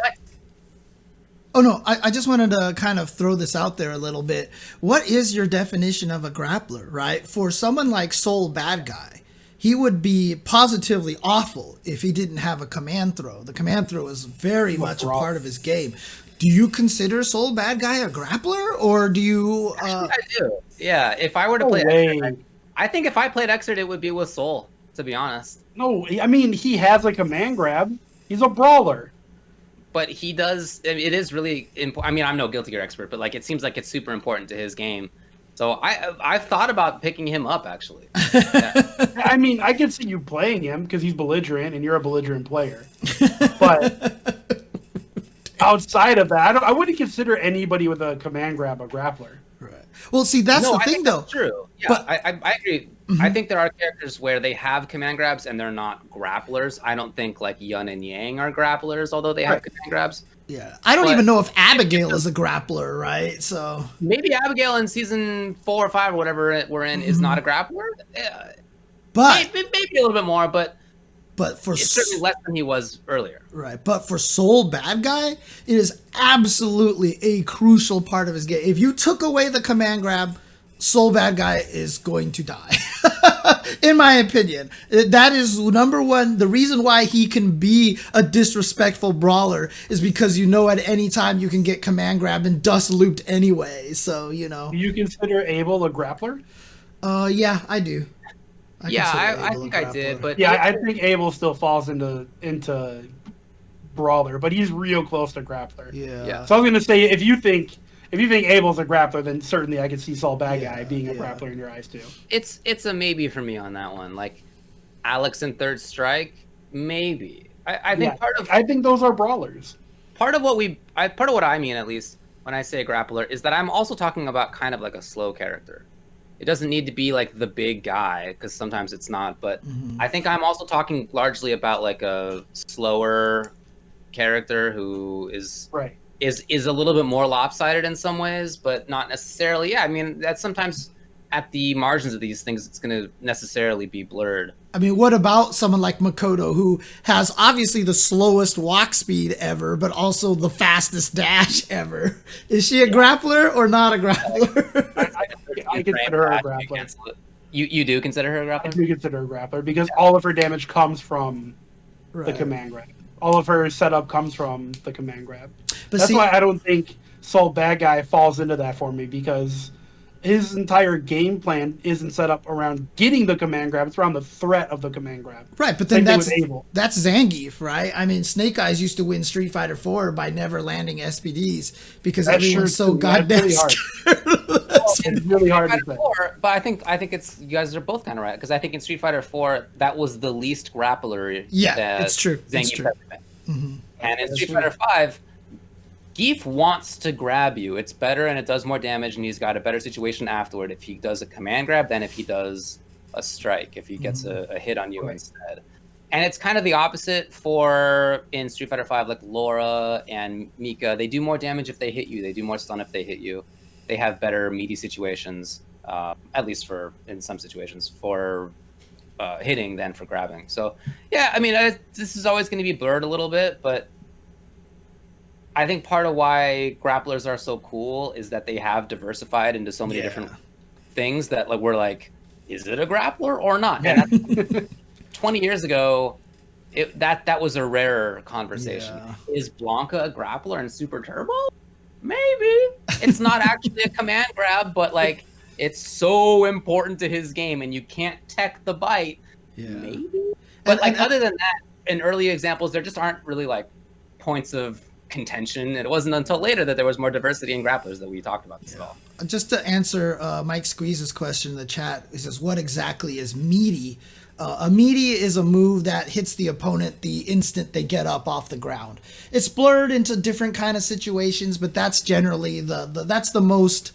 oh no, I just wanted to kind of throw this out there a little bit. What is your definition of a grappler, right? For someone like TheBadGuy, he would be positively awful if he didn't have a command throw. The command throw is very much a part of his game. Do you consider TheBadGuy a grappler, or do you? Actually, I do. Yeah, if I were to play Exert, I think if I played Exert, it would be with Soul, to be honest. No, I mean, he has a command grab. He's a brawler. But he does. It is really important. I mean, I'm no Guilty Gear expert, but like it seems like it's super important to his game. So I've thought about picking him up actually. Yeah. I mean, I could see you playing him because he's belligerent and you're a belligerent player. But outside of that, I wouldn't consider anybody with a command grab a grappler. Right. Well, see, that's the thing, though. That's true. Yeah, but, I agree. Mm-hmm. I think there are characters where they have command grabs and they're not grapplers. I don't think like Yun and Yang are grapplers, although they have command grabs. Yeah, I don't even know if Abigail is a grappler, right? So maybe Abigail in season 4 or 5 or whatever we're in is not a grappler. But maybe a little bit more, but for it's certainly less than he was earlier. Right, but for TheBadGuy, it is absolutely a crucial part of his game. If you took away the command grab, TheBadGuy is going to die. In my opinion, that is number one. The reason why he can be a disrespectful brawler is because at any time you can get command grabbed and dust looped anyway. So Do you consider Abel a grappler? Yeah, I do. I think I did, but yeah, I think Abel still falls into brawler, but he's real close to grappler. Yeah. So I was gonna say if you think Abel's a grappler, then certainly I could see TheBadGuy being a grappler in your eyes too. It's a maybe for me on that one. Like Alex in Third Strike, maybe. I think I think those are brawlers. Part of what I mean, at least, when I say grappler is that I'm also talking about kind of like a slow character. It doesn't need to be like the big guy, because sometimes it's not. But I think I'm also talking largely about like a slower character who is a little bit more lopsided in some ways, but not necessarily. Yeah, I mean, that's sometimes at the margins of these things, it's going to necessarily be blurred. I mean, what about someone like Makoto, who has obviously the slowest walk speed ever, but also the fastest dash ever? Is she a grappler or not a grappler? I consider her a grappler. You do consider her a grappler? I do consider her a grappler because all of her damage comes from the command grab. All of her setup comes from the command grab. But that's why I don't think TheBadGuy falls into that for me, because his entire game plan isn't set up around getting the command grab. It's around the threat of the command grab. Right, but then that's Zangief, right? I mean, Snake Eyes used to win Street Fighter 4 by never landing SPDs because everyone's so goddamn scared. It's really hard to say. But I think it's, you guys are both kind of right, because I think in Street Fighter 4 that was the least grappler. Yeah, it's true. Zangief ever been. And in Street Fighter 5. Geef wants to grab you. It's better and it does more damage, and he's got a better situation afterward if he does a command grab than if he does a strike, if he gets a hit on you instead. And it's kind of the opposite for in Street Fighter 5, like Laura and Mika. They do more damage if they hit you. They do more stun if they hit you. They have better meaty situations, at least in some situations, for hitting than for grabbing. So, yeah, I mean, this is always going to be blurred a little bit, but I think part of why grapplers are so cool is that they have diversified into so many different things that like we're like, is it a grappler or not? And that's, 20 years ago, that was a rarer conversation. Yeah. Is Blanca a grappler in Super Turbo? Maybe. It's not actually a command grab, but like it's so important to his game, and you can't tech the bite. Yeah. Maybe. But like other than that, in early examples, there just aren't really like points of contention. It wasn't until later that there was more diversity in grapplers that we talked about this at all. Just to answer Mike Squeeze's question in the chat, he says, what exactly is meaty? A meaty is a move that hits the opponent the instant they get up off the ground. It's blurred into different kind of situations, but that's generally that's the most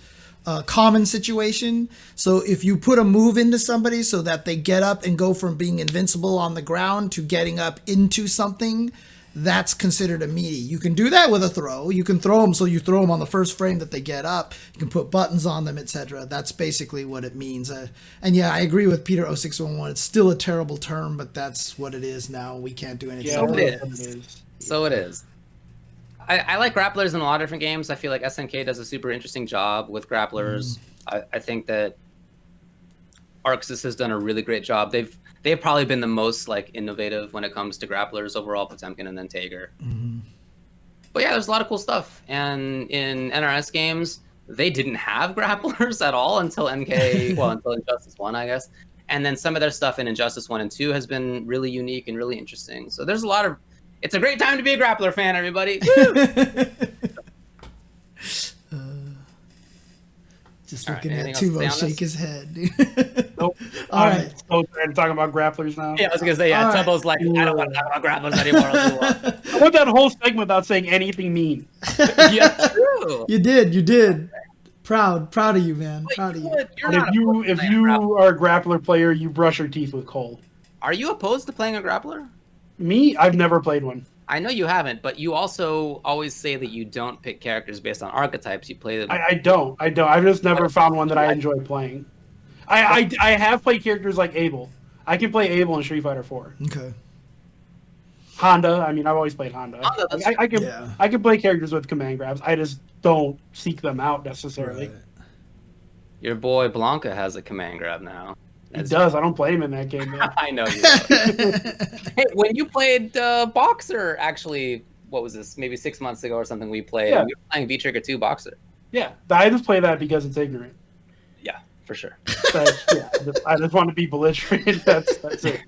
common situation. So if you put a move into somebody so that they get up and go from being invincible on the ground to getting up into something, that's considered a meaty. You can do that with a throw. You can throw them so you throw them on the first frame that they get up. You can put buttons on them, etc. That's basically what it means. And yeah, I agree with Peter 0611. It's still a terrible term, but that's what it is now. We can't do anything. So it is. I like grapplers in a lot of different games. I feel like SNK does a super interesting job with grapplers. I think that Arxis has done a really great job. They've probably been the most like innovative when it comes to grapplers overall, Potemkin and then Tager. But yeah, there's a lot of cool stuff. And in NRS games, they didn't have grapplers at all until until Injustice 1, I guess. And then some of their stuff in Injustice 1 and 2 has been really unique and really interesting. So there's a lot of, it's a great time to be a grappler fan, everybody. Just looking at Tuvo shake his head. Nope. All right. So we're talking about grapplers now. Yeah, I was gonna say Tuvo's like, I don't want to talk about grapplers anymore. I went that whole segment without saying anything mean. Yeah, true. You did. Proud of you, man. Proud of you. If you are a grappler player, you brush your teeth with coal. Are you opposed to playing a grappler? Me, I've never played one. I know you haven't, but you also always say that you don't pick characters based on archetypes. You play them. I don't. I've just never found one that I enjoy playing. I have played characters like Abel. I can play Abel in Street Fighter 4. Okay. Honda. I mean, I've always played Honda. I can play characters with command grabs. I just don't seek them out necessarily. Right. Your boy Blanca has a command grab now. He does. I don't play him in that game, though. I know you don't. Hey, when you played Boxer, actually, what was this? Maybe 6 months ago or something we played. Yeah. We were playing V-Trigger 2 Boxer. Yeah. I just play that because it's ignorant. Yeah, for sure. I just want to be belligerent. That's it.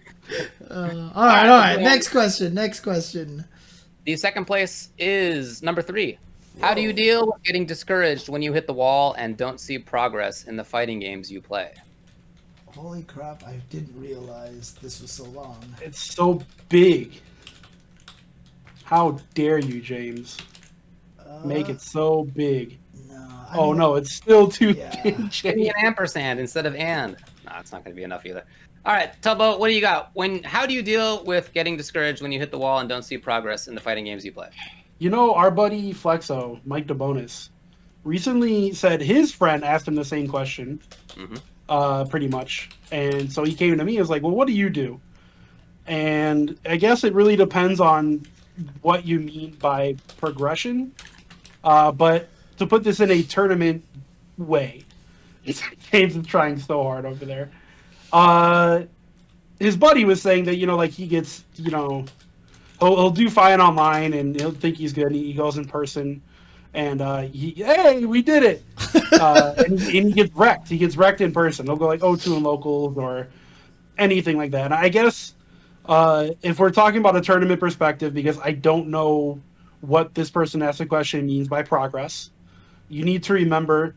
All right. Next question. The second place is number 3. How do you deal with getting discouraged when you hit the wall and don't see progress in the fighting games you play? Holy crap, I didn't realize this was so long. It's so big. How dare you, James? Make it so big. No. Oh no, it's still too Yeah. Give me an ampersand instead of and. No, it's not going to be enough either. All right, Tubbo, what do you got? How do you deal with getting discouraged when you hit the wall and don't see progress in the fighting games you play? You know, our buddy Flexo, Mike DeBonis, recently said his friend asked him the same question, pretty much. And so he came to me and was like, well, what do you do? And I guess it really depends on what you mean by progression. But to put this in a tournament way, James is trying so hard over there. His buddy was saying that, like he gets, he'll do fine online and he'll think he's good. And he goes in person and hey, we did it. And he gets wrecked. He gets wrecked in person. He'll go like 0-2 in locals or anything like that. And I guess if we're talking about a tournament perspective, because I don't know what this person asked the question means by progress, you need to remember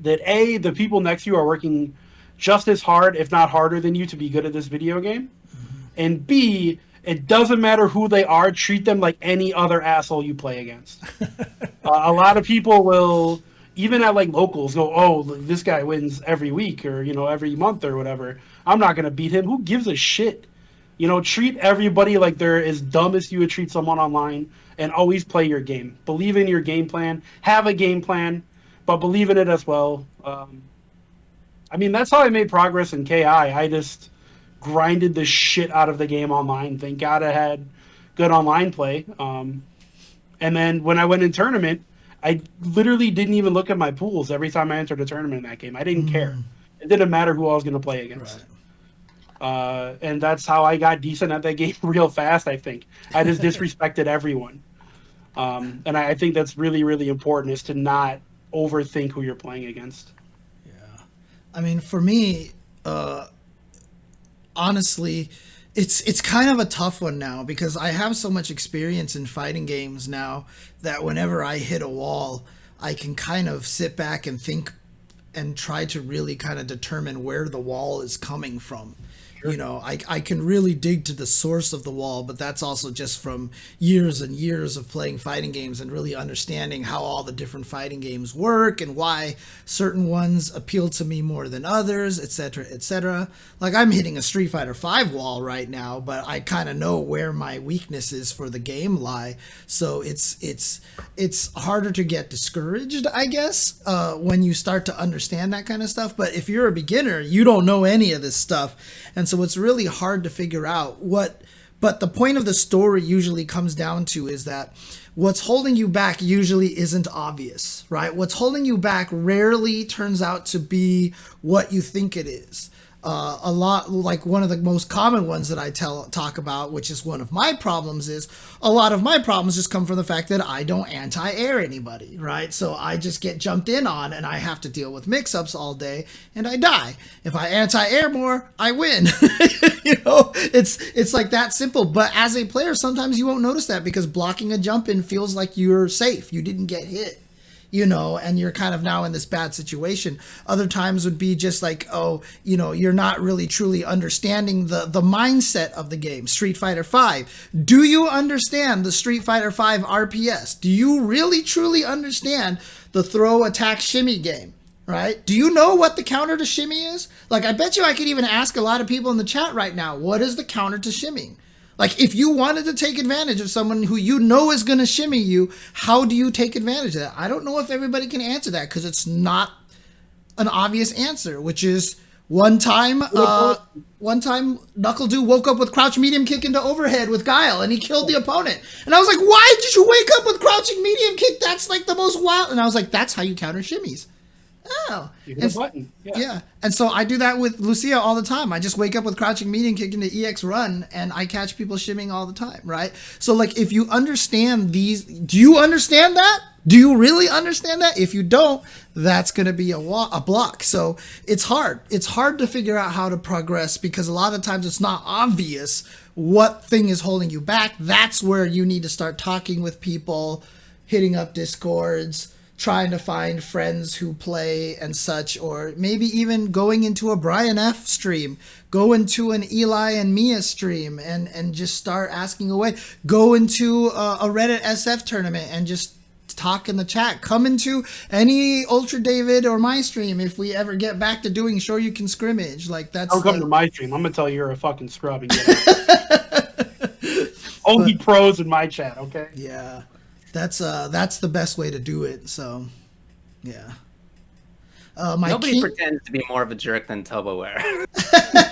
that A, the people next to you are working just as hard, if not harder than you, to be good at this video game. And B, it doesn't matter who they are, treat them like any other asshole you play against. A lot of people will, even at like locals, go, oh, this guy wins every week or, every month or whatever. I'm not going to beat him. Who gives a shit? Treat everybody like they're as dumb as you would treat someone online and always play your game. Believe in your game plan. Have a game plan, but believe in it as well. That's how I made progress in KI. I just grinded the shit out of the game online. Thank God I had good online play. And then when I went in tournament, I literally didn't even look at my pools every time I entered a tournament in that game. I didn't care. It didn't matter who I was going to play against. Right. And that's how I got decent at that game real fast, I think. I just disrespected everyone. And I think that's really, really important, is to not overthink who you're playing against. For me, honestly, it's kind of a tough one now because I have so much experience in fighting games now that whenever I hit a wall, I can kind of sit back and think and try to really kind of determine where the wall is coming from. Sure. I can really dig to the source of the wall, but that's also just from years and years of playing fighting games and really understanding how all the different fighting games work and why certain ones appeal to me more than others, etc., etc. Like I'm hitting a Street Fighter V wall right now, but I kind of know where my weaknesses for the game lie. So it's harder to get discouraged, I guess, when you start to understand that kind of stuff. But if you're a beginner, you don't know any of this stuff. And so it's really hard to figure out but the point of the story usually comes down to is that what's holding you back usually isn't obvious, right? What's holding you back rarely turns out to be what you think it is. A lot, like one of the most common ones that I talk about, which is one of my problems, is a lot of my problems just come from the fact that I don't anti-air anybody, right? So I just get jumped in on and I have to deal with mix-ups all day and I die. If I anti-air more, I win. It's like that simple. But as a player, sometimes you won't notice that because blocking a jump in feels like you're safe. You didn't get hit. And you're kind of now in this bad situation. Other times would be just like, you're not really truly understanding the mindset of the game. Street Fighter V. Do you understand the Street Fighter V RPS? Do you really truly understand the throw, attack, shimmy game? Right? Do you know what the counter to shimmy is? Like, I bet you I could even ask a lot of people in the chat right now, what is the counter to shimmying? Like, if you wanted to take advantage of someone who you know is going to shimmy you, how do you take advantage of that? I don't know if everybody can answer that because it's not an obvious answer, which is one time Knuckle Dude woke up with crouch medium kick into overhead with Guile and he killed the opponent. And I was like, why did you wake up with crouching medium kick? That's like the most wild. And I was like, that's how you counter shimmies. Oh, you hit a button. Yeah. And so I do that with Lucia all the time. I just wake up with crouching medium kick into EX run and I catch people shimming all the time, right? So like if you understand these, do you understand that? Do you really understand that? If you don't, that's going to be a block. So it's hard. It's hard to figure out how to progress because a lot of times it's not obvious what thing is holding you back. That's where you need to start talking with people, hitting up Discords, trying to find friends who play and such, or maybe even going into a Brian F stream, go into an Eli and Mia stream and just start asking away. Go into a Reddit SF tournament and just talk in the chat. Come into any Ultra David or my stream if we ever get back to doing Sure You Can Scrimmage. Like that's. Don't come to my stream. I'm gonna tell you you're a fucking scrub. And get Only pros in my chat, okay? Yeah, that's the best way to do it. So, yeah. Nobody pretends to be more of a jerk than Tubaware.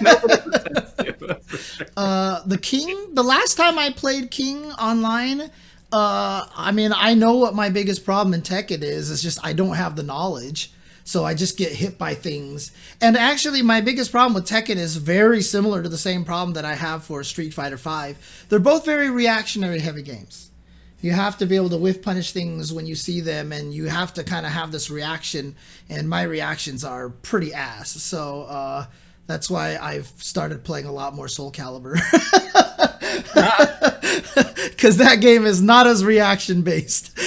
Nobody pretends to. That's for sure. The last time I played King online, I mean, I know what my biggest problem in Tekken is. It's just I don't have the knowledge. So I just get hit by things. And actually, my biggest problem with Tekken is very similar to the same problem that I have for Street Fighter V. They're both very reactionary heavy games. You have to be able to whiff punish things when you see them, and you have to kind of have this reaction, and my reactions are pretty ass. So that's why I've started playing a lot more Soul Calibur. Because that game is not as reaction-based.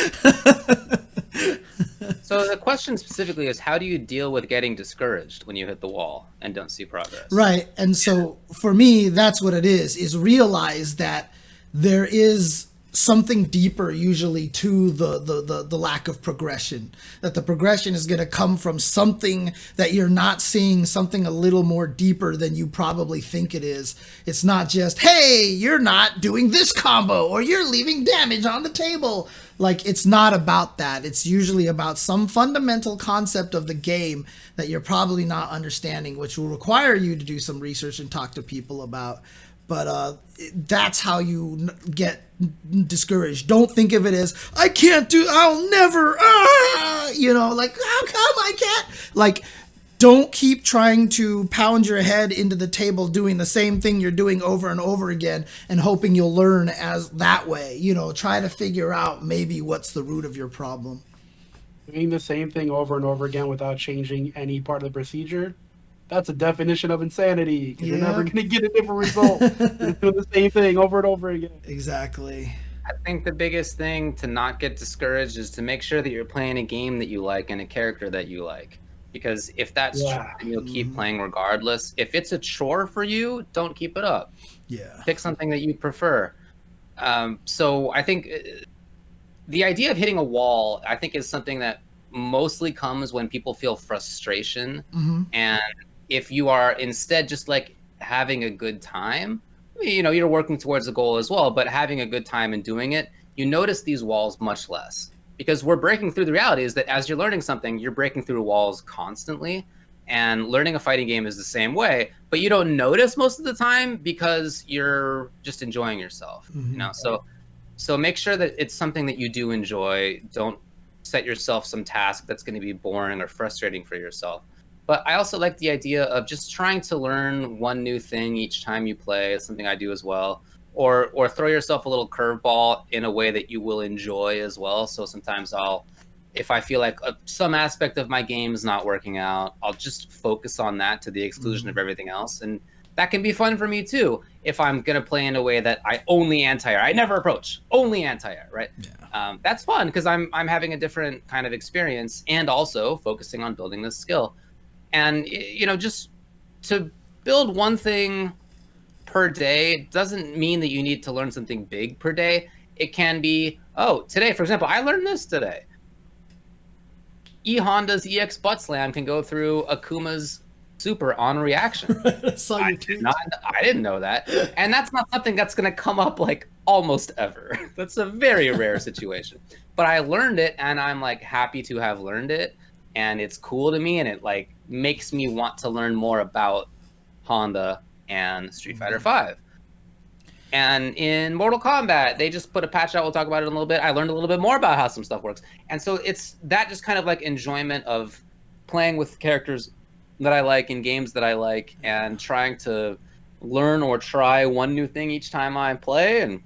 So the question specifically is, how do you deal with getting discouraged when you hit the wall and don't see progress? Right, and so for me, that's what it is realize that there is something deeper usually to the lack of progression, that the progression is going to come from something that you're not seeing, something a little more deeper than you probably think it is. It's not just, hey, you're not doing this combo, or you're leaving damage on the table. Like, it's not about that. It's usually about some fundamental concept of the game that you're probably not understanding, which will require you to do some research and talk to people about. But that's how you get discouraged. Don't think of it as, I'll never, like, how come I can't? Like, don't keep trying to pound your head into the table doing the same thing you're doing over and over again and hoping you'll learn as that way. Try to figure out maybe what's the root of your problem. Doing the same thing over and over again without changing any part of the procedure, that's a definition of insanity. Because you're never going to get a different result. You're doing the same thing over and over again. Exactly. I think the biggest thing to not get discouraged is to make sure that you're playing a game that you like and a character that you like. Because if that's true, then you'll keep playing regardless. If it's a chore for you, don't keep it up. Yeah. Pick something that you prefer. So I think the idea of hitting a wall, I think, is something that mostly comes when people feel frustration. Mm-hmm. And if you are instead just like having a good time, you're working towards a goal as well, but having a good time and doing it, you notice these walls much less. Because we're breaking through the reality is that as you're learning something, you're breaking through walls constantly. And learning a fighting game is the same way, but you don't notice most of the time because you're just enjoying yourself. Mm-hmm. So make sure that it's something that you do enjoy. Don't set yourself some task that's going to be boring or frustrating for yourself. But I also like the idea of just trying to learn one new thing each time you play. It's something I do as well. Or throw yourself a little curveball in a way that you will enjoy as well. So sometimes if I feel like some aspect of my game is not working out, I'll just focus on that to the exclusion of everything else. And that can be fun for me too. If I'm going to play in a way that I only anti-air, I never approach, only anti-air, right? Yeah. That's fun because I'm having a different kind of experience and also focusing on building this skill. And, just to build one thing per day doesn't mean that you need to learn something big per day. It can be, today, for example, I learned this today. E-Honda's EX butt slam can go through Akuma's super on reaction. I didn't know that. And that's not something that's going to come up like almost ever. That's a very rare situation. But I learned it and I'm like happy to have learned it. And it's cool to me and it like makes me want to learn more about Honda and Street Fighter V. And in Mortal Kombat, they just put a patch out. We'll talk about it in a little bit. I learned a little bit more about how some stuff works. And so it's that just kind of like enjoyment of playing with characters that I like in games that I like and trying to learn or try one new thing each time I play. And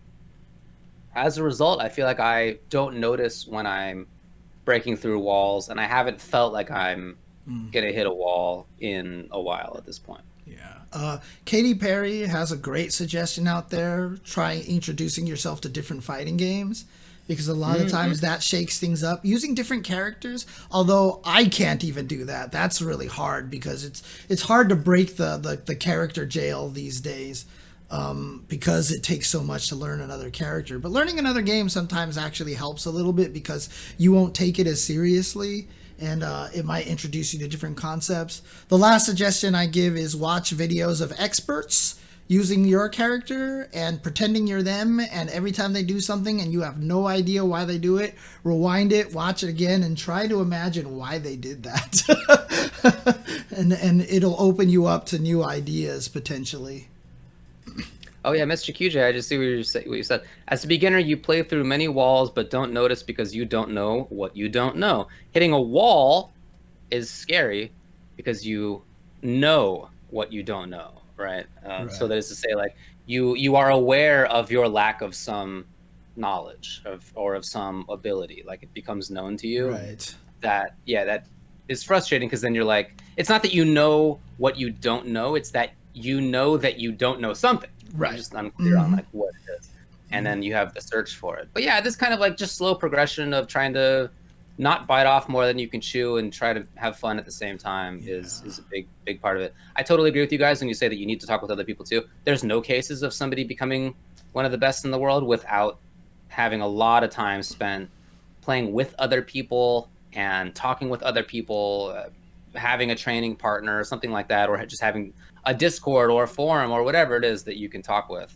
as a result, I feel like I don't notice when I'm breaking through walls, and I haven't felt like I'm going to hit a wall in a while at this point. Yeah. Katy Perry has a great suggestion out there. Try introducing yourself to different fighting games, because a lot of times that shakes things up. Using different characters, although I can't even do that. That's really hard because it's hard to break the character jail these days. because it takes so much to learn another character. But learning another game sometimes actually helps a little bit because you won't take it as seriously, and it might introduce you to different concepts. The last suggestion I give is watch videos of experts using your character and pretending you're them, and every time they do something and you have no idea why they do it, rewind it, watch it again, and try to imagine why they did that. and it'll open you up to new ideas potentially. Oh yeah, Mr. QJ, I just see what you said. As a beginner, you play through many walls but don't notice because you don't know what you don't know. Hitting a wall is scary because you know what you don't know, right? Right. So that is to say, like, you are aware of your lack of some knowledge or of some ability. Like, it becomes known to you. Right. That is frustrating because then you're like, it's not that you know what you don't know, it's that you know that you don't know something. Right. You're just unclear on like what it is, and then you have to search for it. But yeah, this kind of like just slow progression of trying to not bite off more than you can chew and try to have fun at the same time is a big part of it. I totally agree with you guys when you say that you need to talk with other people too. There's no cases of somebody becoming one of the best in the world without having a lot of time spent playing with other people and talking with other people, having a training partner or something like that, or just having a Discord or a forum or whatever it is that you can talk with.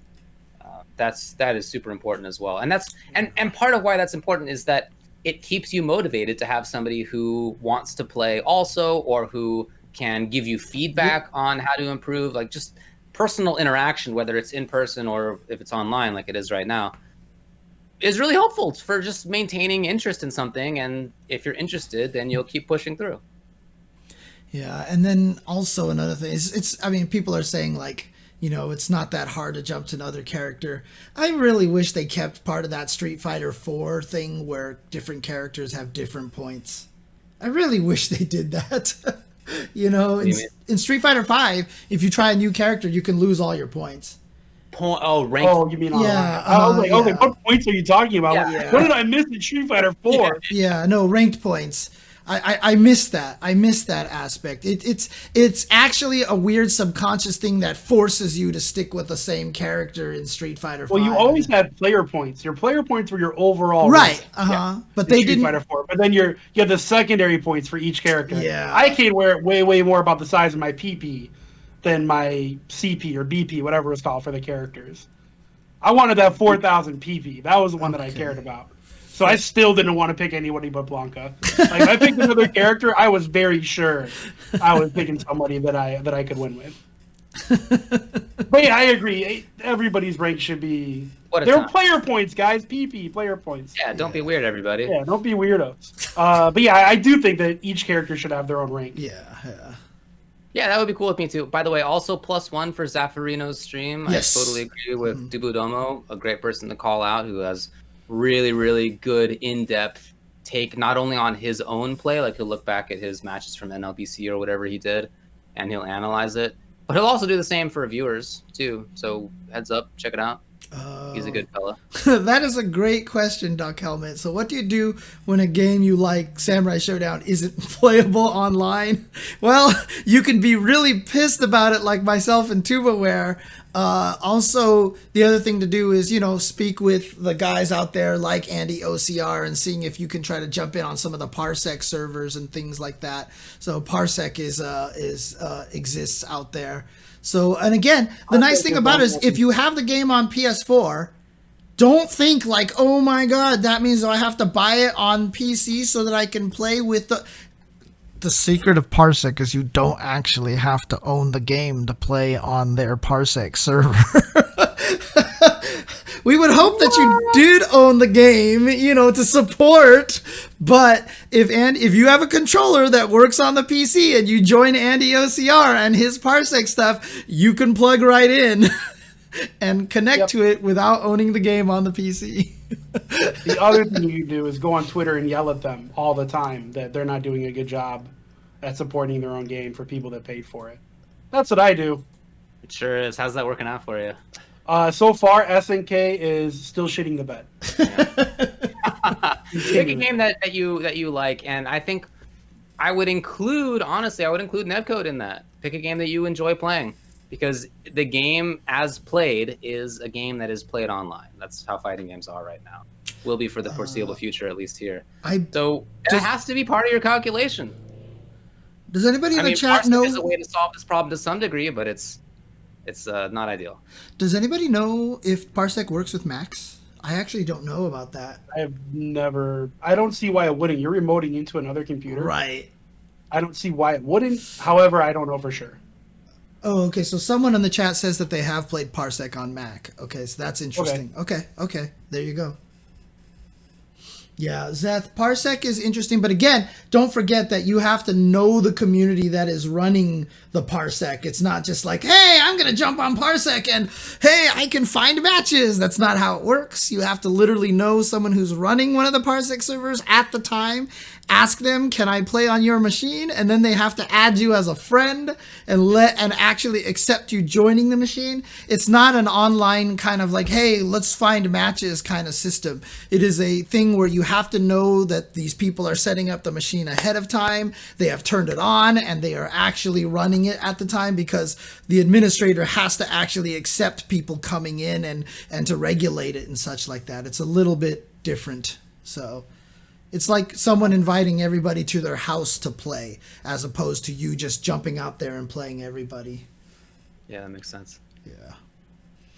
That is super important as well. And and part of why that's important is that it keeps you motivated to have somebody who wants to play also, or who can give you feedback on how to improve, like just personal interaction, whether it's in person or if it's online like it is right now, is really helpful for just maintaining interest in something. And if you're interested, then you'll keep pushing through. Yeah, and then also another thing is, I mean, people are saying like, you know, it's not that hard to jump to another character. I really wish they kept part of that Street Fighter 4 thing where different characters have different points. I really wish they did that. You know, in Street Fighter 5, if you try a new character, you can lose all your points. Ranked. Oh, you mean online? Yeah, I was like, okay, what points are you talking about? Yeah. Like, what did I miss in Street Fighter 4? Yeah, no, ranked points. I miss that. I miss that aspect. It's actually a weird subconscious thing that forces you to stick with the same character in Street Fighter 5. Well, you always had player points. Your player points were your overall right. rank. But they Street didn't. Fighter 4. But then you had the secondary points for each character. Yeah. I cared way more about the size of my PP than my CP or BP, whatever it's called for the characters. I wanted that 4,000 PP. That was the one that I cared about. So I still didn't want to pick anybody but Blanca. Like, if I picked another character, I was very sure I was picking somebody that I could win with. But yeah, I agree. Everybody's rank should be. They're player points, guys. PP player points. Yeah, don't be weird, everybody. Yeah, don't be weirdos. But yeah, I do think that each character should have their own rank. Yeah, that would be cool with me too. By the way, also +1 for Zaffarino's stream. Yes. I totally agree with Dubudomo, a great person to call out who has really, really good in-depth take, not only on his own play, like he'll look back at his matches from NLBC or whatever he did, and he'll analyze it, but he'll also do the same for viewers too. So heads up, check it out. He's a good fella. That is a great question, Duck Helmet. So what do you do when a game you like, Samurai Showdown, isn't playable online? Well, you can be really pissed about it like myself and Tubaware. Also, the other thing to do is, you know, speak with the guys out there like Andy OCR and seeing if you can try to jump in on some of the Parsec servers and things like that. So Parsec exists out there. So, and again, the nice thing about it is if you have the game on PS4, don't think like, oh my God, that means I have to buy it on PC so that I can play with the secret of Parsec is you don't actually have to own the game to play on their Parsec server. We would hope that you did own the game, you know, to support. But if you have a controller that works on the PC and you join Andy OCR and his Parsec stuff, you can plug right in and connect to it without owning the game on the PC. The other thing you can do is go on Twitter and yell at them all the time that they're not doing a good job at supporting their own game for people that paid for it. That's what I do. It sure is. How's that working out for you? So far, SNK is still shitting the bed. Pick a game that you like, and I think I would include Netcode in that. Pick a game that you enjoy playing. because the game as played is a game that is played online. That's how fighting games are right now. Will be for the foreseeable future, at least here. So that has to be part of your calculation. Does anybody in the chat know? There's a way to solve this problem to some degree, but it's not ideal. Does anybody know if Parsec works with Macs? I actually don't know about that. I don't see why it wouldn't. You're remoting into another computer. Right. I don't see why it wouldn't. However, I don't know for sure. Oh, okay. So someone in the chat says that they have played Parsec on Mac. Okay, so that's interesting. Okay. There you go. Yeah, Zeth, Parsec is interesting, but again, don't forget that you have to know the community that is running the Parsec. It's not just like, hey, I'm going to jump on Parsec and, hey, I can find matches. That's not how it works. You have to literally know someone who's running one of the Parsec servers at the time. Ask them, can I play on your machine? And then they have to add you as a friend and actually accept you joining the machine. It's not an online kind of like, hey, let's find matches kind of system. It is a thing where you have to know that these people are setting up the machine ahead of time. They have turned it on and they are actually running it at the time, because the administrator has to actually accept people coming in and to regulate it and such like that. It's a little bit different. So it's like someone inviting everybody to their house to play, as opposed to you just jumping out there and playing everybody. Yeah, that makes sense. Yeah.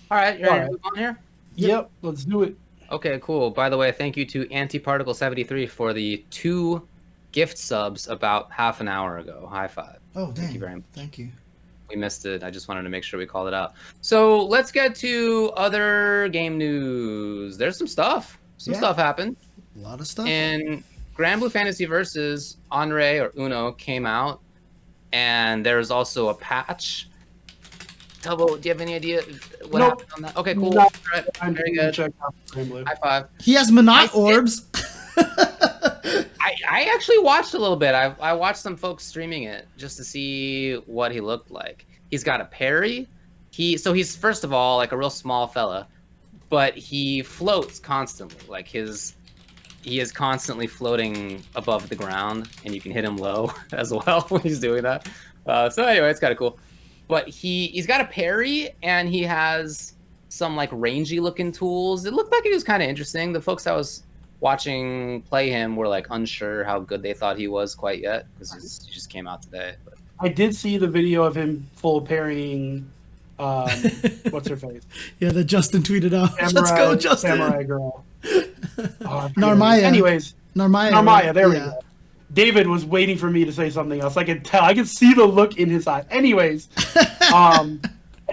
All right, you ready to move on here? Yep, let's do it. Okay, cool. By the way, thank you to Antiparticle73 for the 2 gift subs about half an hour ago. High five. Oh, dang. Thank you very much. Thank you. We missed it. I just wanted to make sure we called it out. So let's get to other game news. There's some stuff. Some stuff happened. A lot of stuff. And Grand Blue Fantasy Versus Anre or Uno came out, and there's also a patch. Tubbo, do you have any idea what happened on that? Okay, cool. No, All right, I'm very good. check out Grand Blue. High five. He has Monot orbs. I actually watched a little bit. I watched some folks streaming it just to see what he looked like. He's got a parry. He's first of all like a real small fella, but he floats constantly. Like he is constantly floating above the ground, and you can hit him low as well when he's doing that. So anyway, it's kind of cool. But he's got a parry, and he has some like rangy looking tools. It looked like it was kind of interesting. The folks I was watching play him were like unsure how good they thought he was quite yet, because he just came out today. But I did see the video of him full parrying. What's her face? Yeah, that Justin tweeted out. Let's go, Justin. Samurai girl. Narmaya. Anyways, Narmaya. There we go. David was waiting for me to say something else. I could tell. I could see the look in his eye. Anyways, I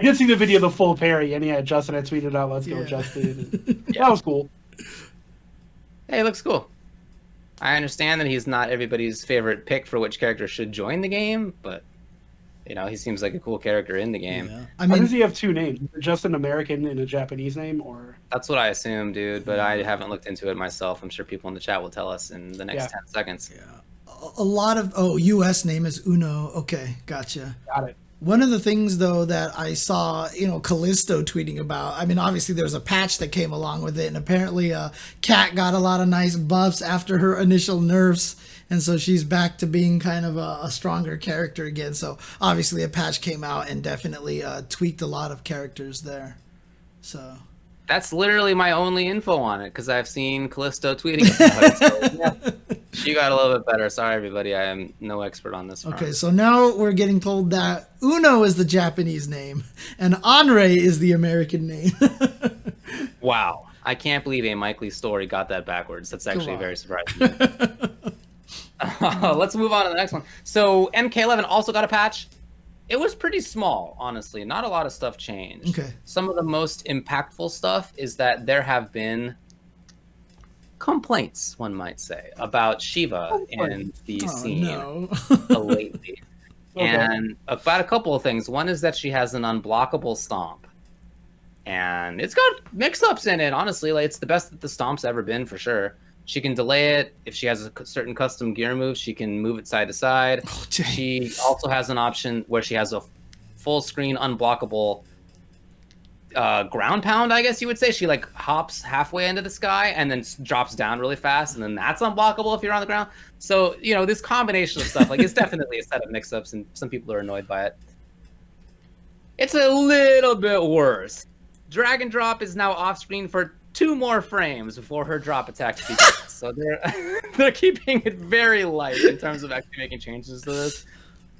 did see the video of the full parry, and yeah, Justin had tweeted out, "Let's go, Justin." That was cool. Hey, it looks cool. I understand that he's not everybody's favorite pick for which character should join the game, but you know, he seems like a cool character in the game. Yeah. I mean, does he have 2 names? Just an American and a Japanese name, or? That's what I assume, dude, but I haven't looked into it myself. I'm sure people in the chat will tell us in the next 10 seconds. Yeah. A lot of US name is Uno. Okay, gotcha. Got it. One of the things though that I saw, Callisto tweeting about, I mean, obviously there's a patch that came along with it, and apparently Kat got a lot of nice buffs after her initial nerfs, and so she's back to being kind of a stronger character again. So obviously a patch came out and definitely tweaked a lot of characters there. So that's literally my only info on it, because I've seen Callisto tweeting about it. So, yeah, she got a little bit better. Sorry, everybody. I am no expert on this. Okay, so now we're getting told that Uno is the Japanese name and Anre is the American name. Wow. I can't believe a Mike Lee story got that backwards. That's actually very surprising. Let's move on to the next one. So MK11 also got a patch. It was pretty small, honestly. Not a lot of stuff changed. Okay. Some of the most impactful stuff is that there have been complaints, one might say, about Shiva in the scene lately. Okay. And about a couple of things. One is that she has an unblockable stomp. And it's got mix-ups in it, honestly. Like, it's the best that the stomp's ever been, for sure. She can delay it. If she has a certain custom gear move, she can move it side to side. Oh, she also has an option where she has a full screen unblockable ground pound, I guess you would say. She like hops halfway into the sky and then drops down really fast, and then that's unblockable if you're on the ground. So, this combination of stuff, like, it's definitely a set of mix-ups, and some people are annoyed by it. It's a little bit worse. Drag and drop is now off screen for 2 more frames before her drop attack begins. So they're keeping it very light in terms of actually making changes to this,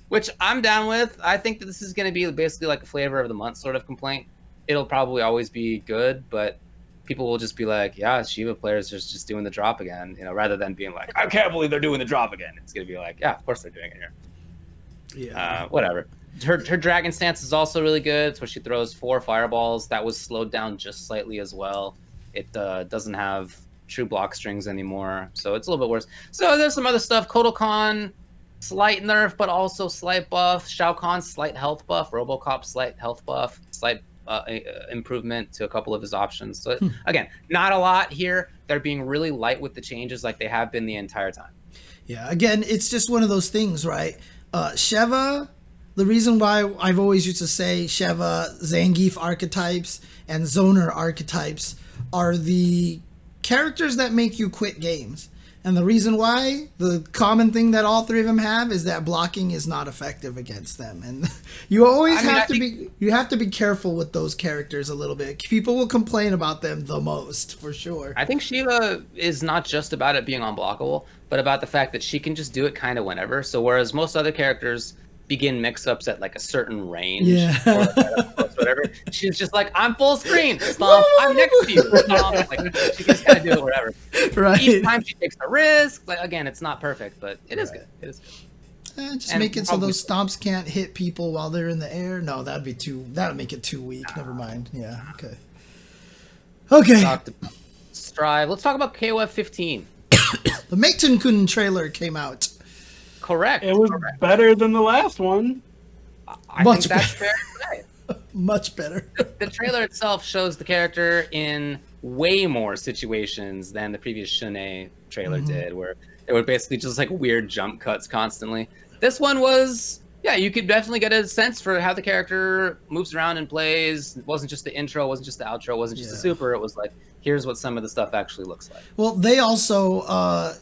which I'm down with. I think that this is going to be basically like a flavor of the month sort of complaint. It'll probably always be good, but people will just be like, yeah, Shiva players are just doing the drop again, rather than being like, I can't believe they're doing the drop again. It's going to be like, yeah, of course they're doing it here. Yeah. Whatever. Her dragon stance is also really good. It's where she throws 4 fireballs. That was slowed down just slightly as well. It doesn't have true block strings anymore, so it's a little bit worse. So there's some other stuff. Kotal, slight nerf, but also slight buff. Shao Kahn, slight health buff. Robocop, slight health buff. Slight improvement to a couple of his options. So again, not a lot here. They're being really light with the changes like they have been the entire time. Yeah, again, it's just one of those things, right? Sheva, the reason why I've always used to say Sheva, Zangief archetypes, and Zoner archetypes are the characters that make you quit games. And the reason why, the common thing that all 3 of them have is that blocking is not effective against them. And you always have to be careful with those characters a little bit. People will complain about them the most, for sure. I think Shiva is not just about it being unblockable, but about the fact that she can just do it kind of whenever. So whereas most other characters begin mix-ups at like a certain range or whatever, she's just like, I'm full screen, Stomp, I'm next to you, Stomp. Like, she can just kind of do it wherever. Right. Each time she takes a risk. Like, again, it's not perfect, but it is good. It is good. Just make it so those stomps can't hit people while they're in the air. No, that'd make it too weak. Never mind. Yeah. Okay. Strive. Let's talk about KOF 15. The Meitenkun trailer came out. Correct. It was better than the last one. I think that's fair to say. Much better. The trailer itself shows the character in way more situations than the previous Shun'ei trailer did, where they were basically just like weird jump cuts constantly. This one was, yeah, you could definitely get a sense for how the character moves around and plays. It wasn't just the intro, it wasn't just the outro, it wasn't just the super. It was like, here's what some of the stuff actually looks like. Well, they also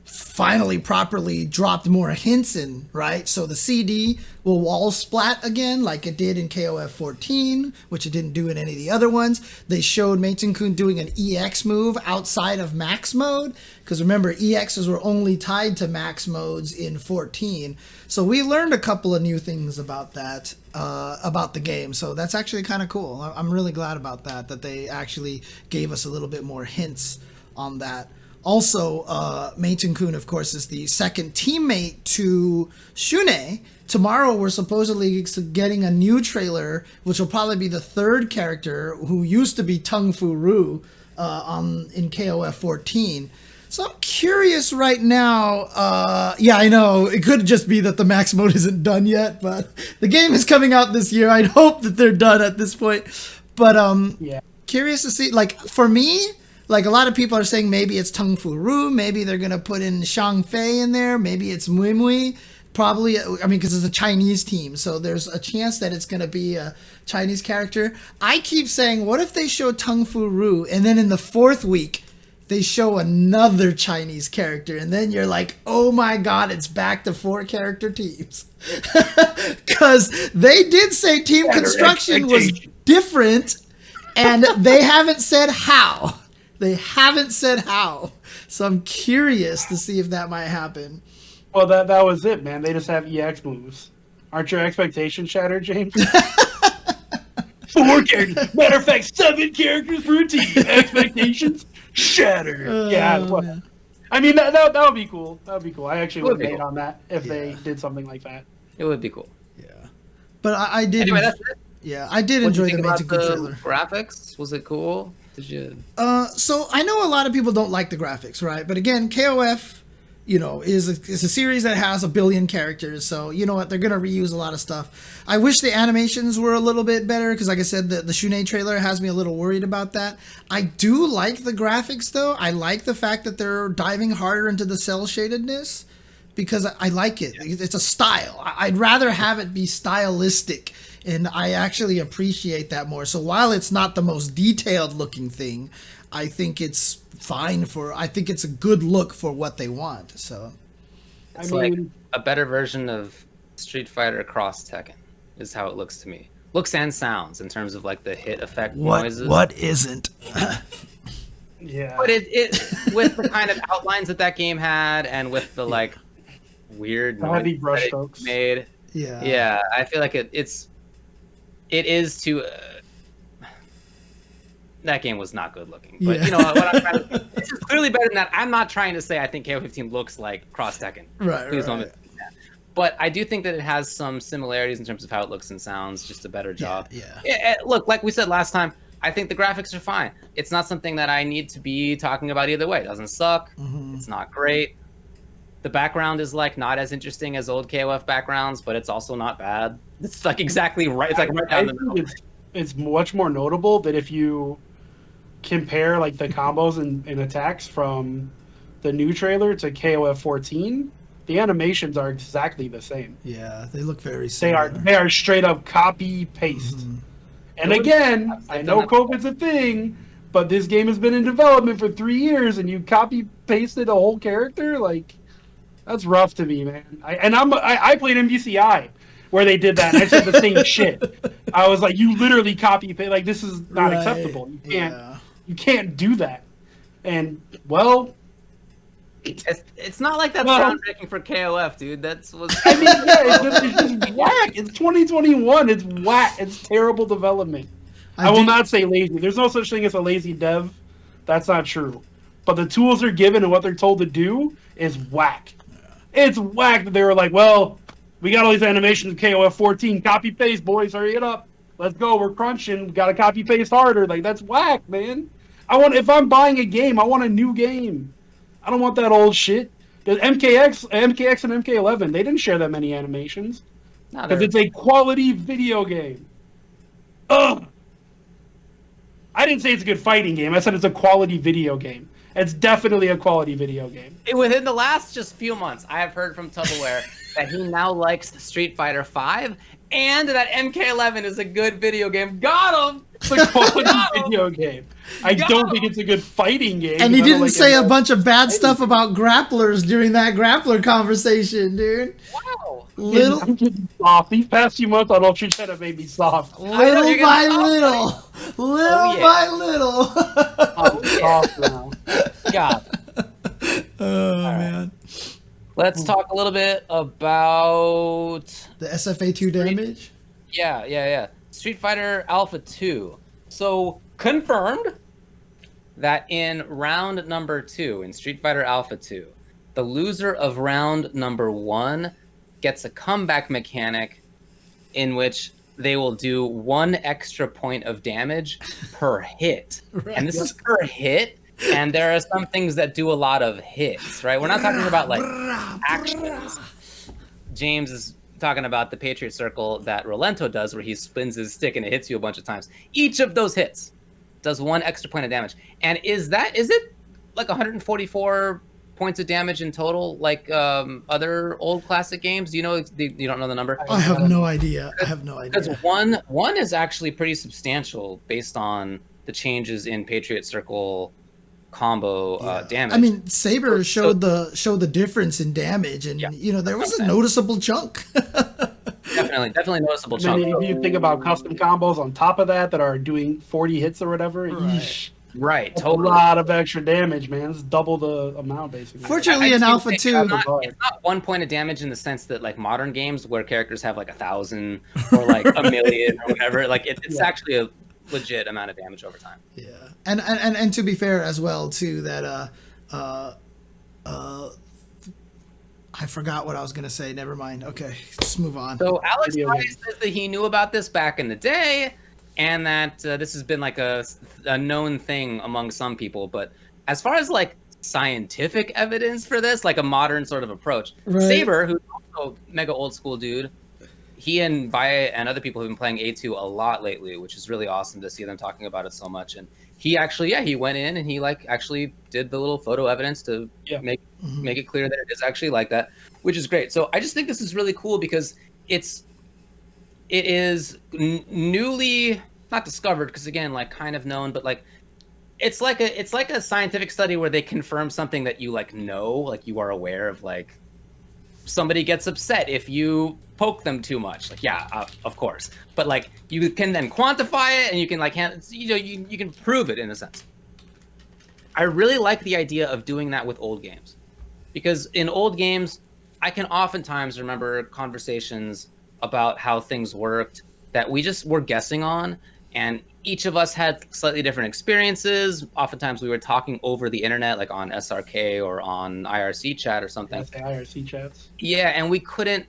finally properly dropped more hints in, right? So the CD will wall splat again like it did in KOF 14, which it didn't do in any of the other ones. They showed Meitenkun doing an EX move outside of max mode, because remember, EXs were only tied to max modes in 14. So we learned a couple of new things about that, about the game. So that's actually kind of cool. I'm really glad about that they actually gave us a little bit more hints on that. Also, Meitenkun, of course, is the second teammate to Shun'ei. Tomorrow, we're supposedly getting a new trailer, which will probably be the 3rd character, who used to be Tung Fu Ru in KOF 14. So I'm curious right now. Yeah, I know. It could just be that the max mode isn't done yet, but the game is coming out this year. I'd hope that they're done at this point. But curious to see. Like, for me, like, a lot of people are saying maybe it's Tung Fu Ru, maybe they're going to put in Shang Fei in there, maybe it's Mui Mui. Probably, I mean, because it's a Chinese team, so there's a chance that it's going to be a Chinese character. I keep saying, what if they show Tung Fu Ru, and then in the 4th week, they show another Chinese character, and then you're like, oh my god, it's back to 4-character teams. Because they did say team construction was different, and they haven't said how. They haven't said how. So I'm curious to see if that might happen. Well, that was it, man. They just have EX moves. Aren't your expectations shattered, James? 4 characters. Matter of fact, 7 characters per team. Expectations shattered. Well, I mean, that would be cool. That would be cool. I actually would hate on that if they did something like that. It would be cool. Yeah. But I did. Anyway, that's it. Yeah, I did enjoy the Meitenkun trailer. Graphics? Was it cool? Did you? So I know a lot of people don't like the graphics, right? But again, KOF, is a series that has 1 billion characters. So you know what? They're gonna reuse a lot of stuff. I wish the animations were a little bit better, because like I said, the Shun'ei trailer has me a little worried about that. I do like the graphics though. I like the fact that they're diving harder into the cell shadedness, because I like it. It's a style. I'd rather have it be stylistic. And I actually appreciate that more. So while it's not the most detailed looking thing, I think it's fine I think it's a good look for what they want. So it's like a better version of Street Fighter Cross Tekken is how it looks to me. looks and sounds in terms of like the hit effect noises. What isn't? Yeah. But it with the kind of outlines that game had, and with the like weird heavy noise brush that it strokes. made. Yeah, I feel like it is to. That game was not good looking, but you know what I'm trying to. This is clearly better than that. I'm not trying to say I think KO15 looks like Cross Tekken. Right. Please don't. But I do think that it has some similarities in terms of how it looks and sounds. Just a better job. Yeah. Look, like we said last time, I think the graphics are fine. It's not something that I need to be talking about either way. It doesn't suck. It's not great. The background is like not as interesting as old KOF backgrounds, but it's also not bad. It's like exactly right. It's like right down the middle. It's much more notable that if you compare like the combos and attacks from the new trailer to KOF 14, the animations are exactly the same. Yeah, they look very similar. They are straight up copy paste. And again, I know COVID's a thing, but this game has been in development for 3 years, and you copy pasted a whole character. Like, that's rough to me, man. I played MVCI where they did that, and I said the same shit. I was like, you literally copy paste. Like, this is not acceptable. You can't do that. And well, it's not like that's groundbreaking for KOF, dude. I mean, it's just whack. It's 2021. It's whack. It's terrible development. I will not say lazy. There's no such thing as a lazy dev. That's not true. But the tools they're given and what they're told to do is whack. It's whack that they were like, well, we got all these animations of KOF 14. Copy paste, boys. Hurry it up. Let's go. We're crunching. We got to copy paste harder. Like, that's whack, man. If I'm buying a game, I want a new game. I don't want that old shit. The MKX and MK11, they didn't share that many animations. Because it's a quality video game. Ugh. I didn't say it's a good fighting game. I said it's a quality video game. It's definitely a quality video game. Within the last just few months, I have heard from Tupperware that he now likes Street Fighter V and that MK11 is a good video game. Got him! It's a quality video game. I don't think it's a good fighting game. And he didn't say a bunch of bad stuff about grapplers during that grappler conversation, dude. Wow. I'm getting soft. These past few months on Ultra Chat have made me soft. Little by little. Soft now. God. Oh, man. Let's talk a little bit about the SFA2 damage. Yeah. Street Fighter Alpha 2. So confirmed that in round number 2 in Street Fighter Alpha 2, the loser of round number 1 gets a comeback mechanic in which they will do 1 extra point of damage per hit. Right. And this is per hit. And there are some things that do a lot of hits, right? We're not talking about like actions. James is talking about the Patriot Circle that Rolento does, where he spins his stick and it hits you a bunch of times. Each of those hits does 1 extra point of damage. And is it like 144 points of damage in total, like other old classic games? You don't know the number? I have no idea. Because one is actually pretty substantial based on the changes in Patriot Circle combo damage. I mean, Saber showed the difference in damage, and there was a noticeable chunk. definitely noticeable chunk. If you think about custom combos on top of that are doing 40 hits or whatever, right, totally. A lot of extra damage, man. It's double the amount, basically. Fortunately, in Alpha 2, it's not 1 point of damage in the sense that like modern games where characters have like 1,000 or like 1,000,000 or whatever. Like it's actually a legit amount of damage over time. Yeah, and to be fair as well too, that I forgot what I was gonna say. Never mind. Okay, just move on. So Alex Price says that he knew about this back in the day, and that this has been like a known thing among some people. But as far as like scientific evidence for this, like a modern sort of approach, Saber, who's also mega old school dude, he and Valle and other people have been playing A2 a lot lately, which is really awesome to see them talking about it so much. And he actually, he went in and he like actually did the little photo evidence to make it clear that it is actually like that, which is great. So I just think this is really cool because it is newly not discovered, because again, like kind of known, but like it's like a scientific study where they confirm something that you like you are aware of, like somebody gets upset if you poke them too much. Like, yeah, of course. But like, you can then quantify it, and you can like, you can prove it in a sense. I really like the idea of doing that with old games, because in old games, I can oftentimes remember conversations about how things worked that we just were guessing on, and each of us had slightly different experiences. Oftentimes we were talking over the internet, like on SRK or on IRC chat or something. IRC chats. Yeah, and we couldn't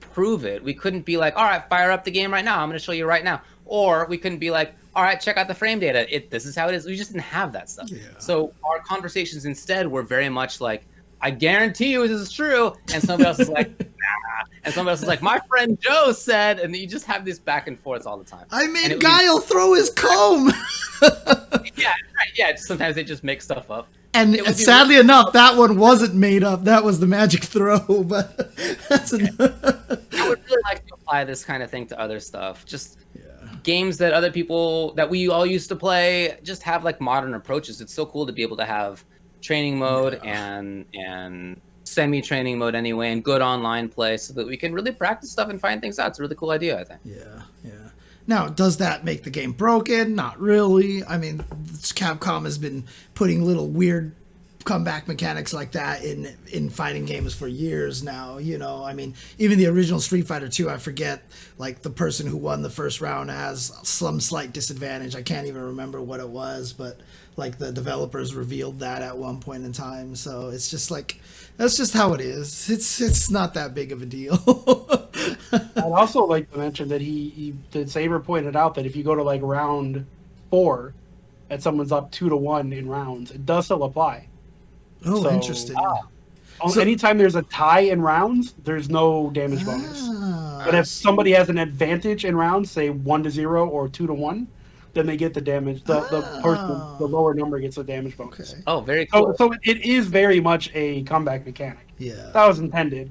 prove it. We couldn't be like, all right, fire up the game right now. I'm going to show you right now. Or we couldn't be like, all right, check out the frame data. This is how it is. We just didn't have that stuff. Yeah. So our conversations instead were very much like, I guarantee you this is true. And somebody else is like, nah. And somebody else is like, my friend Joe said, and you just have this back and forth all the time. I made Guile throw his comb. Yeah, right. Yeah, sometimes they just make stuff up. And sadly enough, that one wasn't made up. That was the magic throw. But that's I would really like to apply this kind of thing to other stuff. Just games that other people, that we all used to play, just have like modern approaches. It's so cool to be able to have training mode and semi-training mode anyway, and good online play, so that we can really practice stuff and find things out. It's a really cool idea, I think. Yeah. Now, does that make the game broken? Not really. I mean, Capcom has been putting little weird comeback mechanics like that in fighting games for years now. You know, I mean, even the original Street Fighter 2, I forget, like the person who won the first round has some slight disadvantage. I can't even remember what it was, but like the developers revealed that at one point in time. So it's just like, that's just how it is. It's not that big of a deal. I'd also like to mention that that Saber pointed out that if you go to like round 4 and someone's up 2-1 in rounds, it does still apply. Oh, so, interesting. So anytime there's a tie in rounds, there's no damage bonus. But if somebody has an advantage in rounds, say 1-0 or 2-1, then they get the damage. The person, the lower number gets a damage bonus. Okay. Oh, very cool. So it is very much a comeback mechanic. Yeah. That was intended.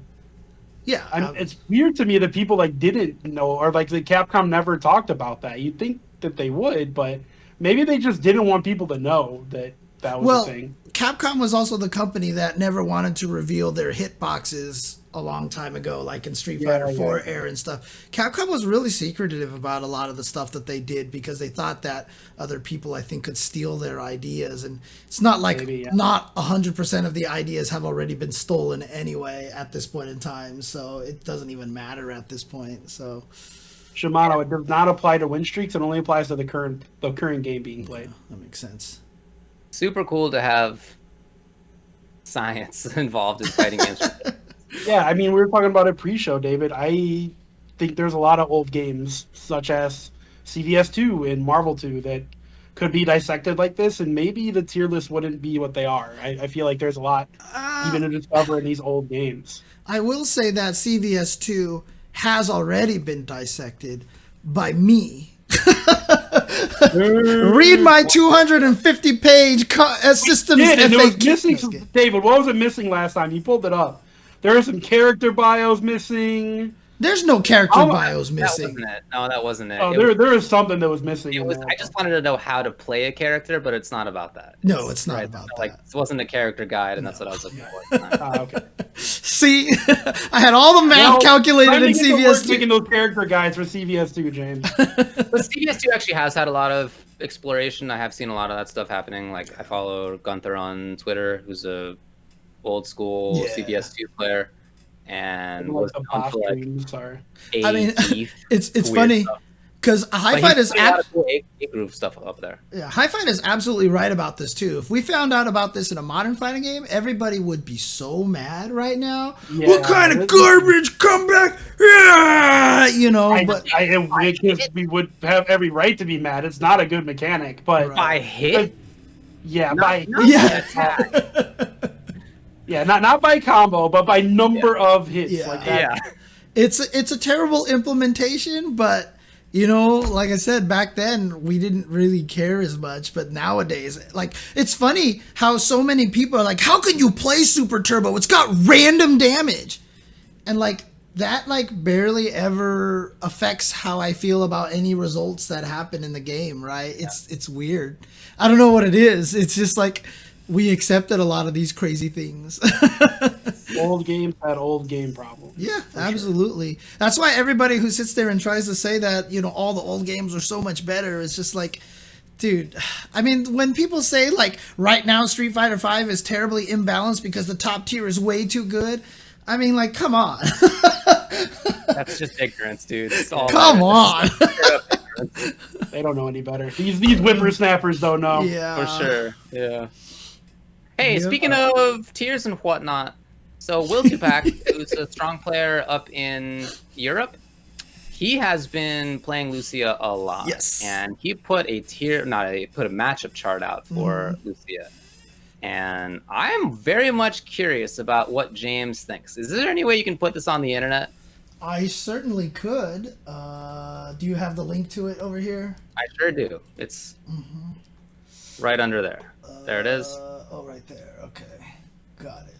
Yeah. It's weird to me that people like didn't know, or like the Capcom never talked about that. You'd think that they would, but maybe they just didn't want people to know that was a thing. Capcom was also the company that never wanted to reveal their hitboxes a long time ago, like in Street Fighter 4 era and stuff. Capcom was really secretive about a lot of the stuff that they did, because they thought that other people, I think, could steal their ideas. And it's not like not 100% of the ideas have already been stolen anyway at this point in time. So it doesn't even matter at this point. So Shimano, it does not apply to win streaks. It only applies to the current game being played. That makes sense. Super cool to have science involved in fighting games. Yeah, I mean, we were talking about it pre-show, David. I think there's a lot of old games, such as CVS 2 and Marvel 2, that could be dissected like this, and maybe the tier list wouldn't be what they are. I feel like there's a lot even to discover in these old games. I will say that CVS 2 has already been dissected by me. Read my 250-page systems FAQ. David, what was it missing last time? You pulled it up. There are some character bios missing. There's no character bios missing. That wasn't it. Oh, there was something that was missing. I just wanted to know how to play a character, but it's not about that. No, it's not about that. Like, it wasn't a character guide, and that's what I was looking for. Okay. See, I had all the math calculated in CVS 2. Making those character guides for CVS 2, James. But CVS 2 actually has had a lot of exploration. I have seen a lot of that stuff happening. Like, I follow Gunther on Twitter, who's a old school CVS 2 player, and was on for like I mean, it's funny because Hi-Fi is groove stuff up there. Yeah, Hi-Fi is absolutely right about this too. If we found out about this in a modern fighting game, everybody would be so mad right now. Yeah, what kind of garbage comeback? Yeah, you know. We would have every right to be mad. It's not a good mechanic, but by hit. Yeah, not by combo, but by number of hits. Yeah. Like that. Yeah. It's a terrible implementation, but you know, like I said, back then we didn't really care as much, but nowadays, like, it's funny how so many people are like, how can you play Super Turbo? It's got random damage. And like that barely ever affects how I feel about any results that happen in the game, right? It's weird. I don't know what it is. It's just like we accepted a lot of these crazy things. Old games had old game problems. Yeah, absolutely. Sure. That's why everybody who sits there and tries to say that, all the old games are so much better, it's just like, dude, I mean, when people say, like, right now Street Fighter V is terribly imbalanced because the top tier is way too good, I mean, like, come on. That's just ignorance, dude. It's all come on. They don't know any better. These whippersnappers don't know. Yeah. For sure. Yeah. Hey, speaking of tiers and whatnot, so Will Tupac, who's a strong player up in Europe, he has been playing Lucia a lot. Yes. And he put a matchup chart out for Lucia. And I'm very much curious about what James thinks. Is there any way you can put this on the internet? I certainly could. Do you have the link to it over here? I sure do. It's right under there. There it is. Oh, right there. Okay. Got it.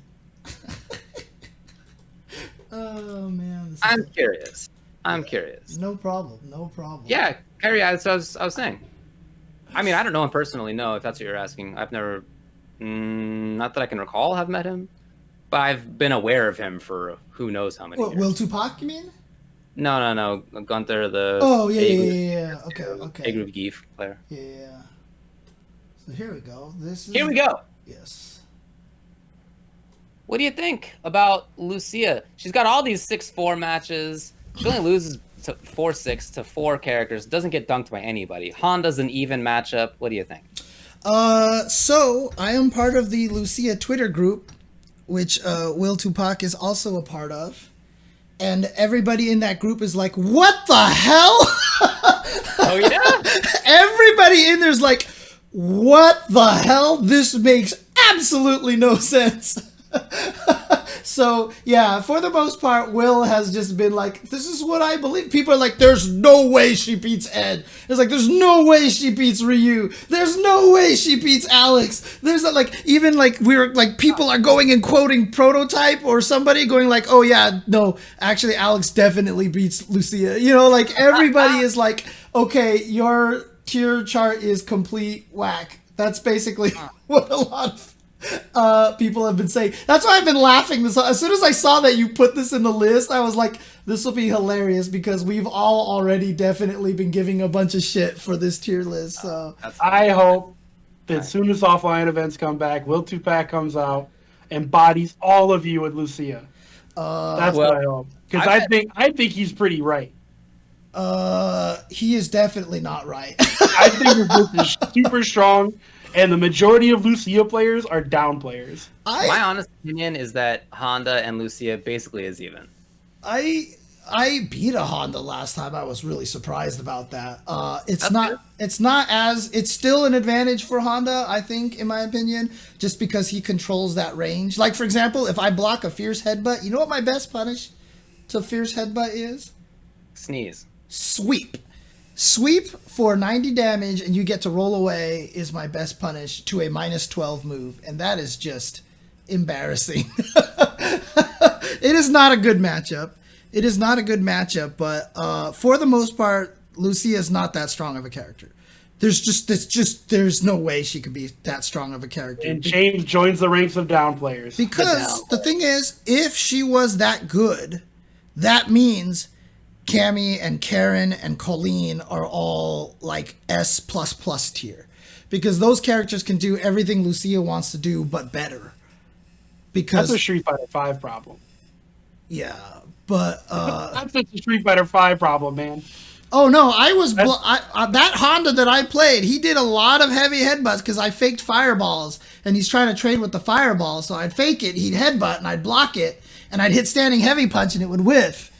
Oh, man. I'm curious. No problem. Yeah, Harry, I was saying. I mean, I don't know him personally, no, if that's what you're asking. I've never, not that I can recall, have met him. But I've been aware of him for who knows how many years. Will Tupac, you mean? No. Gunther, the... Oh, yeah. Okay. A-Group Geef player. Yeah. So here we go. Here we go. Yes. What do you think about Lucia? She's got all these 6-4 matches. She only loses to 4-6 to 4 characters. Doesn't get dunked by anybody. Honda's an even matchup. What do you think? So I am part of the Lucia Twitter group, which Will Tupac is also a part of. And everybody in that group is like, what the hell? Oh, yeah? Everybody in there's like, what the hell? This makes absolutely no sense. So, yeah, for the most part, Will has just been like, this is what I believe. People are like, there's no way she beats Ed. It's like, there's no way she beats Ryu. There's no way she beats Alex. There's not, like, even like, people are going and quoting Prototype or somebody going like, oh yeah, no, actually Alex definitely beats Lucia. Like everybody is like, okay, your tier chart is complete whack. That's basically what a lot of people have been saying. That's why I've been laughing this. As soon as I saw that you put this in the list, I was like, this will be hilarious because we've all already definitely been giving a bunch of shit for this tier list. So I hope that as soon as offline events come back, Will Tupac comes out and bodies all of you with Lucia. That's what I hope. Because I think he's pretty right. He is definitely not right. I think his list is super strong. And the majority of Lucia players are down players. My honest opinion is that Honda and Lucia basically is even. I beat a Honda last time. I was really surprised about that. It's still an advantage for Honda, I think, in my opinion, just because he controls that range. Like, for example, if I block a fierce headbutt, you know what my best punish to fierce headbutt is? Sneeze. Sweep. Sweep for 90 damage and you get to roll away is my best punish to a -12 move. And that is just embarrassing. It is not a good matchup. But for the most part, Lucia is not that strong of a character. There's no way she could be that strong of a character. And James joins the ranks of down players. Because the thing is, if she was that good, that means Cammy and Karen and Colleen are all like S++ tier. Because those characters can do everything Lucia wants to do, but better. Because that's a Street Fighter V problem. Yeah, but... that's a Street Fighter V problem, man. Oh, no, that Honda that I played, he did a lot of heavy headbutts because I faked fireballs, and he's trying to trade with the fireball, so I'd fake it, he'd headbutt, and I'd block it, and I'd hit standing heavy punch, and it would whiff.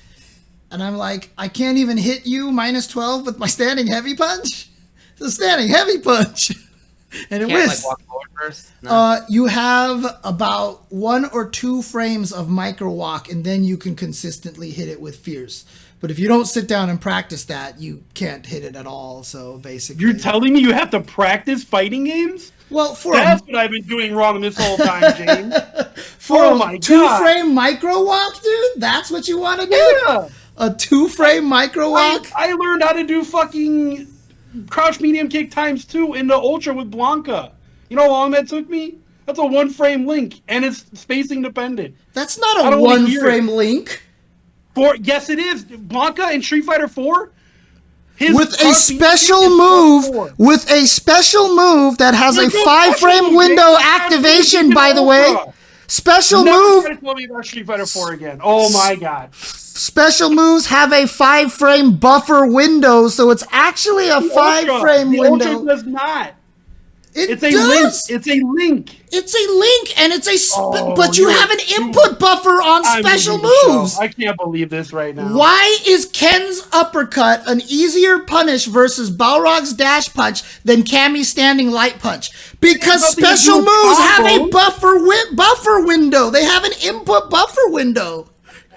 And I'm like, I can't even hit you -12 with my standing heavy punch? It's a standing heavy punch. And it whiffs. Like, walk forward first? No. You have about 1 or 2 frames of micro walk, and then you can consistently hit it with fierce. But if you don't sit down and practice that, you can't hit it at all. So basically... You're telling me you have to practice fighting games? Well, that's what I've been doing wrong this whole time, James. For a 2-frame micro walk, dude? That's what you want to do? Yeah. A 2-frame micro walk? I learned how to do fucking crouch medium kick ×2 in the Ultra with Blanca. You know how long that took me? That's a 1-frame link, and it's spacing dependent. That's not a one-frame link. Yes, it is. Blanca in Street Fighter 4. With a special move, that has a 5-frame window activation, by the way. Special move. Never tell me about Street Fighter 4 again. Oh my god. Special moves have a 5-frame buffer window, so it's actually a 5-frame window. Ultra does not. It's a link. It's a link. It's a link, and it's but you have an input buffer on special moves. I can't believe this right now. Why is Ken's uppercut an easier punish versus Balrog's dash punch than Cammy's standing light punch? Because special moves have a buffer window. They have an input buffer window.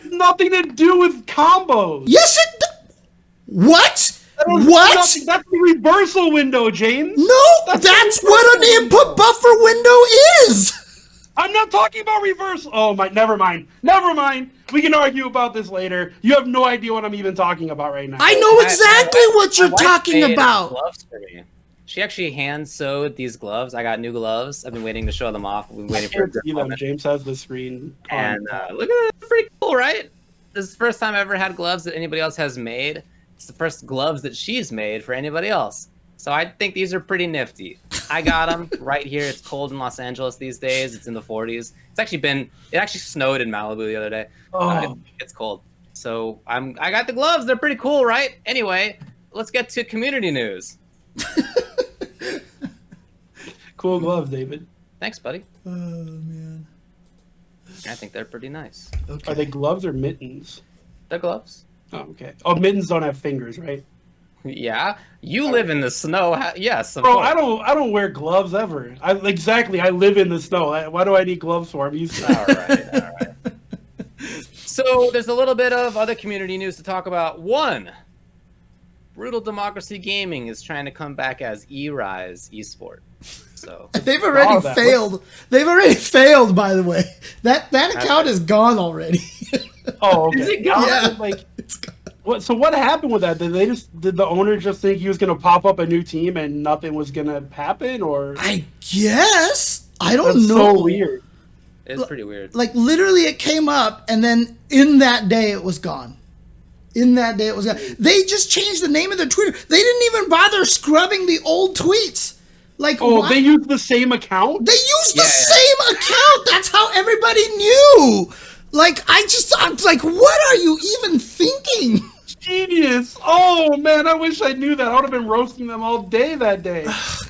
Nothing to do with combos. Yes, it does. What? What? That's the reversal window, James. No, that's what an input buffer window is. I'm not talking about reversal. Oh my, never mind. We can argue about this later. You have no idea what I'm even talking about right now. I know exactly what you're talking about. Gloves for me. She actually hand sewed these gloves. I got new gloves. I've been waiting to show them off. We've been waiting for them. James has the screen. And look at it. Pretty cool, right? This is the first time I've ever had gloves that anybody else has made. It's the first gloves that she's made for anybody else. So I think these are pretty nifty. I got them right here. It's cold in Los Angeles these days. It's in the 40s. It actually snowed in Malibu the other day. It's cold. So I got the gloves. They're pretty cool, right? Anyway, let's get to community news. Cool gloves, David. Thanks, buddy. Oh, man. I think they're pretty nice. Okay. Are they gloves or mittens? They're gloves. Oh, okay. Oh, mittens don't have fingers, right? Yeah, you live in the snow. Yes, bro. I don't wear gloves ever. I live in the snow. Why do I need gloves for? I'm used to it. All right. So there's a little bit of other community news to talk about. One, Brutal Democracy Gaming is trying to come back as eRise Esport. So they've already failed. They've already failed. By the way, that account is gone already. Oh, okay. Is it gone? Yeah, it's gone. So what happened with that? Did the owner just think he was gonna pop up a new team and nothing was gonna happen, or? I guess I don't know. So weird. It's pretty weird. Like literally, it came up, and then in that day, it was gone. They just changed the name of their Twitter. They didn't even bother scrubbing the old tweets. Like, they used the same account? They used the same account. That's how everybody knew. Like, I'm like, what are you even thinking? Genius. Oh, man, I wish I knew that. I would have been roasting them all day that day.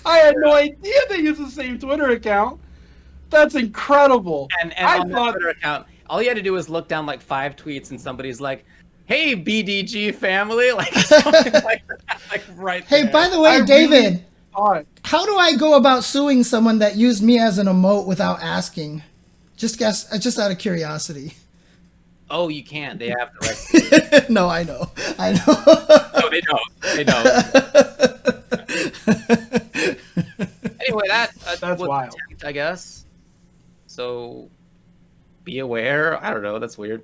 I had no idea they used the same Twitter account. That's incredible. And on that Twitter account, all you had to do was look down like 5 tweets and somebody's like, hey, BDG family, like something like that, like right there. Hey, by the way, David, how do I go about suing someone that used me as an emote without asking? Just out of curiosity. Oh, you can't. They have the right. No, I know. No, they don't. Anyway, that's wild. Attempt, I guess. So, be aware. I don't know. That's weird.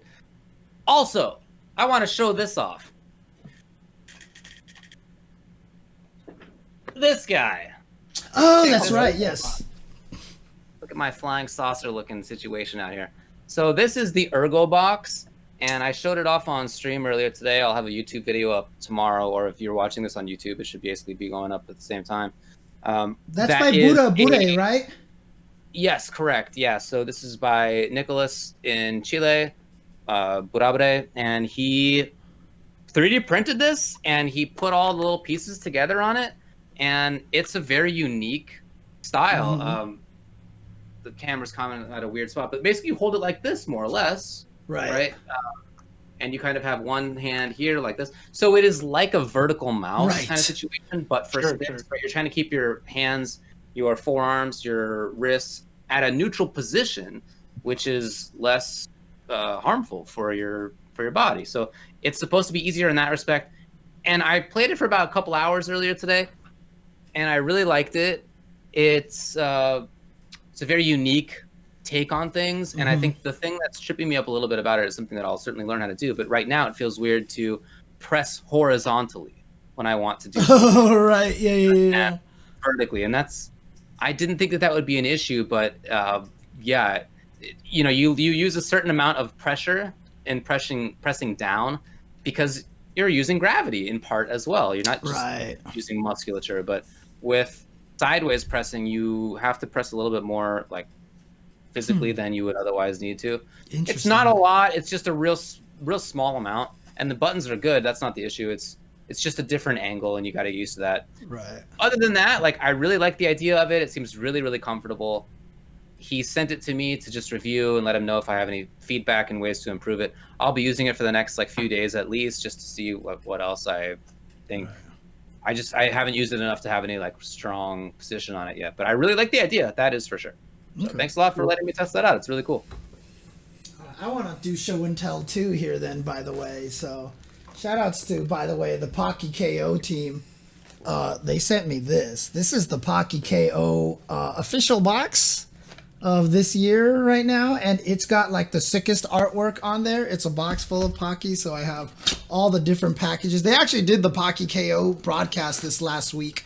Also, I want to show this off. This guy. Oh, that's right. Yes. Look at my flying saucer looking situation out here. So this is the Ergobox, and I showed it off on stream earlier today. I'll have a YouTube video up tomorrow, or if you're watching this on YouTube, it should basically be going up at the same time. That's by Bude, right? Yes, correct. Yeah, so this is by Nicholas in Chile, Burabre, and he 3D printed this, and he put all the little pieces together on it, and it's a very unique style. Mm-hmm. The camera's coming at a weird spot, but basically you hold it like this, more or less. Right? And you kind of have one hand here like this. So it is like a vertical mouse kind of situation, but for sticks, right? You're trying to keep your hands, your forearms, your wrists at a neutral position, which is less harmful for your body. So it's supposed to be easier in that respect. And I played it for about a couple hours earlier today, and I really liked it. It's a very unique take on things, and I think the thing that's tripping me up a little bit about it is something that I'll certainly learn how to do, but right now it feels weird to press horizontally when I want to do Oh, right. Yeah. vertically, and that's I didn't think that would be an issue, but yeah, you use a certain amount of pressure in pressing down because you're using gravity in part as well. You're not just using musculature, but with sideways pressing, you have to press a little bit more like physically than you would otherwise need to. It's not a lot. It's just a real small amount, and the buttons are good. That's not the issue. It's just a different angle, and you got to get used to that. Right. Other than that, like I really like the idea of it. It seems really, really comfortable. He sent it to me to just review and let him know if I have any feedback and ways to improve it. I'll be using it for the next like few days at least, just to see what else I think. Right. I haven't used it enough to have any like strong position on it yet, but I really like the idea. That is for sure. So thanks a lot for letting me test that out. It's really cool. I want to do show and tell too here then, by the way. So shout outs to, by the way, the PockyKO team. They sent me this. This is the PockyKO official box of this year right now, and it's got like the sickest artwork on there. It's a box full of Pocky, so I have all the different packages. They actually did the PockyKO broadcast this last week.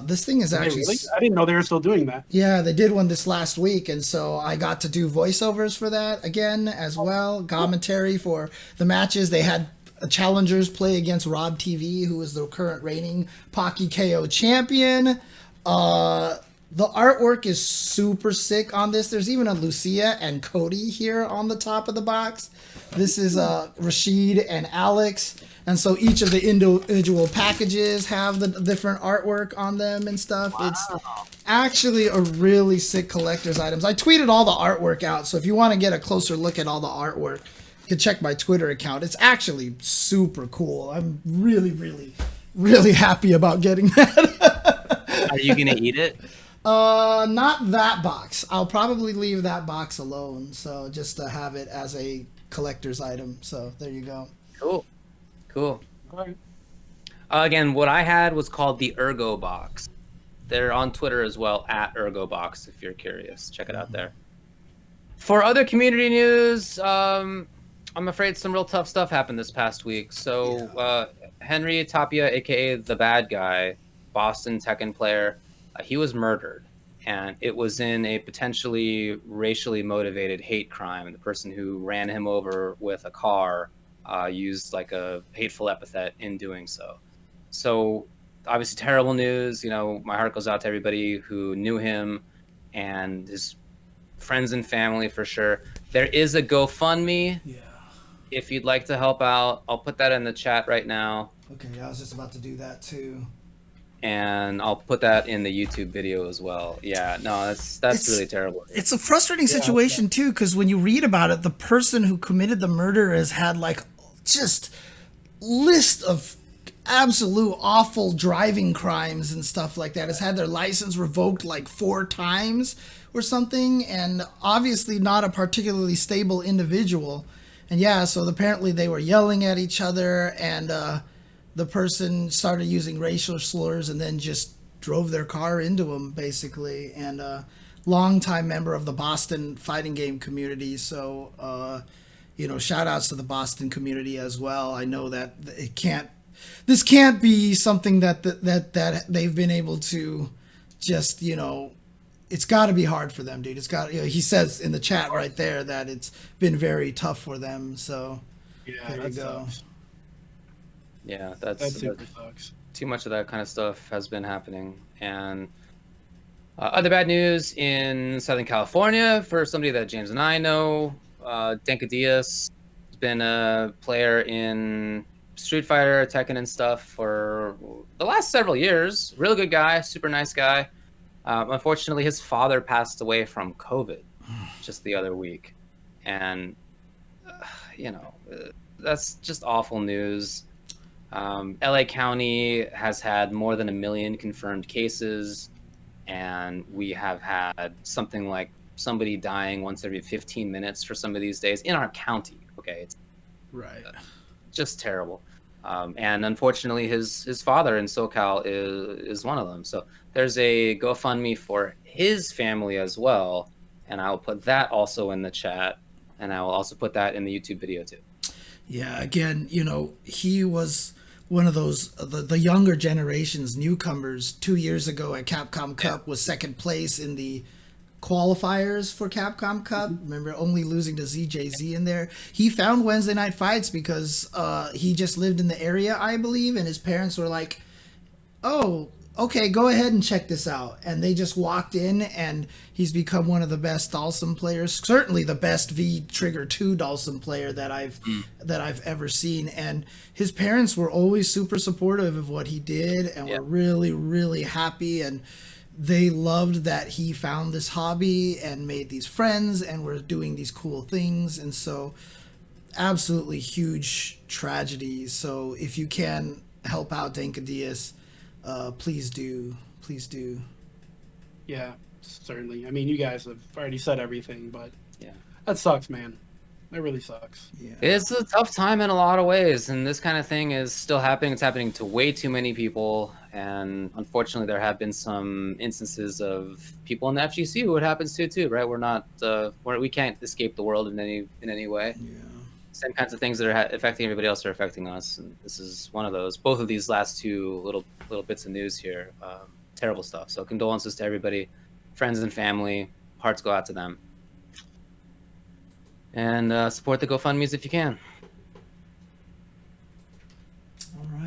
This thing is actually... Really? I didn't know they were still doing that. Yeah, they did one this last week, and so I got to do voiceovers for that again as well. Commentary for the matches. They had challengers play against Rob TV, who is the current reigning PockyKO champion. The artwork is super sick on this. There's even a Lucia and Cody here on the top of the box. This is Rashid and Alex. And so each of the individual packages have the different artwork on them and stuff. Wow. It's actually a really sick collector's items. I tweeted all the artwork out, so if you want to get a closer look at all the artwork, you can check my Twitter account. It's actually super cool. I'm really, really, really happy about getting that. Are you going to eat it? Not that box. I'll probably leave that box alone. So just to have it as a collector's item. So there you go. Cool. All right. Again, what I had was called the Ergobox. They're on Twitter as well, at Ergobox, if you're curious. Check it out there. For other community news, I'm afraid some real tough stuff happened this past week. So Henry Tapia, a.k.a. TheBadGuy, Boston Tekken player, he was murdered, and it was in a potentially racially motivated hate crime. The person who ran him over with a car used like a hateful epithet in doing so. So obviously terrible news. My heart goes out to everybody who knew him and his friends and family for sure. There is a GoFundMe. Yeah. If you'd like to help out, I'll put that in the chat right now. Okay, I was just about to do that too. And I'll put that in the YouTube video as well. Yeah, no, that's really terrible. It's a frustrating situation too, because when you read about it, the person who committed the murder has had like just list of absolute awful driving crimes and stuff like that. Has had their license revoked like 4 times or something, and obviously not a particularly stable individual. And yeah, so apparently they were yelling at each other, and the person started using racial slurs and then just drove their car into him, basically. And a longtime member of the Boston fighting game community. So, shout outs to the Boston community as well. I know that this can't be something that they've been able to just, it's got to be hard for them, dude. It's got, he says in the chat right there that it's been very tough for them. So there you go. Sucks. Yeah, that's super sucks. Too much of that kind of stuff has been happening. And other bad news in Southern California for somebody that James and I know, Dankadillas has been a player in Street Fighter, Tekken, and stuff for the last several years. Really good guy, super nice guy. Unfortunately, his father passed away from COVID just the other week. And, that's just awful news. LA County has had more than 1 million confirmed cases, and we have had something like somebody dying once every 15 minutes for some of these days in our county. Okay, it's right, just terrible. And unfortunately, his father in SoCal is one of them. So there's a GoFundMe for his family as well, and I will put that also in the chat, and I will also put that in the YouTube video too. Yeah, again, he was one of those the younger generation's newcomers 2 years ago at Capcom Cup was second place in the qualifiers for Capcom Cup. Remember, only losing to ZJZ in there. He found Wednesday Night Fights because he just lived in the area, I believe, and his parents were like, oh, okay, go ahead and check this out. And they just walked in, and he's become one of the best Dalsum players, certainly the best V Trigger 2 Dalsum player that I've ever seen. And his parents were always super supportive of what he did, and were really, really happy, and they loved that he found this hobby and made these friends and were doing these cool things. And so absolutely huge tragedy. So if you can help out Dankadillas, please do. Yeah, certainly. I mean, you guys have already said everything, but Yeah. that sucks, man. That really sucks. Yeah. It's a tough time in a lot of ways, and this kind of thing is still happening. It's happening to way too many people, and unfortunately, there have been some instances of people in the FGC who it happens to too. Right? We're not, we can't escape the world in any way. Yeah. Same kinds of things that are affecting everybody else are affecting us, and this is one of those. Both of these last two little bits of news here, terrible stuff. So condolences to everybody, friends and family. Hearts go out to them. And support the GoFundMe's if you can.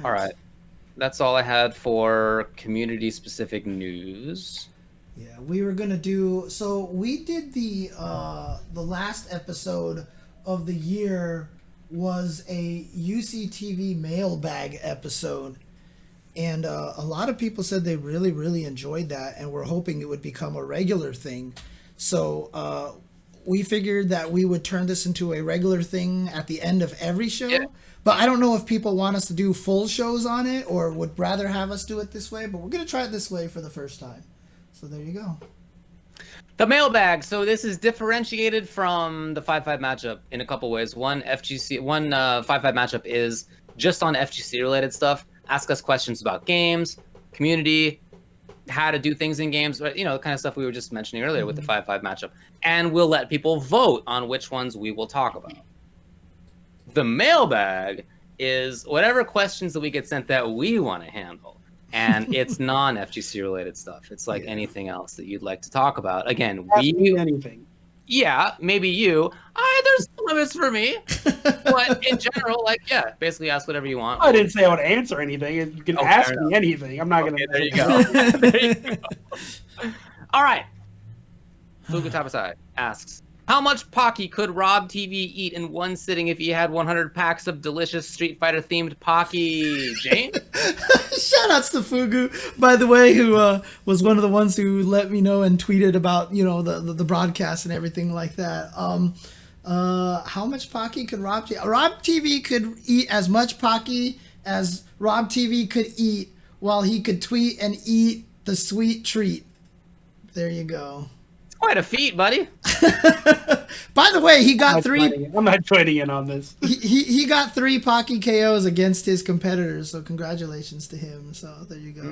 All right. That's all I had for community-specific news. Yeah, we were gonna do. So we did the last episode of the year was a UCTV mailbag episode, and a lot of people said they really, really enjoyed that, and we're hoping it would become a regular thing. So we figured that we would turn this into a regular thing at the end of every show. Yeah. But I don't know if people want us to do full shows on it or would rather have us do it this way, but we're going to try it this way for the first time. So there you go. The mailbag. So this is differentiated from the 5-5 matchup in a couple ways. One 5-5 matchup is just on FGC related stuff. Ask us questions about games, community, how to do things in games, you know, the kind of stuff we were just mentioning earlier with the 5-5 matchup. And we'll let people vote on which ones we will talk about. The mailbag is whatever questions that we get sent that we want to handle. And it's non-FGC related stuff. It's like anything else that you'd like to talk about. Again, anything. Yeah, maybe you. There's limits for me. But in general, like, yeah, basically ask whatever you want. I didn't say I would answer anything. You can ask me anything. I'm not going to. There you go. There you go. All right. Fugu Tapasai asks, how much Pocky could Rob TV eat in one sitting if he had 100 packs of delicious Street Fighter themed Pocky? Jane? Shout outs to Fugu, by the way, who was one of the ones who let me know and tweeted about, you know, the broadcast and everything like that. How much Pocky could Rob TV? Rob TV could eat as much Pocky as Rob TV could eat while he could tweet and eat the sweet treat. There you go. Quite a feat, buddy. By the way, he got three. I'm not joining in on this. He got 3 PockyKOs against his competitors, so congratulations to him. So there you go.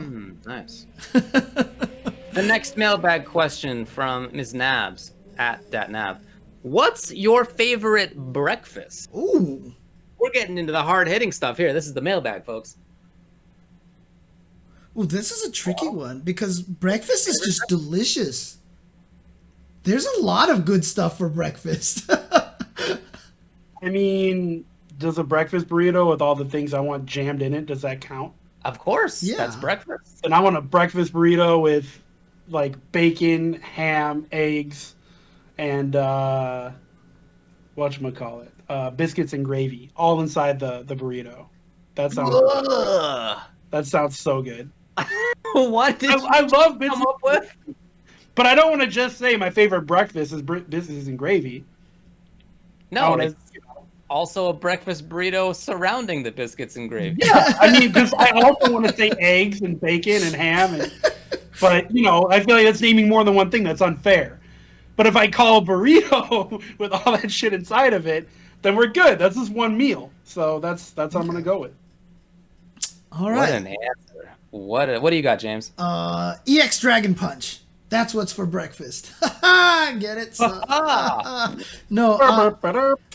Nice. The next mailbag question from Ms. Nabs at @datnab. What's your favorite breakfast? Ooh. We're getting into the hard-hitting stuff here. This is the mailbag, folks. Ooh, this is a tricky one because breakfast is just delicious. There's a lot of good stuff for breakfast. I mean, does a breakfast burrito with all the things I want jammed in it, does that count? Of course. Yeah. That's breakfast. And I want a breakfast burrito with like bacon, ham, eggs, and whatchamacallit, biscuits and gravy, all inside the burrito. That sounds so good. What did I love biscuits. come up with? But I don't want to just say my favorite breakfast is biscuits and gravy. No, it's also a breakfast burrito surrounding the biscuits and gravy. Yeah, I mean, because I also want to say eggs and bacon and ham. But, you know, I feel like that's naming more than one thing. That's unfair. But if I call a burrito with all that shit inside of it, then we're good. That's just one meal. So that's what I'm going to go with. All right. What an answer. What do you got, James? EX Dragon Punch. That's what's for breakfast. Get it? So, no,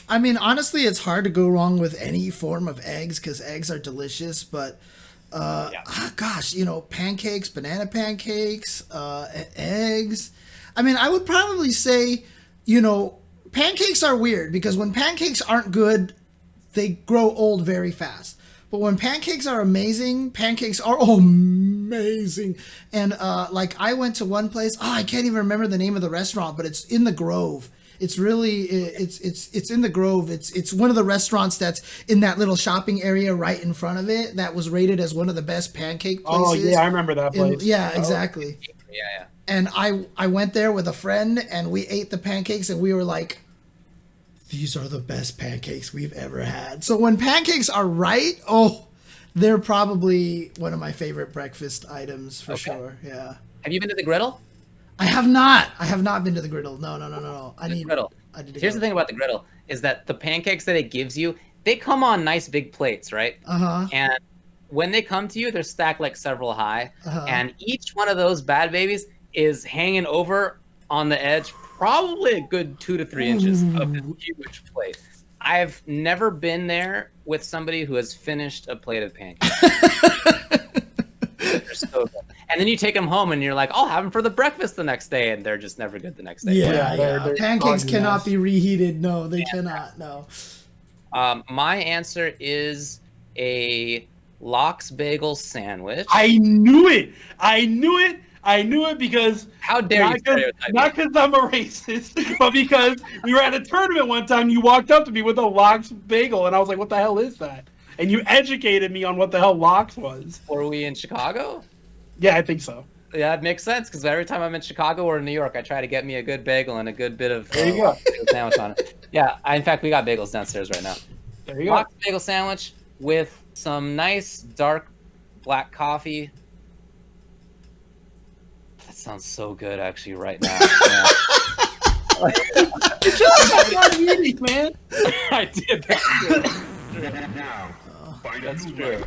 I mean, honestly, it's hard to go wrong with any form of eggs because eggs are delicious. But, gosh, pancakes, banana pancakes, eggs. I mean, I would probably say, pancakes are weird because when pancakes aren't good, they grow old very fast. But when pancakes are amazing, pancakes are amazing. And I went to one place. I can't even remember the name of the restaurant, but it's in the Grove. It's really it's in the Grove. It's one of the restaurants that's in that little shopping area right in front of it. That was rated as one of the best pancake places. Oh yeah, I remember that place. Exactly. Yeah. And I went there with a friend, and we ate the pancakes, and we were like, these are the best pancakes we've ever had. So when pancakes are right, they're probably one of my favorite breakfast items for sure. Yeah. Have you been to the Griddle? I have not. I have not been to the Griddle. No. I need Griddle. Here's the thing about the Griddle is that the pancakes that it gives you, they come on nice big plates, right? And when they come to you, they're stacked like several high, and each one of those bad babies is hanging over on the edge, probably a good 2 to 3 inches of this huge plate. I've never been there with somebody who has finished a plate of pancakes. They're so good. And then you take them home and you're like, I'll have them for the breakfast the next day, and they're just never good the next day. Yeah. Pancakes cannot be reheated. No, they cannot. No. My answer is a lox bagel sandwich. I knew it because how dare you stereotype not because I'm a racist, but because we were at a tournament one time. You walked up to me with a lox bagel, and I was like, "What the hell is that?" And you educated me on what the hell lox was. Were we in Chicago? Yeah, I think so. Yeah, it makes sense because every time I'm in Chicago or New York, I try to get me a good bagel and a good bit of there you go. Sandwich on it. Yeah, in fact, we got bagels downstairs right now. There you go. Lox bagel sandwich with some nice dark black coffee. That sounds so good, actually, right now. Man. I did. That's true.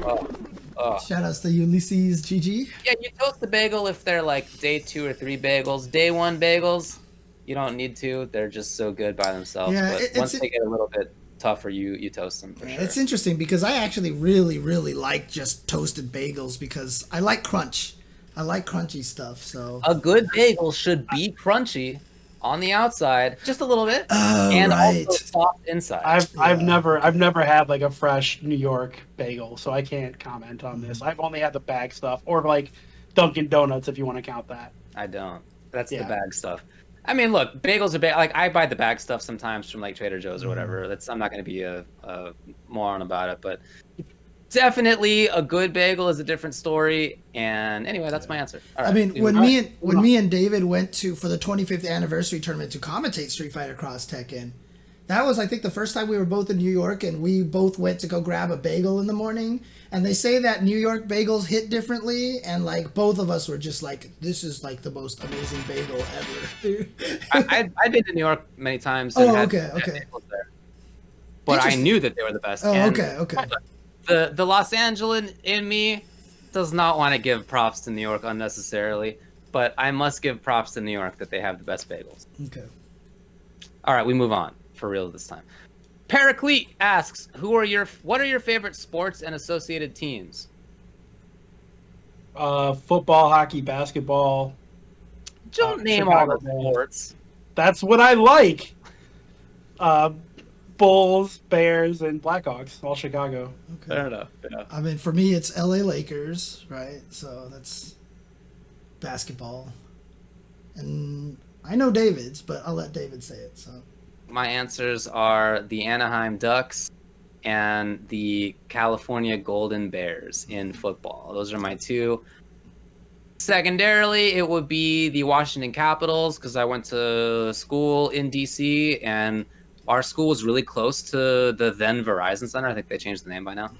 Shout outs to Ulysses GG. Yeah, you toast the bagel if they're like day 2 or 3 bagels. Day 1 bagels, you don't need to. They're just so good by themselves. Yeah, but once they get a little bit tougher, you toast them for sure. It's interesting because I actually really, really like just toasted bagels because I like crunch. I like crunchy stuff. So a good bagel should be crunchy on the outside, just a little bit, and also soft inside. I've never had like a fresh New York bagel, so I can't comment on this. I've only had the bag stuff, or like Dunkin' Donuts, if you want to count that. I don't. That's the bag stuff. I mean, look, bagels are like I buy the bag stuff sometimes from like Trader Joe's or whatever. I'm not going to be a moron about it, but definitely a good bagel is a different story. And anyway, that's my answer. All right. I mean, when me and David went for the 25th anniversary tournament to commentate Street Fighter Cross Tekken, that was, I think, the first time we were both in New York, and we both went to go grab a bagel in the morning. And they say that New York bagels hit differently, and like both of us were just like, this is like the most amazing bagel ever. I've been to New York many times. And had bagels there. But I knew that they were the best. Oh, and okay. The Los Angeles in me does not want to give props to New York unnecessarily, but I must give props to New York that they have the best bagels. Okay. All right, we move on for real this time. Paraclete asks, what are your favorite sports and associated teams? Football, hockey, basketball. Don't name all the sports. That's what I like. Bulls, Bears, and Blackhawks, all Chicago. Okay. Fair enough. Yeah. I mean, for me, it's LA Lakers, right? So that's basketball. And I know David's, but I'll let David say it. So my answers are the Anaheim Ducks and the California Golden Bears in football. Those are my two. Secondarily, it would be the Washington Capitals because I went to school in DC and our school was really close to the then Verizon Center. I think they changed the name by now.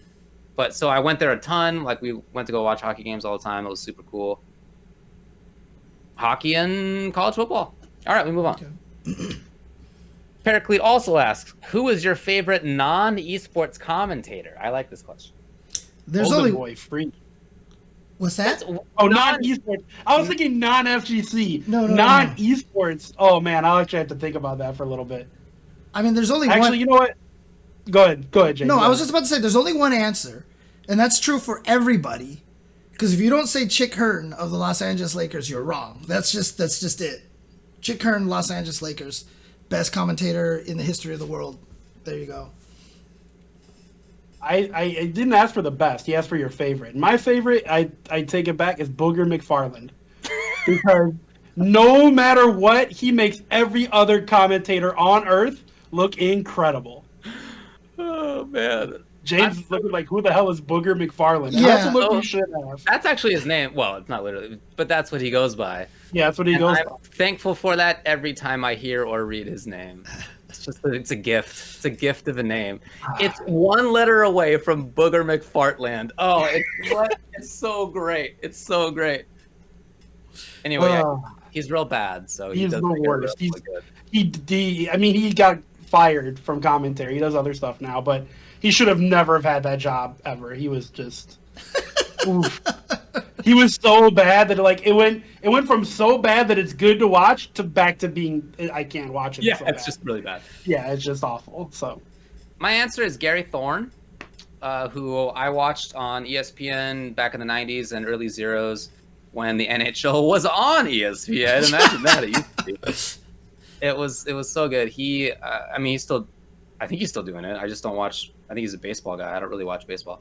But so I went there a ton. Like we went to go watch hockey games all the time. It was super cool. Hockey and college football. All right, we move on. Okay. Paraclete also asks, who is your favorite non-esports commentator? I like this question. There's Golden only Boy, free. What's that? That's Oh, non-esports. I was thinking non-FGC. No. Non-esports. Oh, man, I'll actually have to think about that for a little bit. I mean, there's only one. Actually, you know what? Go ahead, James. No, I was just about to say there's only one answer, and that's true for everybody. Because if you don't say Chick Hearn of the Los Angeles Lakers, you're wrong. That's just it. Chick Hearn, Los Angeles Lakers, best commentator in the history of the world. There you go. I didn't ask for the best. He asked for your favorite. My favorite, I take it back, is Booger McFarland. Because no matter what, he makes every other commentator on Earth look incredible. Oh, man. James is looking like, who the hell is Booger McFarland? Yeah. That's a look you should have. That's actually his name. Well, it's not literally, but that's what he goes by. Yeah, that's what he goes I'm by. thankful for that every time I hear or read his name. It's a gift. It's a gift of a name. It's one letter away from Booger McFartland. Oh, it's so great. It's so great. Anyway, yeah, he's real bad, so He's the worst. Good. He got fired from commentary. He does other stuff now, but he should have never have had that job ever. He was just oof. He was so bad that it went from so bad that it's good to watch to back to being I can't watch it. Yeah, so it's bad. just really bad. Yeah, it's just awful. So my answer is Gary Thorne, who I watched on ESPN back in the 90s and early zeros when the NHL was on ESPN. Imagine that. It used to be. It was so good. I think he's still doing it. I just don't watch. I think he's a baseball guy. I don't really watch baseball.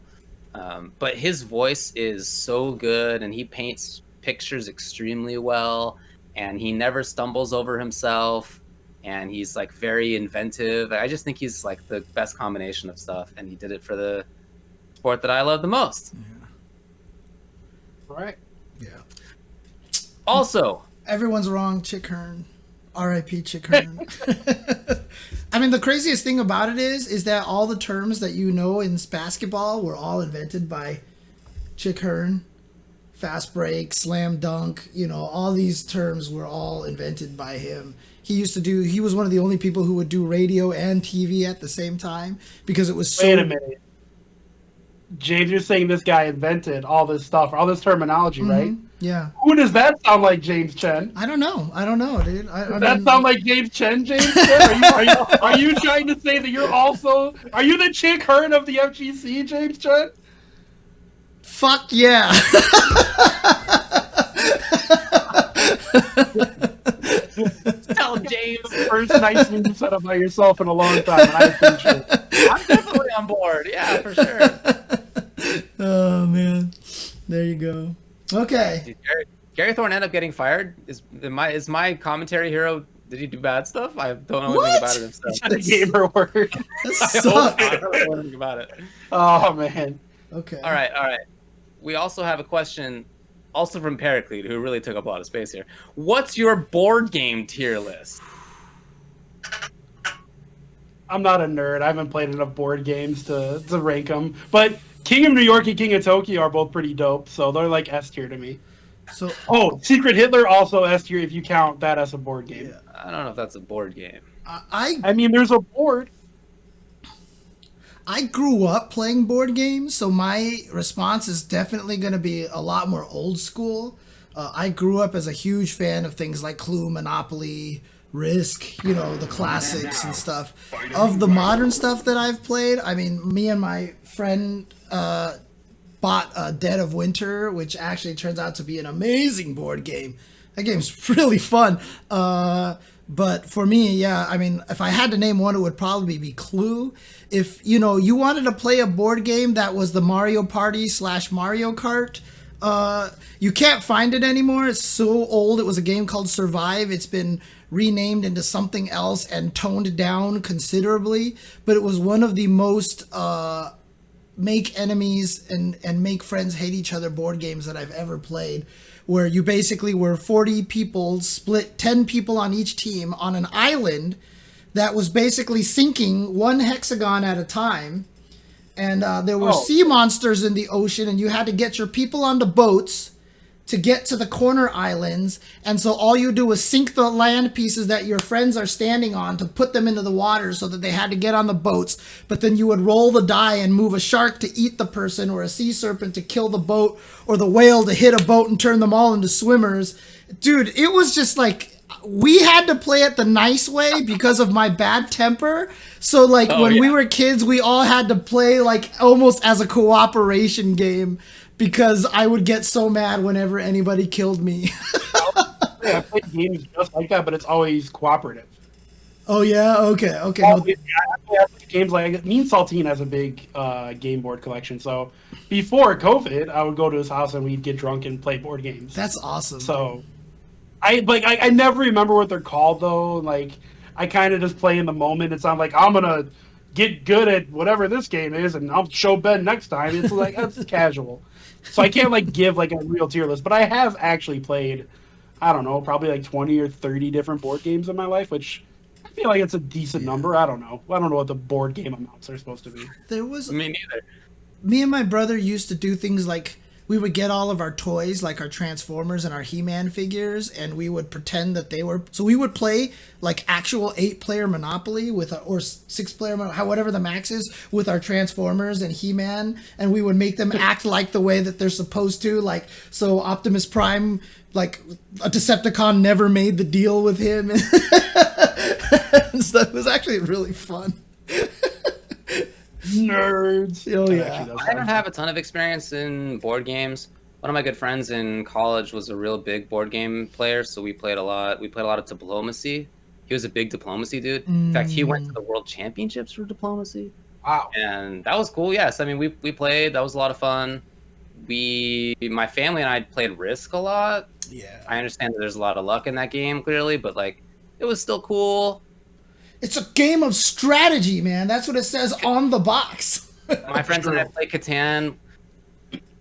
But his voice is so good, and he paints pictures extremely well, and he never stumbles over himself, and he's like very inventive. I just think he's like the best combination of stuff, and he did it for the sport that I love the most. all right. Yeah. Also, Everyone's wrong, Chick Hearn. R.I.P. Chick Hearn. I mean, the craziest thing about it is that all the terms that you know in basketball were all invented by Chick Hearn. Fast break, slam dunk, all these terms were all invented by him. He was one of the only people who would do radio and TV at the same time because it was so... Wait a minute. James, you're saying this guy invented all this stuff, all this terminology, right? Yeah. Who does that sound like, James Chen? I don't know, dude. Does that sound like James Chen, James Chen? Are you trying to say that you're also... Are you the Chick Hearn of the FGC, James Chen? Fuck yeah. tell James. First nice thing you said about yourself in a long time, and I appreciate it. I'm definitely on board. Yeah, for sure. Oh, man. There you go. Okay. Did Gary Thorne end up getting fired? Is my commentary hero? Did he do bad stuff? I don't know anything about it himself. He said a gamer word. That sucks. I don't know anything about it. Oh, man. Okay. All right. We also have a question, also from Periclete, who really took up a lot of space here. What's your board game tier list? I'm not a nerd. I haven't played enough board games to rank them. But King of New York and King of Tokyo are both pretty dope, so they're like S tier to me. So, Secret Hitler also S tier if you count that as a board game. yeah. I don't know if that's a board game. I mean, there's a board. I grew up playing board games, so my response is definitely going to be a lot more old school. I grew up as a huge fan of things like Clue, Monopoly, Risk, the classics and stuff. Of the modern stuff that I've played, I mean, me and my friend bought Dead of Winter, which actually turns out to be an amazing board game. That game's really fun. But for me, yeah, I mean, if I had to name one, it would probably be Clue. If, you wanted to play a board game that was the Mario Party / Mario Kart, you can't find it anymore. It's so old. It was a game called Survive. It's been renamed into something else and toned down considerably. But it was one of the most make enemies and make friends hate each other board games that I've ever played, where you basically were 40 people, split 10 people on each team on an island that was basically sinking one hexagon at a time. And there were sea monsters in the ocean, and you had to get your people onto boats to get to the corner islands, and so all you do was sink the land pieces that your friends are standing on to put them into the water so that they had to get on the boats, but then you would roll the die and move a shark to eat the person, or a sea serpent to kill the boat, or the whale to hit a boat and turn them all into swimmers. Dude, it was just like, we had to play it the nice way because of my bad temper. So like when we were kids, we all had to play like almost as a cooperation game, because I would get so mad whenever anybody killed me. Yeah, I played games just like that, but it's always cooperative. Oh yeah, okay. I play games like me and Saltine has a big game board collection. So before COVID, I would go to his house and we'd get drunk and play board games. That's awesome. So I never remember what they're called though. Like I kind of just play in the moment. It's not like I'm gonna get good at whatever this game is and I'll show Ben next time. It's like that's casual. So I can't like give like a real tier list, but I have actually played, I don't know, probably like 20 or 30 different board games in my life, which I feel like it's a decent number. I don't know what the board game amounts are supposed to be. There was Me neither. Me and my brother used to do things like, we would get all of our toys, like our Transformers and our He-Man figures, and we would pretend that they were... So we would play, like, actual 8-player Monopoly with or 6-player, whatever the max is, with our Transformers and He-Man, and we would make them act like the way that they're supposed to. Like, so Optimus Prime, like, a Decepticon never made the deal with him. And so it was actually really fun. Nerds. Oh yeah. I don't have a ton of experience in board games. One of my good friends in college was a real big board game player, so we played a lot. We played a lot of Diplomacy. He was a big Diplomacy dude. In fact, he went to the World Championships for Diplomacy. Wow. And that was cool. Yes, I mean we played. That was a lot of fun. My family and I played Risk a lot. Yeah. I understand that there's a lot of luck in that game, clearly, but like it was still cool. It's a game of strategy, man. That's what it says on the box. My friends and I played Catan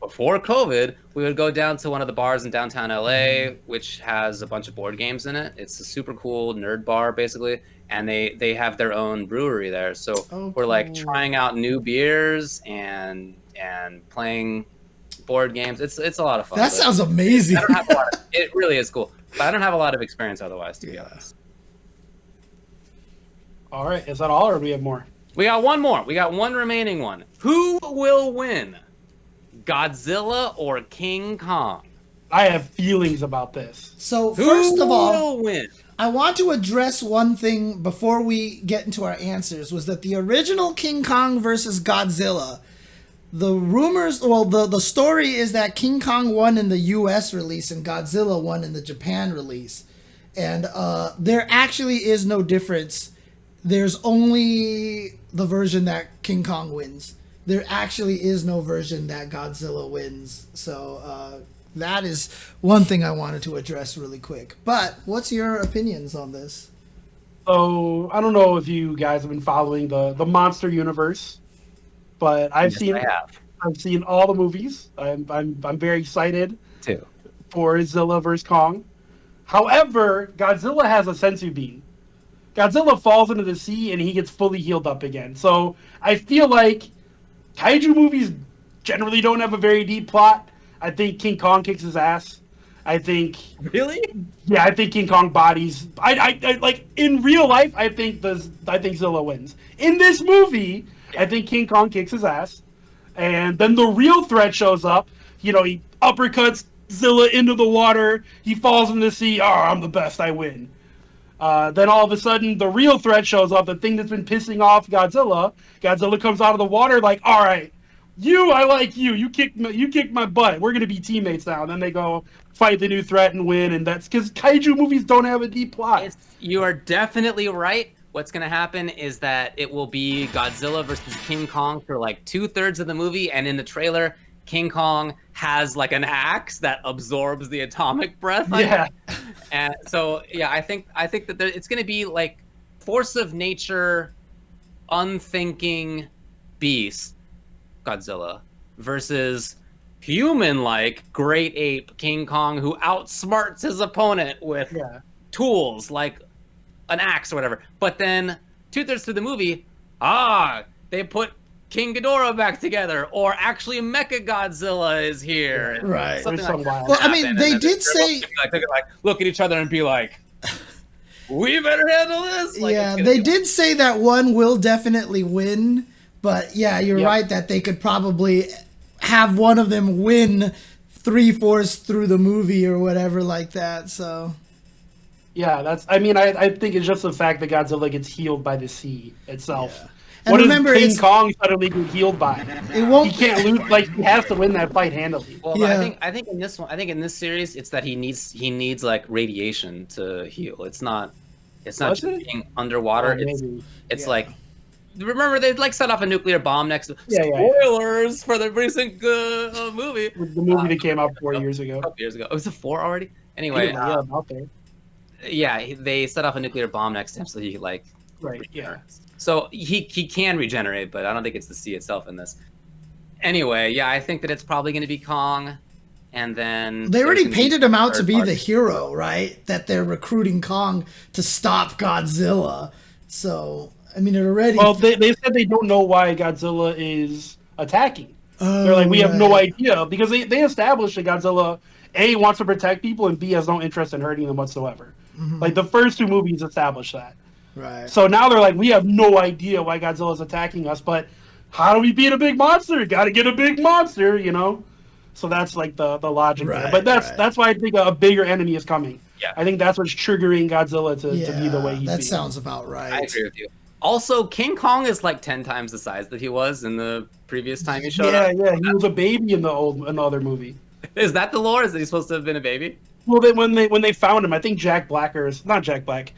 before COVID. We would go down to one of the bars in downtown LA, which has a bunch of board games in it. It's a super cool nerd bar, basically, and they have their own brewery there. So we're like trying out new beers and playing board games. It's a lot of fun. That sounds amazing. It really is cool, but I don't have a lot of experience otherwise, to be honest. All right, is that all, or do we have more? We got one more. We got one remaining one. Who will win, Godzilla or King Kong? I have feelings about this. So first of all, will win? I want to address one thing before we get into our answers, was that the original King Kong versus Godzilla, the rumors, well, the story is that King Kong won in the US release and Godzilla won in the Japan release. And there actually is no difference. There's only the version that King Kong wins. There actually is no version that Godzilla wins. So that is one thing I wanted to address really quick. But what's your opinions on this? So I don't know if you guys have been following the Monster Universe, but I've seen all the movies. I'm very excited too for Zilla vs. Kong. However, Godzilla has a senzu bean. Godzilla falls into the sea and he gets fully healed up again. So I feel like kaiju movies generally don't have a very deep plot. I think King Kong kicks his ass. I think really, yeah, I think King Kong bodies. I like in real life. I think Zilla wins. In this movie, I think King Kong kicks his ass, and then the real threat shows up. You know, he uppercuts Zilla into the water. He falls in the sea. Oh, I'm the best. I win. Then all of a sudden, the real threat shows up, the thing that's been pissing off Godzilla. Godzilla comes out of the water like, all right, I like you. You kicked my butt. We're going to be teammates now. And then they go fight the new threat and win. And that's because kaiju movies don't have a deep plot. You are definitely right. What's going to happen is that it will be Godzilla versus King Kong for like 2/3 of the movie. And in the trailer, King Kong has like an axe that absorbs the atomic breath. Yeah. And so, yeah, I think that it's going to be like force of nature, unthinking beast Godzilla versus human-like great ape King Kong, who outsmarts his opponent with tools like an axe or whatever. But then 2/3 through the movie, they put King Ghidorah back together, or actually Mechagodzilla is here. Right. Something There's like some that. wild- Well, I happen, mean, and they then did they're say. both gonna be like look at each other and be like, "We better handle this." Like, Yeah, it's gonna they be did say that one will definitely win, but yeah, you're Yep. right that they could probably have one of them win 3/4 through the movie or whatever like that. So Yeah, that's. I mean, I think it's just the fact that Godzilla gets healed by the sea itself. Yeah. And What remember, does King it's- Kong suddenly get healed by? it won't. He can't lose. Like he has to win that fight handily. Well, Yeah. but I think in this one, I think in this series, it's that he needs like radiation to heal. It's not Does just it? being underwater. Oh, it's maybe. it's Yeah. like remember they like set off a nuclear bomb next to Yeah, yeah, yeah. spoilers for the recent movie The movie that came out 4 years a ago. couple years ago. Oh, was it 4 already? Anyway, Yeah, about there. they set off a nuclear bomb next to him so he like Right. Yeah. regenerates. So he can regenerate, but I don't think it's the sea itself in this. Anyway, yeah, I think that it's probably going to be Kong, and then They there's already gonna be painted him out to third be party. the hero, right? That they're recruiting Kong to stop Godzilla. So I mean, it already. Well, they said they don't know why Godzilla is attacking. Oh, They're like, we have no right. idea because they established that Godzilla A wants to protect people and B has no interest in hurting them whatsoever. Mhm. Like the first 2 movies established that. Right. So now they're like, we have no idea why Godzilla's attacking us, but how do we beat a big monster? Got to get a big monster, you know. So that's like the logic there. Right, But right. that's why I think a bigger enemy is coming. Yeah. I think that's what's triggering Godzilla to be the way he's that being. sounds about right. I agree with you. Also, King Kong is like 10 times the size that he was in the previous time he showed Yeah, up. yeah, he was a baby in the other movie. Is that the lore? Is that he's supposed to have been a baby? Well, when they found him, I think not Jack Black.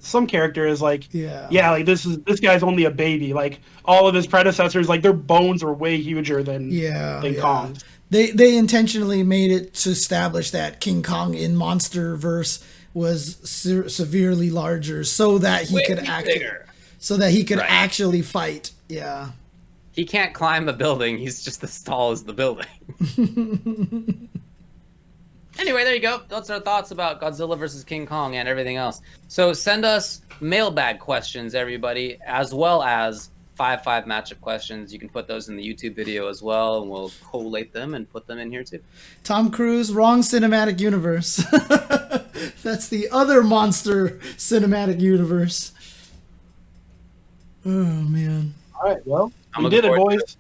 Some character is like, Yeah. like this guy's only a baby. Like all of his predecessors, like their bones are way huger than Kong. They intentionally made it to establish that King Kong in MonsterVerse was severely larger so that he could Right. actually fight. Yeah. He can't climb a building. He's just as tall as the building. Anyway, there you go. That's our thoughts about Godzilla versus King Kong and everything else. So send us mailbag questions, everybody, as well as 5-5 matchup questions. You can put those in the YouTube video as well, and we'll collate them and put them in here too. Tom Cruise, wrong cinematic universe. That's the other monster cinematic universe. Oh man. All right, well, I'm we looking did it, forward to boys.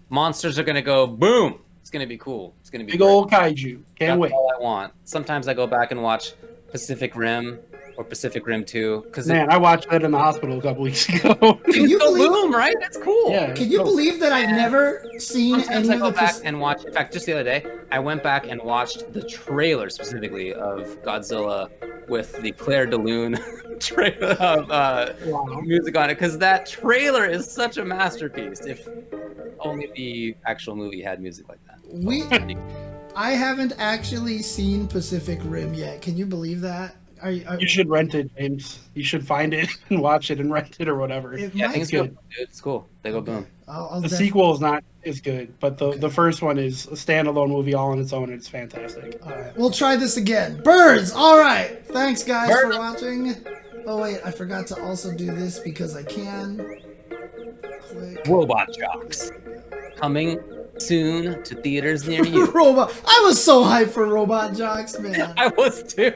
Monsters are gonna go boom. It's gonna be cool. It's gonna be Big great. old kaiju. Can't That's wait. all I want. Sometimes I go back and watch Pacific Rim or Pacific Rim 2 because Man, I watched that in the hospital a couple weeks ago. Can you go believe? boom, right? That's cool. Yeah. Can you believe that I've never seen Sometimes any I of go the? back and watch. In fact, just the other day, I went back and watched the trailer specifically of Godzilla with the Claire de Lune trailer of Wow. music on it because that trailer is such a masterpiece. If only the actual movie had music like that. I haven't actually seen Pacific Rim yet. Can you believe that? You should rent it, James. You should find it and watch it and rent it or whatever. It Yeah, I might- think it's good. good. Dude, it's cool. They go boom. I'll The def- sequel is not as good, but the first one is a standalone movie all on its own, and it's fantastic. All right, we'll try this again. Birds. All right. Thanks, guys, Birds. for watching. Oh wait, I forgot to also do this because I can. Click. Robot Jocks coming soon to theaters near you. Robot. I was so hyped for Robot Jocks, man. I was too.